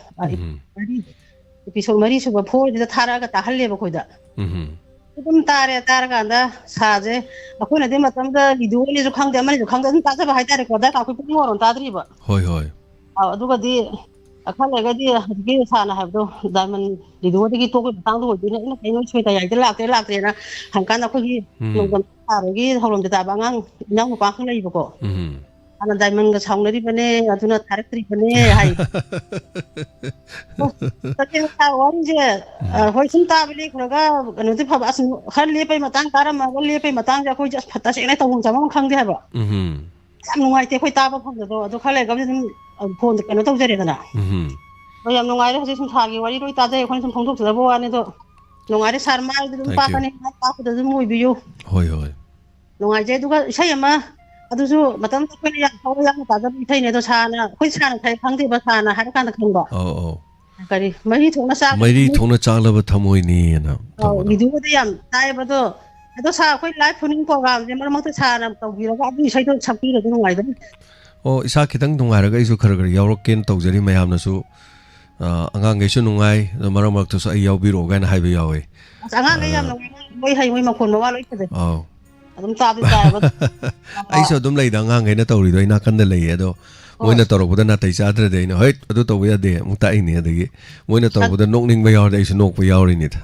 episode mari so ba pho de thara ga ta halle ba khoi da ꯑꯗꯨꯝ ꯇꯥꯔꯀꯥꯟꯗ ꯁꯥꯁꯦ ꯑꯩꯈꯣꯏꯅꯗꯤ ꯃꯇꯝꯗ ꯚꯤꯗꯤꯑꯣꯅꯤꯁꯨ ꯈꯪꯗꯦ ꯑꯃꯅꯤꯁꯨ ꯈꯪꯗꯦ ꯑꯗꯨꯝ ꯇꯥꯖꯕ ꯍꯥꯏꯇꯥꯔꯦꯀꯣ ꯗꯔꯀꯥꯔ ꯑꯩꯈꯣꯏ ꯄꯨꯡ ꯋꯥꯔꯣꯝ ꯇꯥꯗ꯭ꯔꯤꯕ ꯍꯣꯏ ꯍꯣꯏ ꯑꯗꯨꯒꯗꯤ ꯈꯔ ꯂꯩꯔꯒꯗꯤ ꯍꯧꯖꯤꯛꯀꯤ ꯁꯥꯔꯅ ꯍꯥꯏꯕꯗꯣ ꯗꯥꯏꯃꯟ ꯚꯤꯗꯤꯑꯣꯗꯒꯤ ꯇꯣꯛꯄꯒꯤ ꯃꯇꯥꯡꯗ ꯑꯣꯏꯗꯣꯏꯅꯦ ꯑꯩꯅ ꯀꯩꯅꯣ ꯁꯣꯏꯗꯥꯏꯗ ꯂꯥꯛꯇ꯭ꯔꯦꯅ ꯍꯪꯀꯥꯟꯗ ꯑꯩꯈꯣꯏꯒꯤ ꯅꯣꯡꯗꯝ ꯁꯥꯕꯒꯤ ꯊꯧꯔꯝꯗ ꯇꯥꯕ ꯑꯉꯥꯡ ꯏꯅꯥꯎ ꯅꯨꯄꯥ ꯈꯪ ꯂꯩꯕꯀꯣ ꯍꯥꯟꯅ ꯗꯥꯏꯃꯟꯒ ꯁꯥꯎꯅꯔꯤꯕꯅꯦ ꯑꯗꯨꯅ ꯊꯥꯔꯛꯇ꯭ꯔꯤꯕꯅꯦ ꯍꯥꯏ ꯋꯥꯔꯤꯁꯦ ꯍꯣꯏ ꯁꯨꯝ ꯇꯥꯕ ꯂꯦꯞꯈ꯭ꯔꯒ ꯀꯩꯅꯣꯗꯤ ꯐꯕ ꯑꯁ ꯈꯔ ꯂꯦꯞꯄꯩ ꯃꯇꯥꯡ ꯇꯥꯔꯝꯃꯒ ꯂꯦꯞꯄꯩ ꯃꯇꯥꯡꯁꯦ ꯑꯩꯈꯣꯏꯁꯦ ꯑꯁ ꯇꯁꯦꯡꯅ ꯇꯧꯐꯝ ꯆꯥꯐꯝ ꯈꯪꯗꯦ ꯍꯥꯏꯕ ꯌꯥꯝ ꯅꯨꯡꯉꯥꯏꯇꯦ ꯑꯩꯈꯣꯏ ꯇꯥꯕ ꯐꯪꯕꯗꯣ ꯑꯗꯨ ꯈꯔ ꯂꯩꯔꯒꯗꯤ ꯑꯗꯨꯝ ꯐꯣꯟꯗ ꯀꯩꯅꯣ ꯇꯧꯖꯔꯦꯗꯅ ꯍꯣꯏ ꯌꯥꯝ ꯅꯨꯡꯉꯥꯏꯔꯦ ꯍꯧꯖꯤꯛ ꯁꯨꯝ ꯊꯥꯒꯤ ꯋꯥꯔꯤ ꯂꯣꯏ ꯇꯥꯖꯩ ꯑꯩꯈꯣꯏꯅ ꯁꯨꯝ ꯐꯣꯡꯗꯣꯛꯆꯗꯕ ꯋꯥꯅꯤ ꯑꯗꯣ ꯅꯨꯡꯉꯥꯏꯔꯦ ꯁꯥꯔ ꯃꯥꯏꯗ ꯑꯗꯨꯝ ꯇꯥꯛꯀꯅꯤ ꯇꯥꯛꯄꯗ ꯑꯗꯨꯝ ꯑꯣꯏꯕꯤꯌꯨ ꯍꯣꯏ ꯍꯣꯏ ꯅꯨꯡꯉꯥꯏꯖꯩ ꯑꯗꯨꯒ ꯏꯁꯩ ꯑꯃ ꯑꯗꯨꯁꯨ ꯃꯇꯝꯗ ꯑꯩꯈꯣꯏꯅ ꯌꯥꯝ ꯊꯋꯥꯏ ꯌꯥꯎꯅ ꯇꯥꯖꯕ ꯏꯁꯩꯅꯦ ꯑꯗꯣ ꯁꯥꯔꯅ ꯑꯩꯈꯣꯏ ꯁꯥꯔꯅ ꯈꯪꯗꯦꯕ ꯁꯥꯔꯅ ꯍꯥꯏꯔꯀꯥꯟꯗ ꯈꯪꯕ ꯑꯧ ꯀꯔꯤ ꯃꯔꯤ ꯊꯣꯛꯅ ꯆꯥꯛ ꯃꯔꯤ ꯊꯣꯛꯅ ꯆꯥꯛꯂꯕ ꯊꯃꯣꯏꯅꯤꯅ ꯇꯧꯕꯗꯣ ꯚꯤꯗꯤꯑꯣꯗ ꯌꯥꯝ ꯇꯥꯏꯌꯦꯕ ꯑꯗꯣ ꯁꯥꯔ ꯑꯩꯈꯣꯏ ꯂꯥꯏꯚ ꯐꯨꯅꯤꯡ ꯄ꯭ꯔꯣꯒ꯭ꯔꯥꯝꯁꯦ ꯃꯔꯛ ꯃꯔꯛꯇ ꯁꯥꯔꯅ ꯇꯧꯕꯤꯔꯒ ꯑꯗꯨ ꯏꯁꯩꯗꯣ ꯁꯛꯄꯤꯔꯗꯤ ꯅꯨꯡꯉꯥꯏꯗꯅ ꯑꯣ ꯏꯁꯥ ꯈꯤꯇꯪ ꯅꯨꯡꯉꯥꯏꯔꯒ ꯑꯩꯁꯨ ꯈꯔ ꯈꯔ ꯌꯥꯎꯔꯛꯀꯦꯅ ꯇꯧꯖꯔꯤ ꯃꯌꯥꯝꯅꯁꯨ ꯑꯉꯥꯡꯈꯩꯁꯨ ꯅꯨꯡꯉꯥꯏ ꯑꯗꯣ ꯃꯔꯛ ꯃꯔꯛꯇꯁꯨ ꯑꯩ ꯌꯥꯎꯕꯤꯔꯛꯑꯣ ꯀꯥꯏꯅ ꯍꯥꯏꯕ ꯌꯥꯎꯋꯦ ꯑꯁ ꯑꯉꯥꯡꯈꯩ ꯌꯥꯝ ꯅꯨꯡꯉꯥꯏ ꯃꯣꯏ ꯍꯩ ꯃꯣꯏ ꯃꯈꯣꯟ ꯃꯋꯥ ꯂꯣꯏ ꯐꯖꯩ ꯑꯥꯎ ꯑꯗꯨꯝ ꯇꯥꯏꯌꯦꯕ ꯑꯩꯁꯨ ꯑꯗꯨꯝ ꯂꯩꯗ ꯑꯉꯥꯡꯈꯩꯅ ꯇꯧꯔꯤꯗꯣ ꯑꯩ ꯅꯥꯀꯟꯗ ꯂꯩꯌꯦ ꯑꯗꯣ ꯃꯣꯏꯅ ꯇꯧꯔꯛꯄꯗ ꯅꯥꯇꯩ ꯆꯥꯗ꯭ꯔꯗꯤ ꯑꯩꯅ ꯍꯣꯏ ꯑꯗꯨ ꯇꯧꯕ ꯌꯥꯗꯦ ꯑꯃꯨꯛ ꯇꯥꯛꯏꯅꯤ ꯑꯗꯒꯤ ꯃꯣꯏꯅ ꯇꯧꯔꯛꯄꯗ ꯅꯣꯛꯅꯤꯡꯕ ꯌꯥꯎꯔꯗꯤ ꯑꯩꯁꯨ ꯅꯣꯛꯄ ꯌꯥꯎꯔꯤꯅꯤꯗ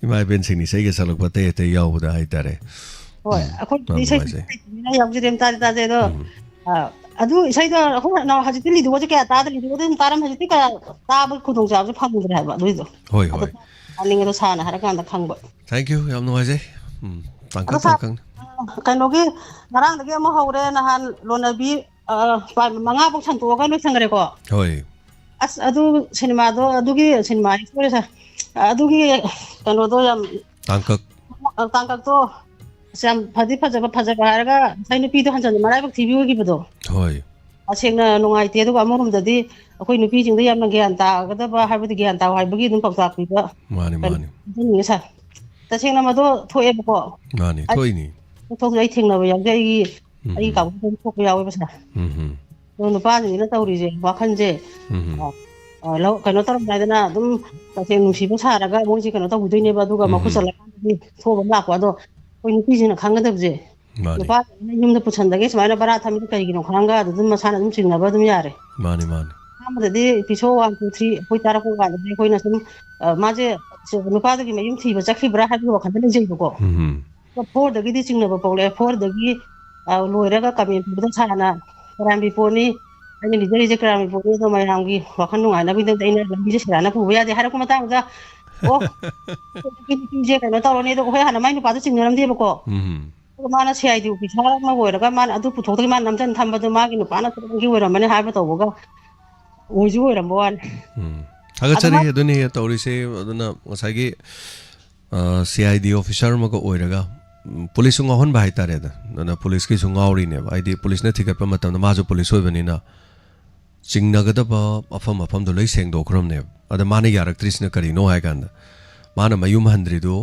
ꯏꯃꯥ ꯏꯕꯦꯟꯁꯤꯡꯅ ꯏꯁꯩꯒ ꯁꯛꯂꯛꯄ ꯑꯇꯩ ꯑꯇꯩ ꯌꯥꯎꯕꯗ ꯍꯥꯏꯇꯥꯔꯦ ꯍꯣꯏ ꯑꯩꯈꯣꯏ ꯏꯁꯩ ꯌꯥꯎꯖꯗꯦ ꯇꯥꯖꯩ ꯑꯗꯣ ꯑꯗꯨ ꯏꯁꯩꯗꯣ ꯑꯩꯈꯣꯏ ꯍꯧꯖꯤꯛꯇꯤ ꯂꯤꯗꯨꯒꯁꯦ ꯀꯌꯥ ꯇꯥꯗ꯭ꯔꯦ ꯂꯤꯗꯨꯒꯗꯤ ꯑꯗꯨꯝ ꯇꯥꯔꯝ ꯍꯧꯖꯤꯛꯇꯤ ꯀꯌꯥ ꯇꯥꯕ ꯈꯨꯗꯣꯡꯆꯥꯕꯁꯨ ꯐꯪꯗ꯭ꯔꯦ ꯍꯥꯏꯕ ꯑꯗꯨꯏꯗꯣ ꯍꯣꯏ ꯑꯗꯣ ꯍꯣꯏ ꯇꯥꯅꯤꯡꯉꯦꯗꯣ ꯁꯥꯔꯅ ꯍꯥꯏꯔꯀꯥꯟꯗ ꯈꯪꯕ ꯊꯦꯡꯛ ꯌꯨ ꯌꯥꯝ ꯅꯨꯡꯉꯥꯏꯖꯩ ꯑꯗꯣ ꯇꯥꯡꯀꯛ ꯁꯥꯔ ꯇꯥꯡꯀꯛꯅꯤ ꯀꯩꯅꯣꯒꯤ ꯉꯔꯥꯡꯗꯒꯤ ꯑꯃꯨꯛ ꯍꯧꯔꯦ ꯅꯍꯥꯟ ꯂꯣꯟꯅꯕꯤ 5 ꯁꯟꯇꯣꯛꯑꯒ ꯂꯣꯏꯁꯟꯈ꯭ꯔꯦꯀꯣ ꯍꯣꯏ ꯑꯁ ꯑꯗꯨ ꯁꯤꯅꯦꯃꯥꯗꯣ ꯑꯗꯨꯒꯤ ꯁꯤꯅꯦꯃꯥ ꯁꯣꯏꯔꯦ ꯑꯗꯨꯒꯤ ꯀꯩꯅꯣꯗꯣ ꯌꯥꯝ ꯇꯥꯡꯀꯛꯇꯣ ꯌꯥꯝ ꯐꯖꯕ ꯍꯥꯏꯔꯒ ꯉꯁꯥꯏ ꯅꯨꯄꯤꯗꯣ ꯍꯟꯖꯟ ꯃꯔꯥꯏꯕꯛ ꯊꯤꯕꯤ ꯑꯣꯏꯈꯤꯕꯗꯣ ꯍꯣꯏ ꯇꯁꯦꯡꯅ ꯅꯨꯡꯉꯥꯏꯇꯦ ꯑꯗꯨꯒ ꯑꯃꯔꯣꯝꯗꯗꯤ ꯑꯩꯈꯣꯏ ꯅꯨꯄꯤꯁꯤꯡꯗ ꯌꯥꯝꯅ ꯒ꯭ꯌꯥꯟ ꯇꯥꯒꯗꯕ ꯍꯥꯏꯕꯗꯤ ꯒ꯭ꯌꯥꯟ ꯇꯥꯎ ꯍꯥꯏꯕꯒꯤ ꯑꯗꯨꯝ ꯄꯥꯎꯇꯥꯛ ꯄꯤꯕ ꯃꯥꯅꯤ ꯃꯥꯅꯤ ꯀꯩꯅꯣ ꯁꯥꯔ ꯇꯁꯦꯡꯅ ꯃꯗꯣ ꯊꯣꯛꯑꯦꯕꯀꯣ ꯃꯥꯅꯤ ꯊꯣꯛꯏꯅꯤ ꯊꯣꯛꯁꯨ ꯑꯩ ꯊꯦꯡꯅꯕ ꯌꯥꯎꯖꯩ ꯑꯩꯒꯤ ꯀꯥꯡꯕꯨꯗ ꯊꯣꯛꯄ ꯌꯥꯎꯋꯦꯕ ꯁꯥꯔ ꯑꯗꯣ ꯅꯨꯄꯥꯁꯤꯡꯁꯤꯅ ꯇꯧꯔꯤꯁꯦ ꯋꯥꯈꯜꯁꯦ ꯀꯩꯅꯣ ꯇꯧꯔꯝꯗꯥꯏꯗꯅ ꯑꯗꯨꯝ ꯇꯁꯦꯡ ꯅꯨꯡꯁꯤꯕ ꯁꯥꯔꯒ ꯃꯣꯏꯁꯦ ꯀꯩꯅꯣ ꯇꯧꯕꯤꯗꯣꯏꯅꯦꯕ ꯑꯗꯨꯒ ꯃꯈꯨꯠ ꯆꯠꯂꯀꯥꯟꯗꯗꯤ ꯊꯣꯛꯑ ꯑꯃ ꯂꯥꯛꯄ ꯑꯗꯣ ꯑꯩꯈꯣꯏ ꯅꯨꯄꯤꯁꯤꯡꯅ ꯈꯪꯒꯗꯕꯁꯦ ꯅꯨꯄꯥꯁꯤꯡꯅ ꯌꯨꯝꯗ ꯄꯨꯁꯟꯗꯒꯦ ꯁꯨꯃꯥꯏꯅ ꯕꯔꯥ ꯊꯝꯃꯤꯗꯣ ꯀꯩꯒꯤꯅꯣ ꯈꯪꯒ ꯑꯗꯨꯝ ꯃꯁꯥꯅ ꯑꯗꯨꯝ ꯆꯤꯡꯅꯕ ꯑꯗꯨꯝ ꯌꯥꯔꯦ ꯃꯥꯅꯤ ꯃꯥꯅꯤ ꯑꯍꯥꯟꯕꯗꯗꯤ ꯏꯄꯤꯁꯣꯠ 1, 2, 3 ꯑꯩꯈꯣꯏ ꯇꯥꯔꯛꯄ ꯀꯥꯟꯗꯗꯤ ꯑꯩꯈꯣꯏꯅ ꯁꯨꯝ ꯃꯥꯁꯦ ꯅꯨꯄꯥꯗꯒꯤ ꯃꯌꯨꯝ ꯊꯤꯕ ꯆꯠꯈꯤꯕ꯭ꯔꯥ ꯍꯥꯏꯕꯒꯤ ꯋꯥꯈꯜꯗ ꯂꯩꯖꯩꯕꯀꯣ 4ꯗꯒꯤꯗꯤ ꯆꯤꯡꯅꯕ ꯄꯣꯛꯂꯛꯑꯦ 4ꯗꯒꯤ ꯂꯣꯏꯔꯒ ꯀꯃꯦꯟ ꯄꯤꯕꯗ ꯁꯥꯔꯅ ꯀꯔꯥꯝ ꯕꯤꯄꯣꯠꯅꯤ ꯑꯩꯅ ꯂꯤꯖꯔꯤꯁꯦ ꯀꯔꯥꯝ ꯕꯤꯄꯣꯠꯅꯤ ꯑꯗꯣ ꯃꯌꯥꯝꯒꯤ ꯋꯥꯈꯜ ꯅꯨꯡꯉꯥꯏꯅꯕꯒꯤꯗꯃꯛꯇ ꯑꯩꯅ ꯂꯝꯕꯤꯁꯦ ꯁꯦꯔꯥꯟꯅ ꯄꯨꯕ ꯌꯥꯗꯦ ꯍꯥꯏꯔꯛꯄ ꯃꯇꯥꯡꯗ ꯅꯨꯄꯤꯁꯦ ꯀꯩꯅꯣ ꯇꯧꯔꯅꯤ ꯑꯗꯣ ꯑꯩꯈꯣꯏ ꯍꯥꯟꯅ ꯃꯥꯏ ꯅꯨꯄꯥꯗꯣ ꯆꯤꯡꯅꯔꯝꯗꯦꯕꯀோ ꯑꯗꯨꯒ ꯃꯥꯅ CID ꯑꯣꯐꯤꯁꯥꯔ ꯑꯃ ꯑꯣꯏꯔꯒ ꯃꯥꯅ ꯑꯗꯨ ꯄꯨꯊꯣꯛꯇꯒꯤ ꯃꯥꯅ ꯅꯝꯖꯟ ꯊꯝꯕꯗꯣ ꯃꯥꯒꯤ ꯅꯨꯄꯥꯅ ꯇꯧꯕꯒꯤ ꯑꯣꯏꯔꯝꯃꯅꯤ ꯍꯥꯏꯕ ꯇꯧꯕꯒ ꯑꯣꯏꯁꯨ ꯑꯣꯏꯔꯝꯕ ꯋꯥꯅꯤ ꯊꯥꯒꯠꯆꯔꯤ ꯑꯗꯨꯅꯤ ꯇꯧꯔꯤꯁꯦ ꯑꯗꯨꯅ ꯉꯁꯥꯏꯒꯤ CID ꯑꯣꯐꯤꯁꯥꯔ ꯑꯃꯒ ꯑꯣꯏꯔꯒ ꯄꯨꯂꯤꯁꯁꯨ ꯉꯥꯎꯍꯟꯕ ꯍꯥꯏꯇꯥꯔꯦꯗ ꯑꯗꯨꯅ ꯄꯨꯂꯤꯁꯀꯤꯁꯨ ꯉꯥꯎꯔꯤꯅꯦꯕ ꯍꯥꯏꯗꯤ ꯄꯨꯂꯤꯁꯅ ꯊꯤꯒꯠꯄ ꯃꯇꯝꯗ ꯃꯥꯁꯨ ꯄꯨꯂꯤꯁ ꯑꯣꯏꯕꯅꯤꯅ ꯆꯤꯡꯅꯒꯗꯕ ꯃꯐꯝꯗꯣ ꯂꯣꯏ ꯁꯦꯡꯗꯣꯛꯈ꯭ꯔꯕꯅꯦꯕ ꯑꯗ ꯃꯥꯅ ꯌꯥꯔꯛꯇ꯭ꯔꯤꯁꯤꯅ ꯀꯔꯤꯅꯣ ꯍꯥꯏ ꯀꯥꯟꯗ ꯃꯥꯅ ꯃꯌꯨꯝ ꯍꯟꯗ꯭ꯔꯤꯗꯣ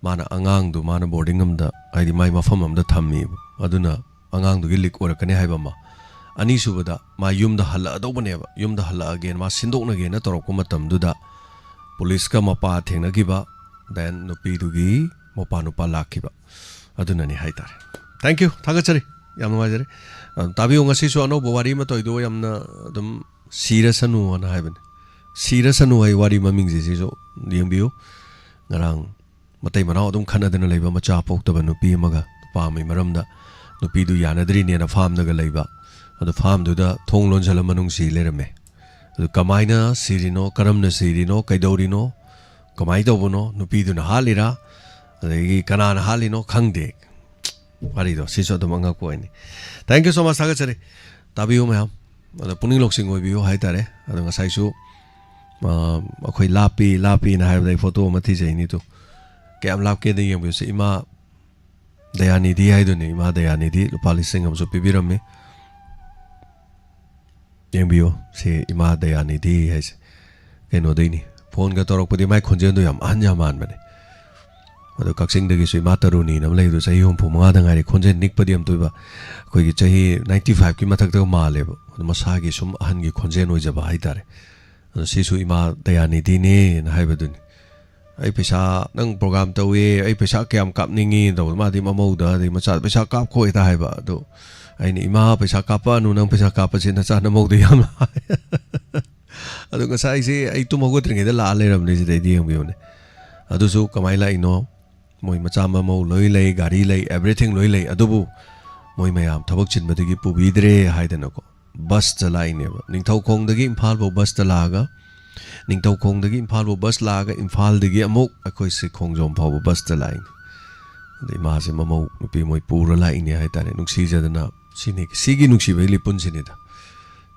ꯃꯥꯅ ꯑꯉꯥꯡꯗꯨ ꯃꯥꯅ ꯕꯣꯔꯗꯤꯡ ꯑꯃꯗ ꯍꯥꯏꯗꯤ ꯃꯥꯏ ꯃꯐꯝ ꯑꯃꯗ ꯊꯝꯃꯤꯕ ꯑꯗꯨꯅ ꯑꯉꯥꯡꯗꯨꯒꯤ ꯂꯤꯛ ꯑꯣꯏꯔꯛꯀꯅꯤ ꯍꯥꯏꯕ ꯑꯃ ꯑꯅꯤꯁꯨꯕꯗ ꯃꯥ ꯌꯨꯝꯗ ꯍꯜꯂꯛꯑꯗꯧꯕꯅꯦꯕ ꯌꯨꯝꯗ ꯍꯜꯂꯛꯑꯒꯦꯅ ꯃꯥ ꯁꯤꯟꯗꯣꯛꯅꯒꯦꯅ ꯇꯧꯔꯛꯄ ꯃꯇꯝꯗꯨꯗ ꯄꯨꯂꯤꯁꯀ ꯃꯄꯥ ꯊꯦꯡꯅꯈꯤꯕ ꯗꯦꯟ ꯅꯨꯄꯤꯗꯨꯒꯤ ꯃꯄꯥ ꯂꯥꯛꯈꯤꯕ ꯑꯗꯨꯅꯅꯤ ꯍꯥꯏꯇꯥꯔꯦ ꯊꯦꯡꯛ ꯌꯨ ꯊꯥꯒꯠꯆꯔꯤ ꯌꯥꯝ ꯅꯨꯡꯉꯥꯏꯖꯔꯦ ꯇꯥꯕꯤꯌꯨ ꯉꯁꯤꯁꯨ ꯑꯅꯧꯕ ꯋꯥꯔꯤ ꯑꯃ ꯇꯧꯏꯗꯣ ꯌꯥꯝꯅ ꯑꯗꯨꯝ ꯁꯤꯔꯁꯅꯨꯅ ꯍꯥꯏꯕꯅꯤ ꯁꯤꯔꯁꯅꯨ ꯍꯥꯏ ꯋꯥꯔꯤ ꯃꯃꯤꯡꯁꯤꯁꯨ ꯌꯦꯡꯕꯤꯌꯨ ꯉꯔꯥꯡ ꯃꯇꯩ ꯃꯅꯥꯎ ꯑꯗꯨꯝ ꯈꯟꯅꯗꯅ ꯂꯩꯕ ꯃꯆꯥ ꯄꯣꯛꯇꯕ ꯅꯨꯄꯤ ꯑꯃꯒ ꯅꯨꯄꯥ ꯑꯃꯒꯤ ꯃꯔꯝꯗ ꯅꯨꯄꯤꯗꯨ ꯌꯥꯅꯗ꯭ꯔꯤꯅꯦꯅ ꯐꯥꯝꯗꯒ ꯂꯩꯕ ꯑꯗꯨ ꯐꯥꯝꯗꯨꯗ ꯊꯣꯡ ꯂꯣꯟꯁꯤꯜꯂ ꯃꯅꯨꯡ ꯁꯤ ꯂꯩꯔꯝꯃꯦ ꯑꯗꯨ ꯀꯃꯥꯏꯅ ꯁꯤꯔꯤꯅꯣ ꯀꯔꯝꯅ ꯁꯤꯔꯤꯅꯣ ꯀꯩꯗꯧꯔꯤꯅꯣ ꯀꯃꯥꯏꯅ ꯇꯧꯕꯅꯣ ꯅꯨꯄꯤꯗꯨꯅ ꯍꯥꯠꯂꯤꯔꯥ ꯑꯗꯒꯤ ꯀꯅꯥꯅ ꯍꯥꯠꯂꯤꯅꯣ ꯈꯪꯗꯦ ꯋꯥꯔꯤꯗꯣ ꯁꯤꯁꯨ ꯑꯗꯨꯝ ꯑꯉꯛꯄ ꯑꯣꯏꯅꯤ ꯊꯦꯡꯛ ꯌꯨ ꯁꯣ ꯃꯆ ꯊꯥꯒꯠꯆꯔꯤ ꯇꯥꯕꯤꯌꯨ ꯃꯌꯥꯝ ꯑꯗꯣ ꯄꯨꯛꯅꯤꯡ ꯂꯧꯁꯤꯡ ꯑꯣꯏꯕꯤꯌꯨ ꯍꯥꯏꯇꯥꯔꯦ ꯑꯗꯣ ꯉꯁꯥꯏꯁꯨ ꯑꯩꯈꯣꯏ ꯂꯥꯞꯄꯤꯅ ꯍꯥꯏꯕꯗ ꯑꯩ ꯐꯣꯇꯣ ꯑꯃ ꯊꯤꯖꯩꯅꯤꯗꯣ ꯀꯌꯥꯝ ꯂꯥꯞꯀꯦꯗ ꯌꯦꯡꯕꯤꯌꯨꯁꯦ ꯏꯃꯥ ꯗꯌꯥꯅꯤꯙꯤ ꯍꯥꯏꯗꯨꯅꯤ ꯏꯃꯥ ꯗꯌꯥꯅꯤꯙꯤ ꯂꯨꯄꯥ 1,000 ꯑꯃꯁꯨ ꯄꯤꯕꯤꯔꯝꯃꯤ ꯌꯦꯡꯕꯤꯌꯨ ꯁꯤ ꯏꯃꯥ ꯗꯌꯥꯅꯤꯙꯤ ꯍꯥꯏꯁꯦ ꯀꯩꯅꯣꯗꯩꯅꯤ ꯐꯣꯟꯒ ꯇꯧꯔꯛꯄꯗꯤ ꯃꯥꯏ ꯈꯣꯟꯖꯦꯜꯗꯣ ꯌꯥꯝ ꯑꯍꯟ ꯌꯥꯝ ꯃꯥꯟꯕꯅꯦ ꯑꯗꯣ ꯀꯛꯆꯤꯡꯗꯒꯤꯁꯨ ꯏꯃꯥ ꯇꯔꯨꯅꯤꯅ ꯑꯃ ꯂꯩꯕꯗꯣ ꯆꯍꯤ 65 ꯉꯥꯏꯔꯤ ꯈꯣꯟꯖꯦꯜ ꯅꯤꯛꯄꯗꯤ ꯌꯥꯝ ꯇꯣꯏꯕ ꯑꯩꯈꯣꯏꯒꯤ ꯆꯍꯤ 95ꯀꯤ ꯃꯊꯛꯇꯒ ꯃꯥꯜꯂꯦꯕ ꯑꯗꯣ ꯃꯁꯥꯒꯤ ꯁꯨꯝ ꯑꯍꯟꯒꯤ ꯈꯣꯟꯖꯦꯜ ꯑꯣꯏꯖꯕ ꯍꯥꯏꯇꯥꯔꯦ ꯑꯗꯣ ꯁꯤꯁꯨ ꯏꯃꯥ ꯗꯌꯥꯅꯤꯙꯤꯅꯦꯅ ꯍꯥꯏꯕꯗꯨꯅꯤ ai pesa nang program tawi ai pesa kyam kapningi do ma di mamauda di macha pesa kap khoi ta hai ba do ai ni ma pesa kapa nu nang pesa kapa sin na cha na mau de yam adu ngasai se ai tu mogo tringe de la le ram ni de di yam bi ne adu su kamai lai no moi macha ma mau loi lai gari lai everything loi lai adu bu moi mayam thabak chin ba gi pu bi dre hai da na ko bus chalai ne ba ning thau khong da gi imphal bo bus ta la ga ning thau khong da gi imphal bo bus la ga imphal da gi amuk akoi se khong jom phau bo bus ta lai de ma se ma mau pi moi pu ra lai ne hai ta ne nung si ja da na sini sigi nung si bai li pun sini da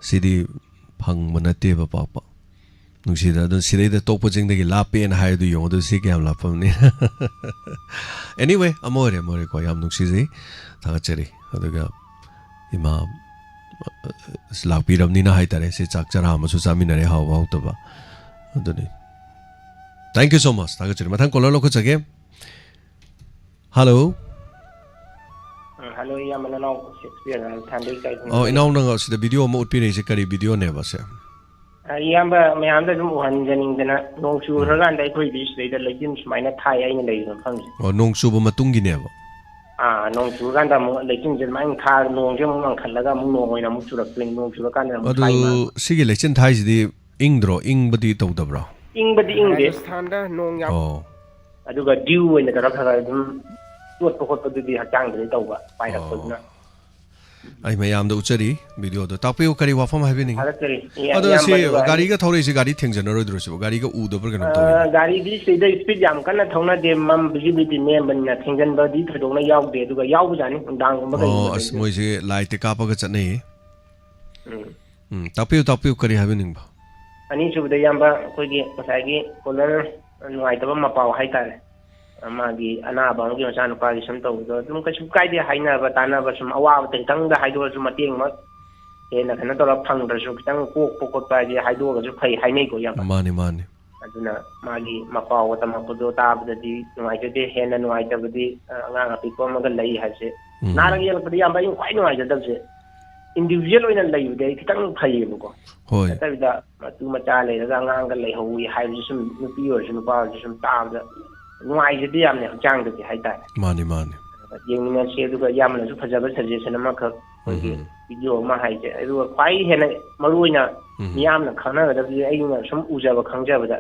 sidi phang manate ba pa pa nung si da don si da tok po jing da gi la pe na hai du yong do si kyam la pam ni anyway amore ko yam nung si ji tha cheri aduga ima slak pi ram ni na hai ta re se chak chara ma su chami na re haw haw to ba aduni thank you so much tha cheri mathang kolor lo ko chage hello hello ya manano Shakespeare thandai kai oh inaw na si the video mo utpi nei se kari video ne ba se iyamba mayam da dum uhan janing dana nong chu ragan dai khoi bis dai da lekin sumaina thai ai nei no phang oh nong chu ba matung gi ne ba nong chu gan da mo lekin jen mai kha nong je mo ngang khallaga mo nong oina mo chu rak twin nong chu kan da mo thai ma sigi lekin thai ji di ingdro ing badi to da bra ing badi ing de thanda nong yam oh aduga diu oina da rakha dum tuat ko khot du di hachang de to ba pai rak ko na ai mayam da uchari video do tapiu kari wafam hai bini harakari ado se gari ga thore se gari thengjan ro dro se gari ga u do par ganam to gari di se da speed jam kana thongna de mam visibility ne ban na thengjan ba di thadong na yaw de aduga yaw bu jani dang ba ga oh as moi se light ka pa ga chane tapiu kari hai bini ba ani su da yamba ko gi masai gi kolar nuai ta ba ma paw hai ta magi anaba ngi masa nupa gi sam to do dum ka sum kai de haina ba tana ba sum awa ba tang da haido su mateng ma ena kana to la phang da su kitang ko ko pa ji haido ga su phai hainai ko yam mani aduna magi mapaw ta ma ko do ta ba di nuai de hena nuai ta ba di anga nga pi ko ma ga lai ha se na ra yel pa di yam ba yin kwai nuai da se individual oina lai de kitang phai bu ko hoi ta bi da tu ma cha le da nga ga lai ho wi hai ji sum nu pi yo sum pa ji sum ta da nuai ji di yam ne chang de hai ta mani yeng na se du ga yam na su phaja ba suggestion ma kha ko gi video ma hai je du kwai he na maru ina yam na khana da bi ai na sum u ja ba khang ja ba da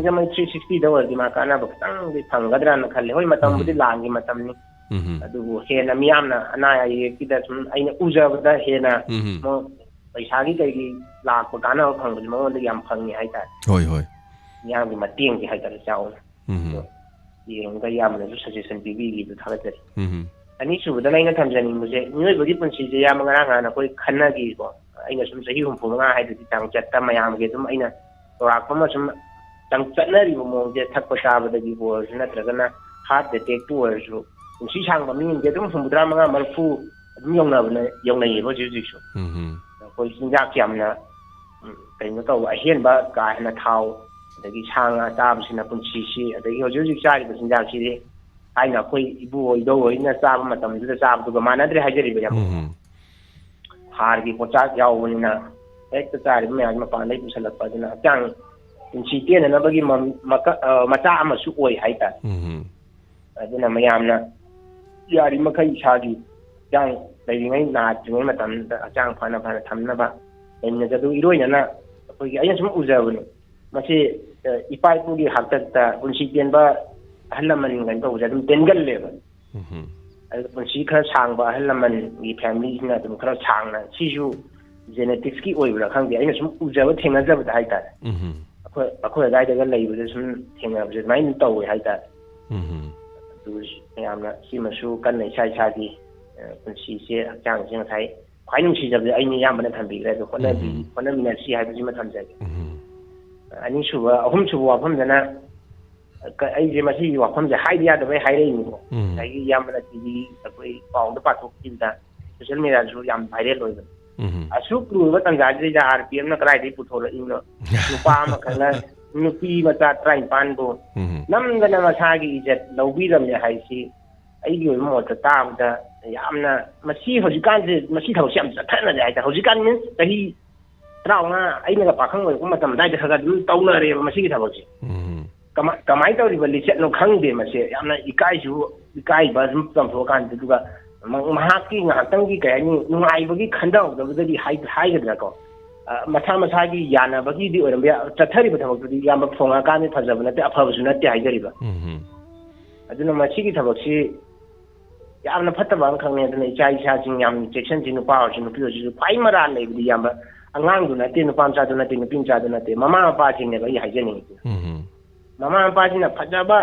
ga mai 360 da wa di ma kana ba tang di phang ga dra na khalle hoi matam bu di lang gi matam ni adu he na miyam na ana ai ki da sum ai na u ja ba da he na mo paisa gi kai gi la ko kana ba phang bi mo da yam phang ni hai ta hoi yam gi ma tieng gi hai ta chao yeng ga yam na su suggestion bi gi du tha ga ani su da lai na tham jani mu je ni bo di pun si je yam nga nga na koi khanna gi ko ai na sum sahi hum pu nga hai du tang chat ta mayam ge sum ai na to ra ko ma sum tang chat na ri mo je thak ko ta ba da gi bo na tra ga na heart attack to er su si chang ba min ge dum sum dra ma nga mal fu yong na yi bo ji ji su ko sin ja kyam na kai no to a hian ba ka na thau da gi chang a ta ba sin na pun si si da gi ho ji cha ri ba sin ja si ri ai na koi ibu oi do oi na sa ma tam du sa du ga ma na dre ha jeri ba ya har gi ko cha yaw ni na ek ta cha ri me ma pa nei pu salak pa na chang in si te na ba gi ma cha ma su oi hai ta aduna mayam na yari ma kai sa gi chang dai ngai na ju ma tam da chang pha na tham na ba en na ja du i roi na ko gi ai sum u ja bu ni ma se ipai pu gi hak ta bun si ten ba halaman ngan to ja dum tengal le ba bun si kha chang ba halaman gi family na dum kha chang na si ju genetics ki oi bra khang gi ai sum u ja ba theng na ja ba hai ta akhoi dai da lai bu sum theng na ja mai ni to oi hai ta du yam na si ma su kan nei sai cha gi bun si se chang jing sai khwai nung si ja ai ni yam ba na tham bi le ko na mi na si hai bi ma tham ja ani su ba ahum su wa pham da na ai je ma si wa pham ja hai dia da bai hai re ni ko ai yam na ti koi paung da pa thok ti da social media su yam viral loi ba asu kru ba tang ja ji ja rpm na krai di pu thol in no nu pa ma khala nu pi ma cha trai pan bo nam ga na ma sa gi jet lo bi ram ya hai si ai gi mo ta ta da yam na ma si ho ji kan ji ma si thau siam sa than na ja ta ho ji kan ni tahi trao nga ai na pa khang oi ko ma tam dai da ga dum tau na re ma si gi thau ji कमाई तौरीबा लिचेटनो खंगदे मसे यामना इकाइबा सम तमथोकान दुगा महाकी ngahaktangi kayani nungaibagi khandawdabadi haigdra मथा मसागी यानाबगी दी Oram चथरी थबक याम फोंगा काने फजब नते अफबसु नते हाइदरिबा अदुना मसीगी थबकसी यामना फतबा खंगने अदुना इचा इचा जिंग याम section Jinu power Jinu पिओजु phi मरान लेबदी याम अंगांगदु नते नुपाम चादु नते नुपिम चादु नते mama Mopa जिंने बई हाइजनी mama Mopa जिना फजबा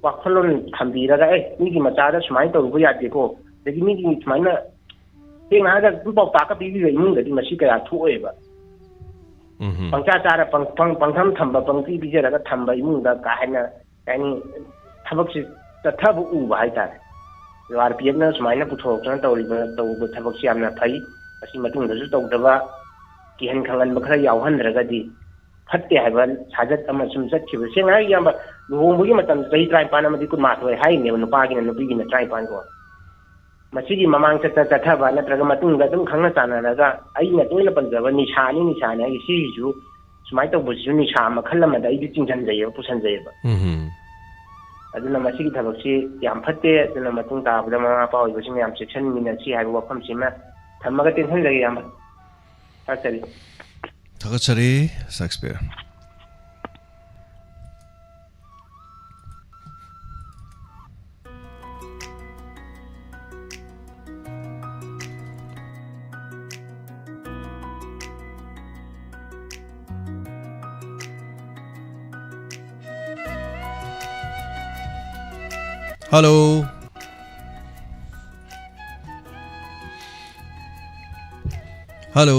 वाखलोन थंबीरगा ए मिगी मचादा सुमाइ तौबु यादेको दगी मिगी सुमाइना तेंगादा दुपौ ताका पिबि इमुंगदि मसी कया थोएबा पंचा चारा पंथम थंबा पंक्ति बिजरगा थंबा इमुंगदा काहेना यानी थबकसी तथबु उबा हाइतारे आरपीएफना सुमाइना पुथोकना तौरिबा तौबु थबकसी यामना फै असी मतुंगदसु तौदबा किहन खंगन बखरा यावहनद्रगदि फत्ते हाइबा साजत अमा सुम चतखिबा सेंगा यामबा लुहोंबगी मतम चही 35 अमदि कुमाथोय हाइने नुपागिना नुपिगिना 35 को मसीगी ममांग चथबा नत्रगा मतुंगा दुम खंगना चानारगा अइना तोइना पंजबा निशाने आई सिजु सुमाइ तौबुसु निशा मखल अमदा आई चिंजन जयो पुसन जयबा अदुना मसीगी थबकसी याम फत्ते अदुना मतुंग ताबदा ममा पावइबसिंग याम सेक्शन मिनसी हाइबा वफम सिमा थमगा टेंशन जगे याम थगचरी शेक्सपियर हेलो हेलो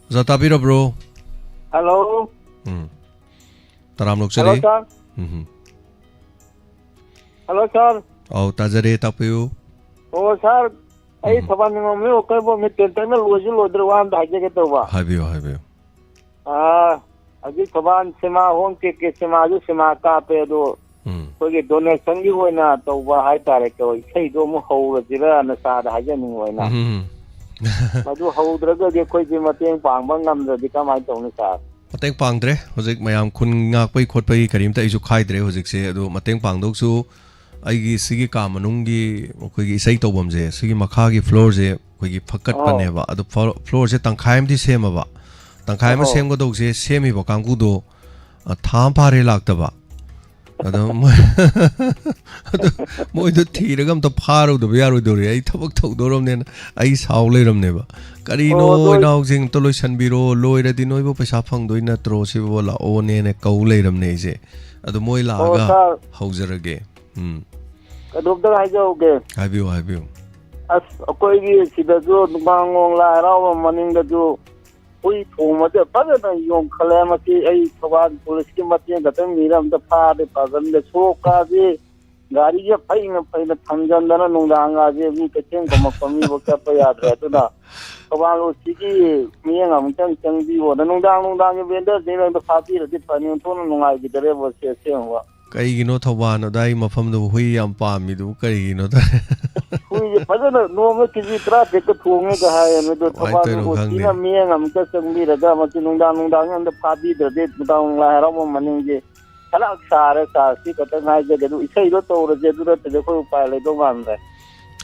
जताबिरो ब्रो हेलो तराम लोग चले हेलो सर औ ताजरे तापयो ओ सर आई थबान में ओकर में टेंटर में लोद्र वाम धागे के तोबा हाबियो अभी थबान सेमा होम के सेमा जो सेमा का पे दो कोई डोनेशन की होना तोबा हाय तारे को इसे दो मु हौरजिरा न सादा हाजनी होना मधु हौद्रगे कोई जे मतें पांगबा ngamdradi kamai tawni sar mateng pangdre hojik mayam khun ngakpai khotpai karim ta isu khaidre hojik se adu mateng pangdok su aigi sigi ka manungi koi gi sei tawbam je sigi makha gi floor je koi gi phakat pane ba adu floor je tangkhaim di sema ba tangkhaim sem go dok je semi ba kanggu do tham phare lakta ba adu moi do thiragam to pharu do yaro do re ai thabak thok dorom ne ai saw leiram ne ba kari no inaw jing to loisan biro loira di noi bo paisa phang doi na tro si bo la o ne ne kau leiram ne je adu moi la ga haujarage doctor hajoge habiu as koi gi sida jo bangong la raw maning da jo ui thoma de pada na yom khalama ki ai thwan police ki matye gatang miram da pha de pagan de soka ji gari je paina thamjan dana nungdanga je mi kecheng ko mapami bo ka pa yad re tu na thwan lo sigi miyang am chang bi bo da nungdang ge vendor de na pha pi de pani thon nungai gi dare bo se wa kai gi no thwan dai mafam do hui am pa mi du kai gi no da hui pajana no me ki ji tra de ko thonge ga ha me do thwan ko tina miyang am ka sang bi ra ga ma ti nungdang am da pha bi de nungdang la ra mo maning je kala sare sa si ko ta ngai je du isai do to re je du ra te ko pa le do man re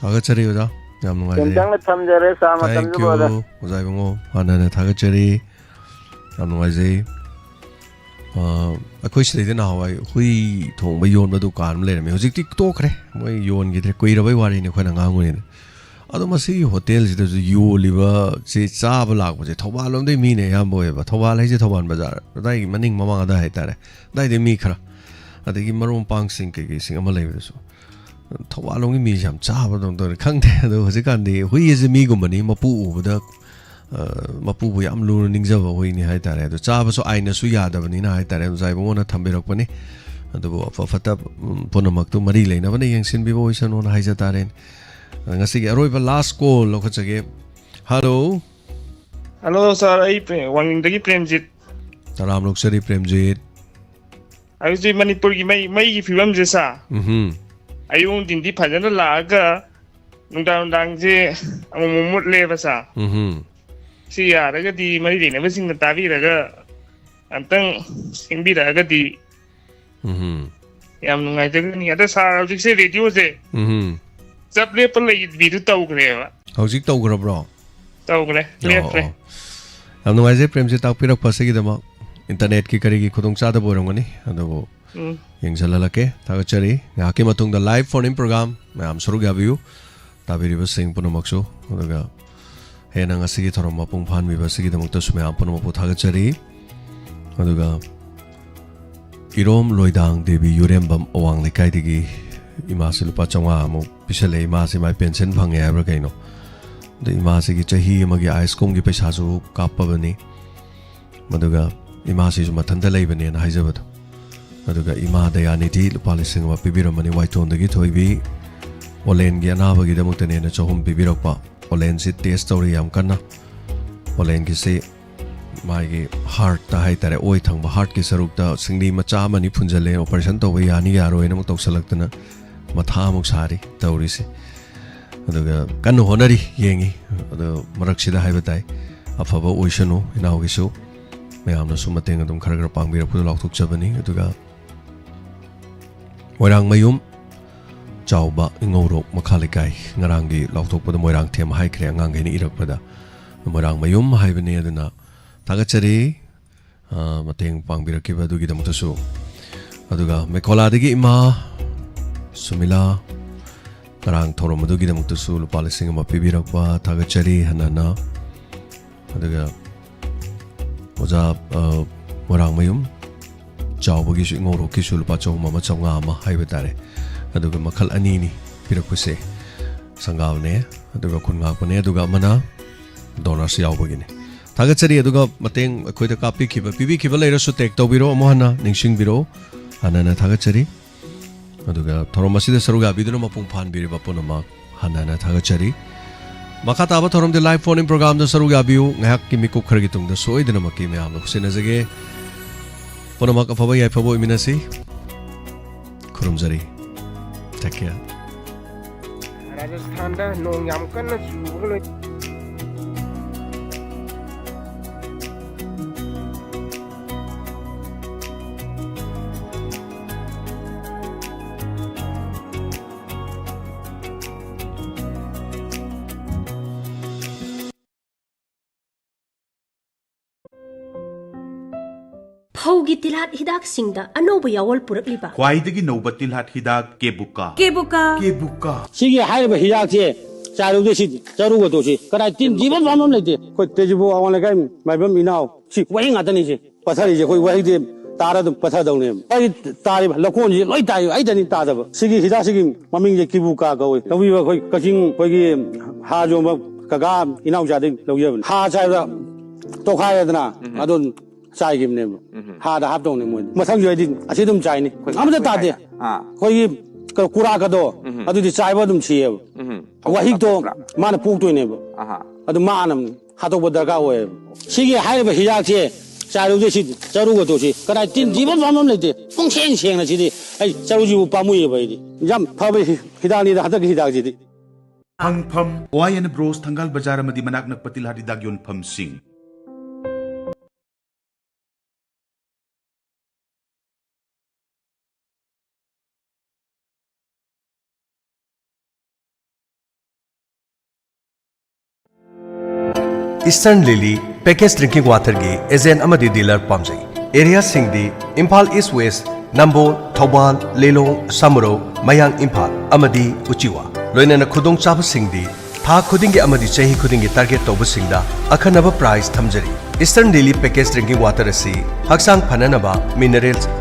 aga chari oja yam nungai je tang la tham je re sa ma tam jo ba ozai bango ana ne thaga chari yam nungai je अखोई सिदना हवाई हुई थोंब योन बदु kaan लेरमे होजिकति तोखरे मोय योन गिद्रे कोइरबै वारी ने खोना गांगुने अदो मसी hotel जिदा यो लिबा से चाब लागबो जे थौबालोम दे मी ने याम बोयबा थौबाल हाइजे थौबान बाजार दाइ मनिंग ममा दा हाइतारे दाइ दे मी खरा अदगी मरोम पांग सिंग के सिंग अमा लेबसु थौबालोम गी मी जाम चाब दम दो खंगते अदो होजिकान दे हुई जे मी गुमनी मपु उबदा मपुबु याम लु निंगजबा होइनि हाइतारे अदो चाबसु आइनसु यादबनि ना हाइतारे जाइबोना थंबेरकपनि अदो फफता पुनमक्तु मरि लेनबने यंगसिन बिबो इसन own हाइजा तारेन ngasi aroiba last call lokhachage hello sir ai wanging dagi premjit taram loksari premjit ai ji manipur gi mai gi film je sa ayung din di phajana la ga nungdang je amumut le ba sa si ya daga di mari de ne basing ta bi daga ꯑꯝꯇꯪ ꯁꯦꯝꯕꯤꯔꯛꯑꯒꯗꯤ ꯌꯥꯝ ꯅꯨꯡꯉꯥꯏꯖꯒꯅꯤ ꯑꯗ ꯁꯥꯔ ꯍꯧꯖꯤꯛꯁꯦ ꯔꯦꯗꯤꯑꯣꯁꯦ ꯆꯞ ꯂꯦꯞꯄ ꯂꯩꯕꯤꯗꯨ ꯇꯧꯈ꯭ꯔꯦꯕ ꯍꯧꯖꯤꯛ ꯇꯧꯈ꯭ꯔꯕ꯭ꯔꯣ ꯇꯧꯈ꯭ꯔꯦ ꯂꯦꯞꯈ꯭ꯔꯦ ꯌꯥꯝ ꯅꯨꯡꯉꯥꯏꯖꯩ ꯄ꯭ꯔꯦꯝꯖꯤ ꯇꯥꯛꯄꯤꯔꯛꯄ ꯑꯁꯤꯒꯤꯗꯃꯛ ꯏꯟꯇꯔꯅꯦꯠꯀꯤ ꯀꯔꯤꯒꯤ ꯈꯨꯗꯣꯡꯆꯥꯗꯕ ꯑꯣꯏꯔꯝꯒꯅꯤ ꯑꯗꯨꯕꯨ ꯌꯦꯡꯁꯤꯜꯍꯜꯂꯛꯀꯦ ꯊꯥꯒꯠꯆꯔꯤ ꯉꯥꯏꯍꯥꯛꯀꯤ ꯃꯇꯨꯡꯗ ꯂꯥꯏꯚ ꯐꯣꯟ ꯏꯟ ꯄ꯭ꯔꯣꯒ꯭ꯔꯥꯝ ꯃꯌꯥꯝ ꯁꯔꯨꯛ ꯌꯥꯕꯤꯌꯨ ꯇꯥꯕꯤꯔꯤꯕꯁꯤꯡ ꯄꯨꯝꯅꯃꯛꯁꯨ ꯑꯗꯨꯒ ꯍꯦꯟꯅ ꯉꯁꯤꯒꯤ ꯊꯧꯔꯝ ꯃꯄꯨꯡ ꯐꯥꯍꯟꯕꯤꯕ ꯑꯁꯤꯒꯤꯗꯃꯛꯇꯁꯨ ꯃꯌꯥꯝ ꯄꯨꯝꯅꯃꯛꯄꯨ ꯊꯥꯒꯠꯆꯔꯤ ꯑꯗꯨꯒ ꯏꯔꯣꯝ ꯂꯣꯏꯗꯥꯡ ꯗꯦꯕꯤ ꯌꯨꯔꯦꯝꯕꯝ ꯑꯋꯥꯡ ꯂꯩꯀꯥꯏꯗꯒꯤ ꯏꯃꯥꯁꯤ ꯂꯨꯄꯥ 500 ꯑꯃꯨꯛ ꯄꯤꯁꯜꯂꯦ ꯏꯃꯥꯁꯤ ꯃꯥꯏ ꯄꯦꯟꯁꯟ ꯐꯪꯉꯦ ꯍꯥꯏꯕ꯭ꯔꯥ ꯀꯩꯅꯣ ꯑꯗ ꯏꯃꯥꯁꯤꯒꯤ ꯆꯍꯤ ꯑꯃꯒꯤ ꯑꯥꯏꯁꯀꯣꯝꯒꯤ ꯄꯩꯁꯥꯁꯨ ꯀꯥꯞꯄꯕꯅꯤ ꯃꯗꯨꯒ ꯏꯃꯥꯁꯤꯁꯨ ꯃꯊꯟꯇ ꯂꯩꯕꯅꯦꯅ ꯍꯥꯏꯖꯕꯗꯣ ꯑꯗꯨꯒ ꯏꯃꯥ ꯗꯌꯥꯅꯤꯙꯤ ꯂꯨꯄꯥ 1,000 ꯄꯤꯕꯤꯔꯝꯕꯅꯤ ꯋꯥꯏꯊꯣꯟꯗꯒꯤ ꯊꯣꯏꯕꯤ ꯑꯣꯂꯦꯟꯒꯤ ꯑꯅꯥꯕꯒꯤꯗꯃꯛꯇꯅꯦꯅ 300 ꯄꯤꯕꯤꯔꯛꯄ ꯑꯣꯂꯦꯟꯁꯤ ꯇꯦꯁ ꯇꯧꯔꯤ ꯌꯥꯝ ꯀꯟꯅ ꯑꯣꯂꯦꯟꯒꯤꯁꯤ मागी हार्ट हाइतारे ओय थंग हार्ट की सरुक सिंगनी मचा मनी फुंजले ऑपरेशन तब यानी यारोन तौसलना मथा मुक सारी तौरीसे कन होनरी येंगी मरक्सिद हाइबताई अफब ओइसनु इनावगिसु मैमनसु मतेंग अदुम खर खर पांगबिरपुद लाउथुकजबनी मोइरांग मयुम चावबा इंगौरोक मखालिकाई ngaranggi लाउथोकपद मोइरांग थेम हाइख्रे अंगांगैनि इरकपदा मोइरांग मयुम हाइबने अदुना थागचरी मतेंग पांगबिरकिबा दुगिदमतसु अदुगा मेकोलादगी इमा सुमिला karang thorom दुगिदमतसु लुपा 1,000 पिबिरकपा थागचरी हनना अदुगा ओजा मोरांग मयुम चावबगिसु इंगौरोकिसु लुपा 400 हाइबतारे अदुगा मखल अनीनी पिरकुसे संगावने अदुगा खुनगापने अदुगा मना डोनर्स यावबगिने थागचरी अदुगा मतेंग अखोइदा कापिखिबा पिबिखिबा लेरसु टेक तौबिरो अमहना निंगसिंगबिरो हनना थागचरी अदुगा थोरम असिदा सरुगा बिदुना मपुंग फानबिरिबा पुनमा हनना थागचरी मखा ताबा थोरम दे लाइव फोन इन प्रोग्राम द सरुगा बिउ ngahak ki mikuk khरगी तुंगदा सोइदना मकी मैम खुसिनजगे पुनमा अफबा याफबो इमिनसी खुरुमजरी टेक केयर राजस्थान दा नोंग याम कन्ना चुबगलो फौगी तिलहाट हिदाक सिंगदा अनोब यावल पुरकलिबा ख्वाइदगी नौबत तिलहाट हिदाक केबुका सिगी हाइब हिदाक से चारुदे सि चारुगो दोसि कदाय तीन जीवन भामम लेते कोइ तेजिबो आवन लगाय माइबम इनाव सि वहि गातनि से पथरि से कोइ वहि दे तारा दम पथा दौने अइ तारि लकोन जे लोइ ताय अइ दनि तादब सिगी हिदा सिगी ममिंग जे केबुका गoi लविबा कोइ कचिंग कोइगी हा जो कगा इनाव जादे लौयब हा चाइबा तोखायदना अदोन चाइगिमने हादा हापदोने मोय मथंग जोइदि असि दुम चाइनि अमदा तादे कोइ कुरा कदो अदुदि चाइबा दुम छियब वहि तो मान पोक्तोइनेब अदु मानम हातोब दरका होय सिगी हाइबा हिजाक से चारुदे सि चारुगो दोसि कदाय तीन जीवन भामम लेते पुंसेंग सेंगना सिदि अइ चारुजिबु पामुये बैदि जम फबे हिदानी हतक हिदाक जिदि हंगफम ओयन ब्रोस थंगाल बाजार मदि मनाक नक पतिलहाट हिदाक योनफम Singh Eastern Lily package drinking water की एजेंट अमदी डीलर पामजै एरिया सिंगदी इम्फाल ईस्ट वेस्ट नंबोल थौबाल लेलोंग सामरो मयांग इम्फाल अमदी उचिवा लोइनना खुदोंग चाब सिंगदी था खुदिंगी अमदी चही खुदिंगी टारगेट तौब सिंगदा अखनब प्राइस थमजरी Eastern Lily package drinking water असी हक्सांग फननबा मिनरल्स